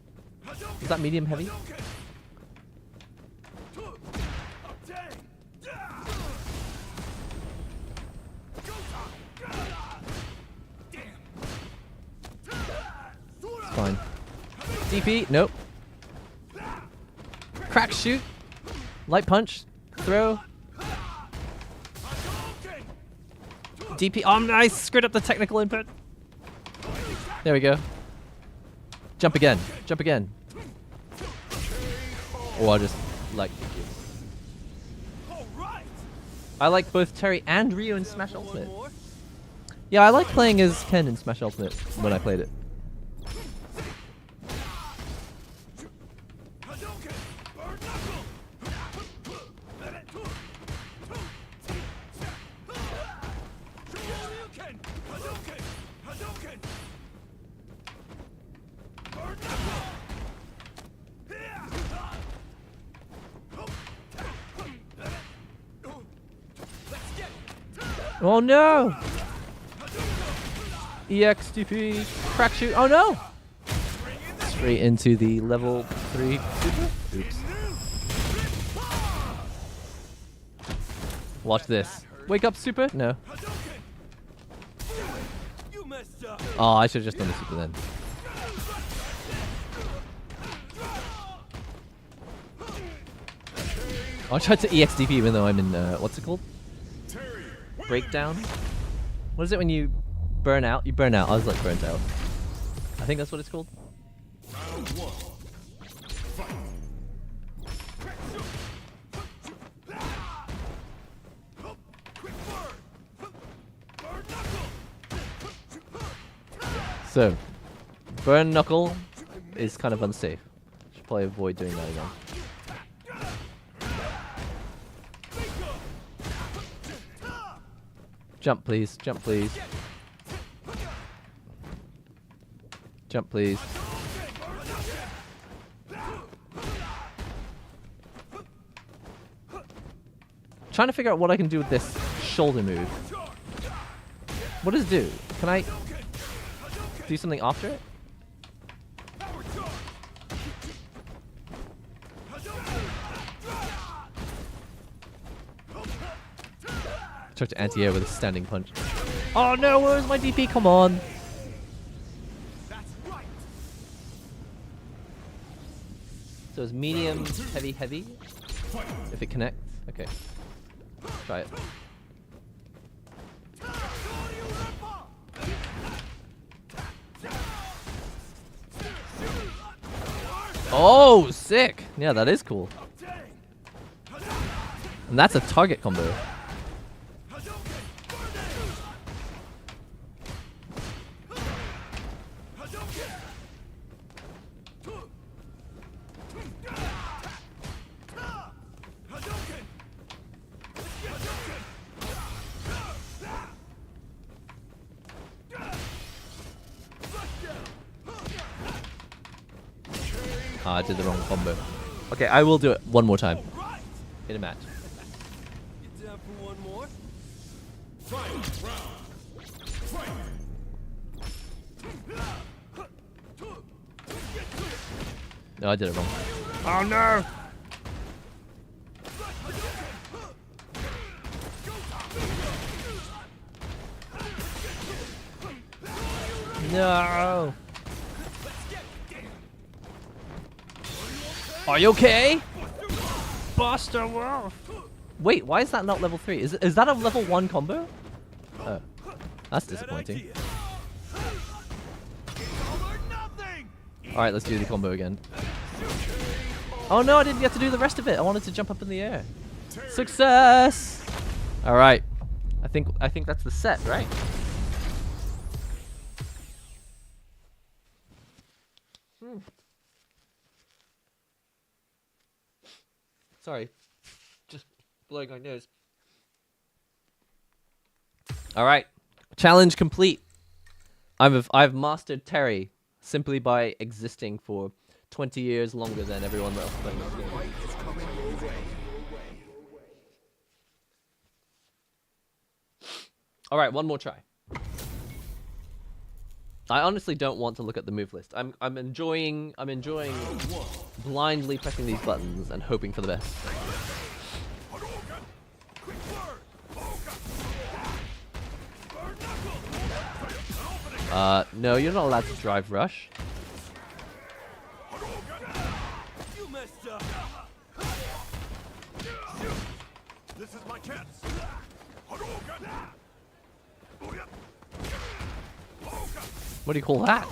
Is that medium heavy? It's fine. DP, nope. Crack shoot. Light punch. Throw. DP. Oh, nice. Screwed up the technical input. There we go. Jump again. Jump again. Or I'll just like DP. I like both Terry and Ryu in Smash Ultimate. Yeah, I like playing as Ken in Smash Ultimate when I played it. Oh no! EX DP crack shoot. Oh no! Straight into the level 3 super. Oops. Watch this. Wake up super? No. You messed up. Oh, I should have just done the super then. I tried to EX DP even though I'm in what's it called? Breakdown. What is it when you burn out? You burn out. I was like burnt out. I think that's what it's called. Round 1. Fight. So, burn knuckle is kind of unsafe. Should probably avoid doing that again. Jump please, jump please. Jump please. Trying to figure out what I can do with this shoulder move. What does it do? Can I do something after it? Tried to anti-air with a standing punch. Oh no, where's my DP? Come on. So it's medium, heavy, heavy. If it connects. Okay. Try it. Oh, sick. Yeah, that is cool. And that's a target combo. I did the wrong combo. Okay, I will do it one more time. In a match. You down for one more? Fight. Round. Fight. No, I did it wrong. Oh no! No! Are you okay? Buster Wolf! Wait, why is that not level 3? Is that a level 1 combo? Oh. That's disappointing. Alright, let's do the combo again. Oh no, I didn't get to do the rest of it. I wanted to jump up in the air. Success! Alright. I think that's the set, right? Sorry. Just blowing my nose. Alright. Challenge complete. I've mastered Terry simply by existing for 20 years longer than everyone else playing this game. Alright, one more try. I honestly don't want to look at the move list. I'm enjoying blindly pressing these buttons and hoping for the best. No, you're not allowed to drive rush. You messed up. This is my chance. What do you call that?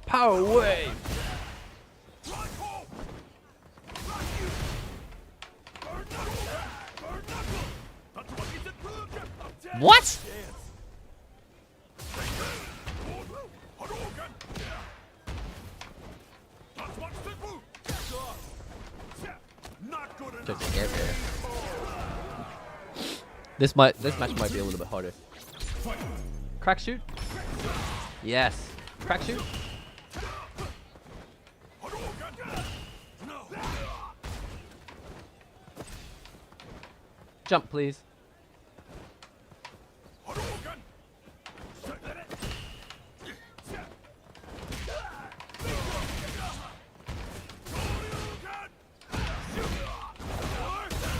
Power wave. What? Just to get there. This match might be a little bit harder. Crack shoot? Yes. Crack shoot? Jump, please.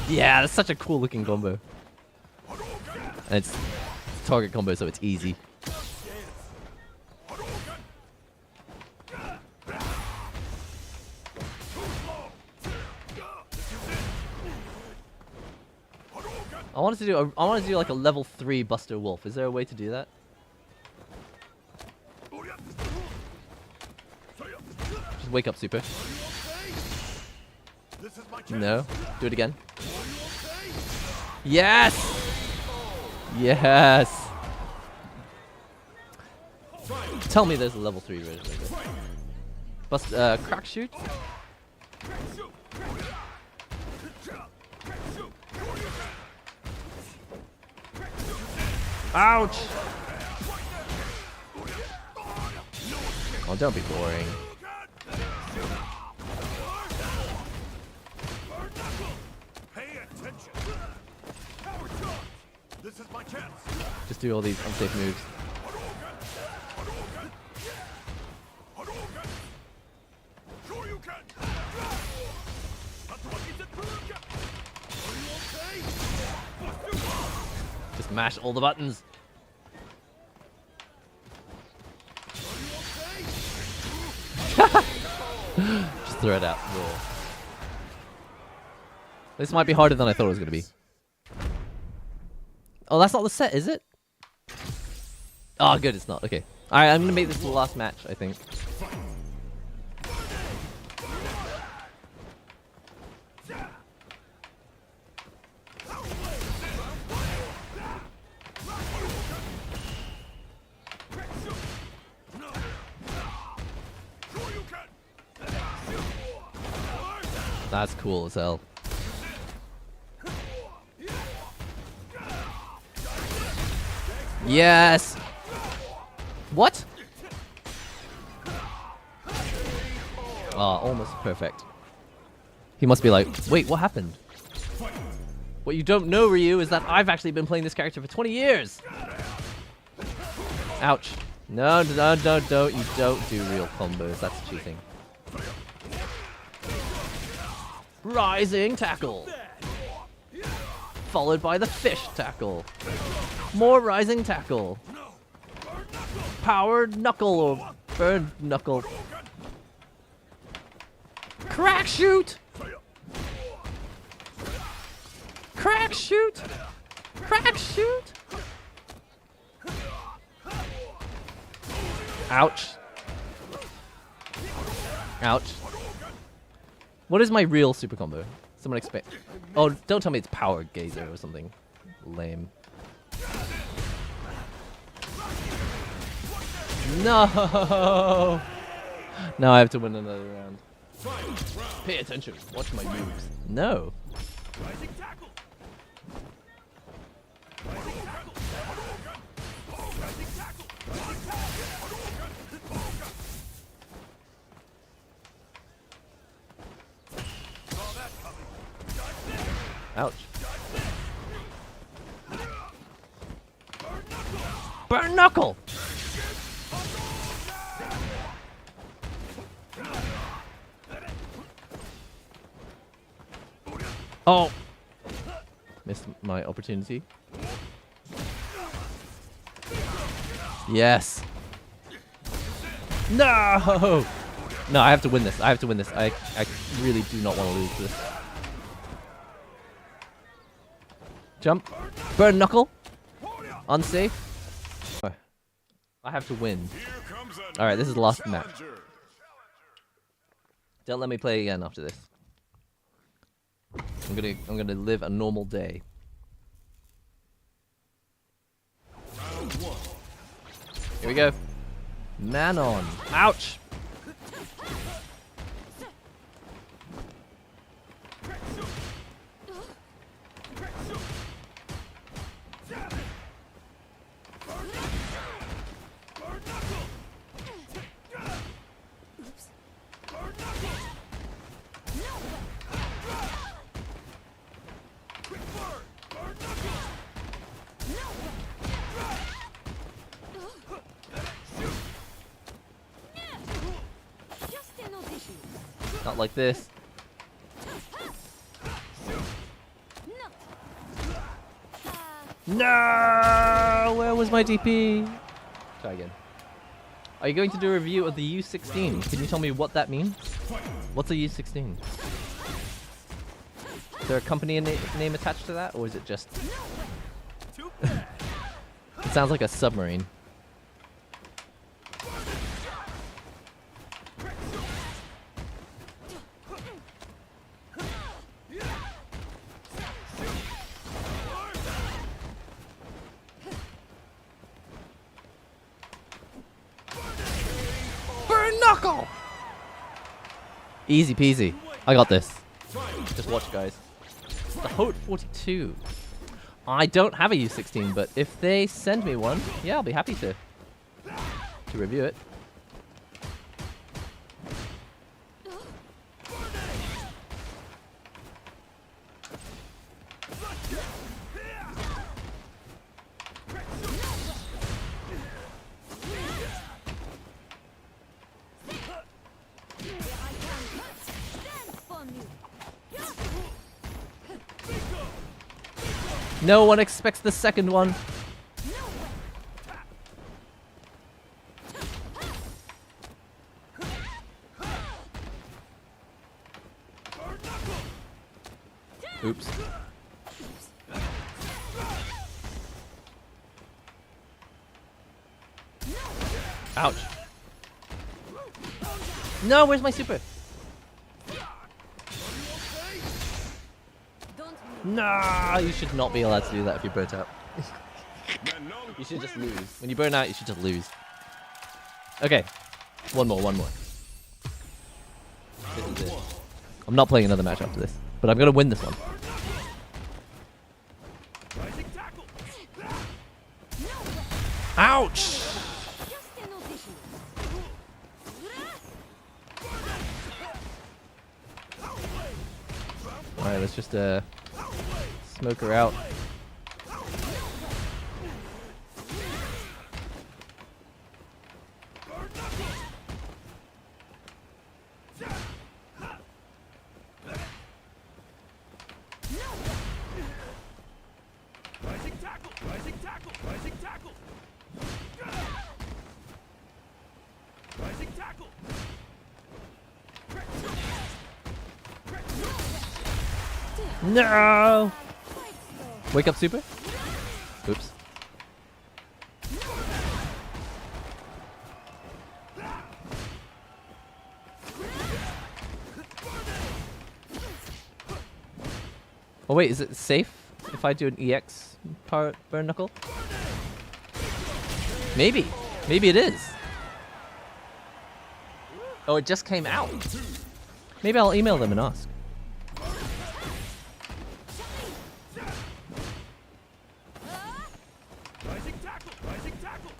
Yeah, that's such a cool looking combo. And it's target combo, so it's easy. I wanted to do like a level 3 Buster Wolf. Is there a way to do that? Just wake up, Super. No. Do it again. Yes! Yes! Tell me there's a level 3 version of this. Crack shoot? Ouch! Oh, don't be boring. This is my chance. Just do all these unsafe moves. Just mash all the buttons. Just throw it out. Raw. This might be harder than I thought it was going to be. Oh, that's not the set, is it? Oh, good, it's not. Okay. Alright, I'm going to make this the last match, I think. That's cool as hell. Yes! What? Oh, almost perfect. He must be like, wait, what happened? What you don't know, Ryu, is that I've actually been playing this character for 20 years! Ouch. No, no, no, don't. You don't do real combos. That's cheating. Rising tackle! Followed by the fish tackle. More rising tackle. Powered knuckle or bird knuckle. Crack shoot! Crack shoot! Crack shoot! Ouch. Ouch. What is my real super combo? Someone expect. Oh, don't tell me it's power gazer or something lame. No! Now I have to win another round. Pay attention. Watch my moves. No. Rising tackle. Rising tackle. Rising tackle. Saw that coming. Ouch. Burn knuckle. Oh. Missed my opportunity. Yes. No. No, I have to win this. I have to win this. I really do not want to lose this. Jump. Burn knuckle. Unsafe. I have to win. Alright, this is the last match. Don't let me play again after this. I'm gonna live a normal day. Here we go. Man on. Ouch! Not like this. No! Where was my DP? Try again. Are you going to do a review of the U16? Can you tell me what that means? What's a U16? Is there a company name attached to that, or is it just... It sounds like a submarine. Knuckle! Easy peasy. I got this. Just watch, guys. The HOT 42. I don't have a U16, but if they send me one, yeah, I'll be happy to review it. No one expects the second one. Oops. Ouch. No, where's my super? Nah, you should not be allowed to do that if you burnt out. You should just lose. When you burn out, you should just lose. Okay. One more. This is it. I'm not playing another match after this, but I'm gonna win this one. Ouch! Alright, let's just smoke her out. No! Wake up, super? Oops. Oh wait, is it safe if I do an EX power burn knuckle? Maybe. Maybe it is. Oh, it just came out. Maybe I'll email them and ask. Rising tackle! Rising tackle!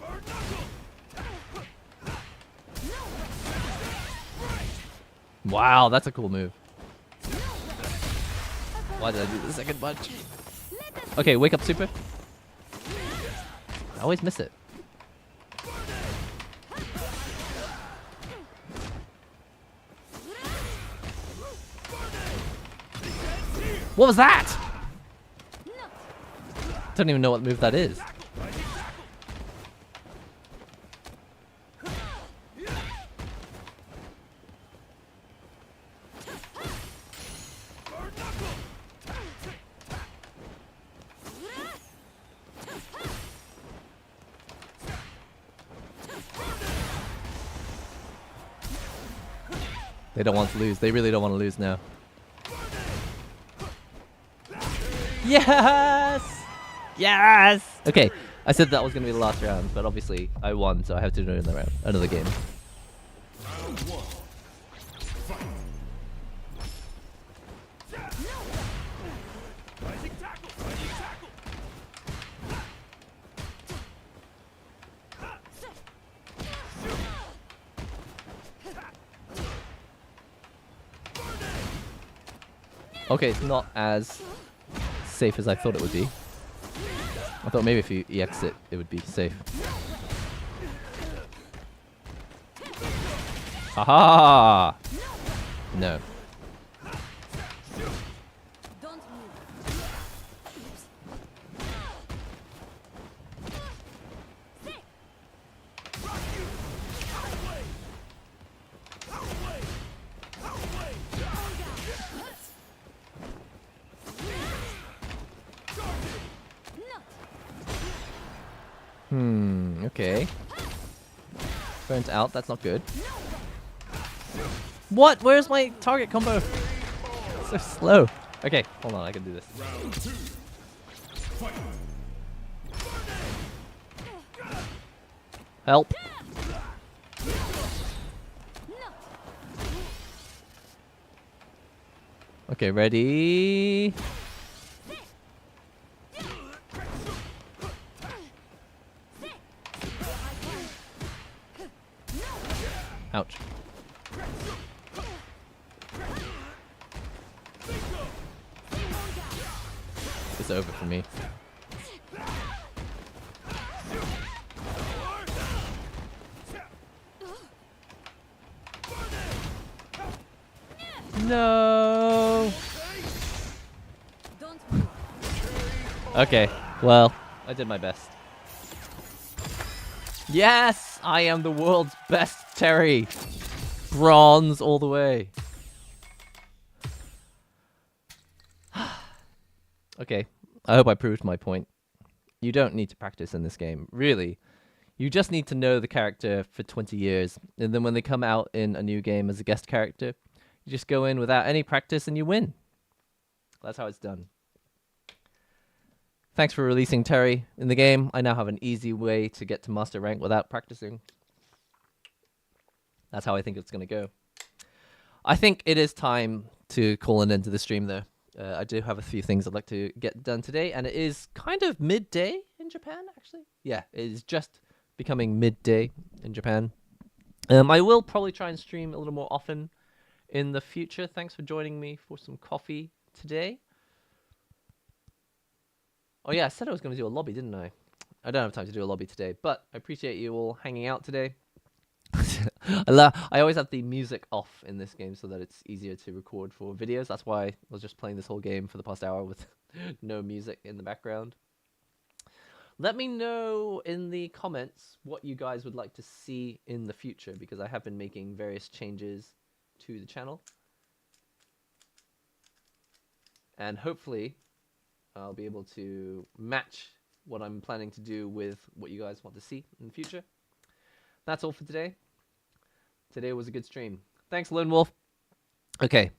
Burn knuckle! Wow, that's a cool move. Why did I do the second punch? Okay, wake up super. I always miss it. What was that? Don't even know what move that is. They don't want to lose. They really don't want to lose now. Yes! Yes! Okay, I said that was going to be the last round, but obviously I won, so I have to do another round, another game. Round one. Fight. Rising tackle! Rising tackle! Okay, it's not as safe as I thought it would be. I thought maybe if you EX it, it would be safe. Haha! No. Okay. Burnt out, that's not good. What? Where's my target combo? So slow. Okay, hold on, I can do this. Round two. Fight. Help. Okay, ready? Ouch. It's over for me. No. Okay, well, I did my best. Yes, I am the world's best Terry. Bronze all the way. Okay, I hope I proved my point. You don't need to practice in this game, really. You just need to know the character for 20 years, and then when they come out in a new game as a guest character, you just go in without any practice and you win. That's how it's done. Thanks for releasing Terry in the game. I now have an easy way to get to master rank without practicing. That's how I think it's going to go. I think it is time to call an end to the stream, though. I do have a few things I'd like to get done today, and it is kind of midday in Japan, actually. Yeah, it is just becoming midday in Japan. I will probably try and stream a little more often in the future. Thanks for joining me for some coffee today. Oh yeah, I said I was going to do a lobby, didn't I? I don't have time to do a lobby today, but I appreciate you all hanging out today. I always have the music off in this game so that it's easier to record for videos. That's why I was just playing this whole game for the past hour with no music in the background. Let me know in the comments what you guys would like to see in the future, because I have been making various changes to the channel. And hopefully I'll be able to match what I'm planning to do with what you guys want to see in the future. That's all for today. Today was a good stream. Thanks, Lone Wolf. Okay.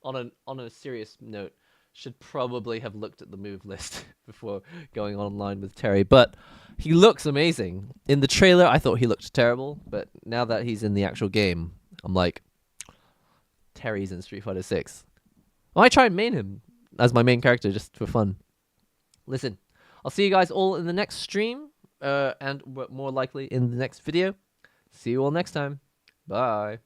on a serious note, should probably have looked at the move list before going online with Terry, but he looks amazing. In the trailer, I thought he looked terrible, but now that he's in the actual game, I'm like, Terry's in Street Fighter 6. I might try and main him as my main character just for fun. Listen, I'll see you guys all in the next stream, and more likely in the next video. See you all next time. Bye.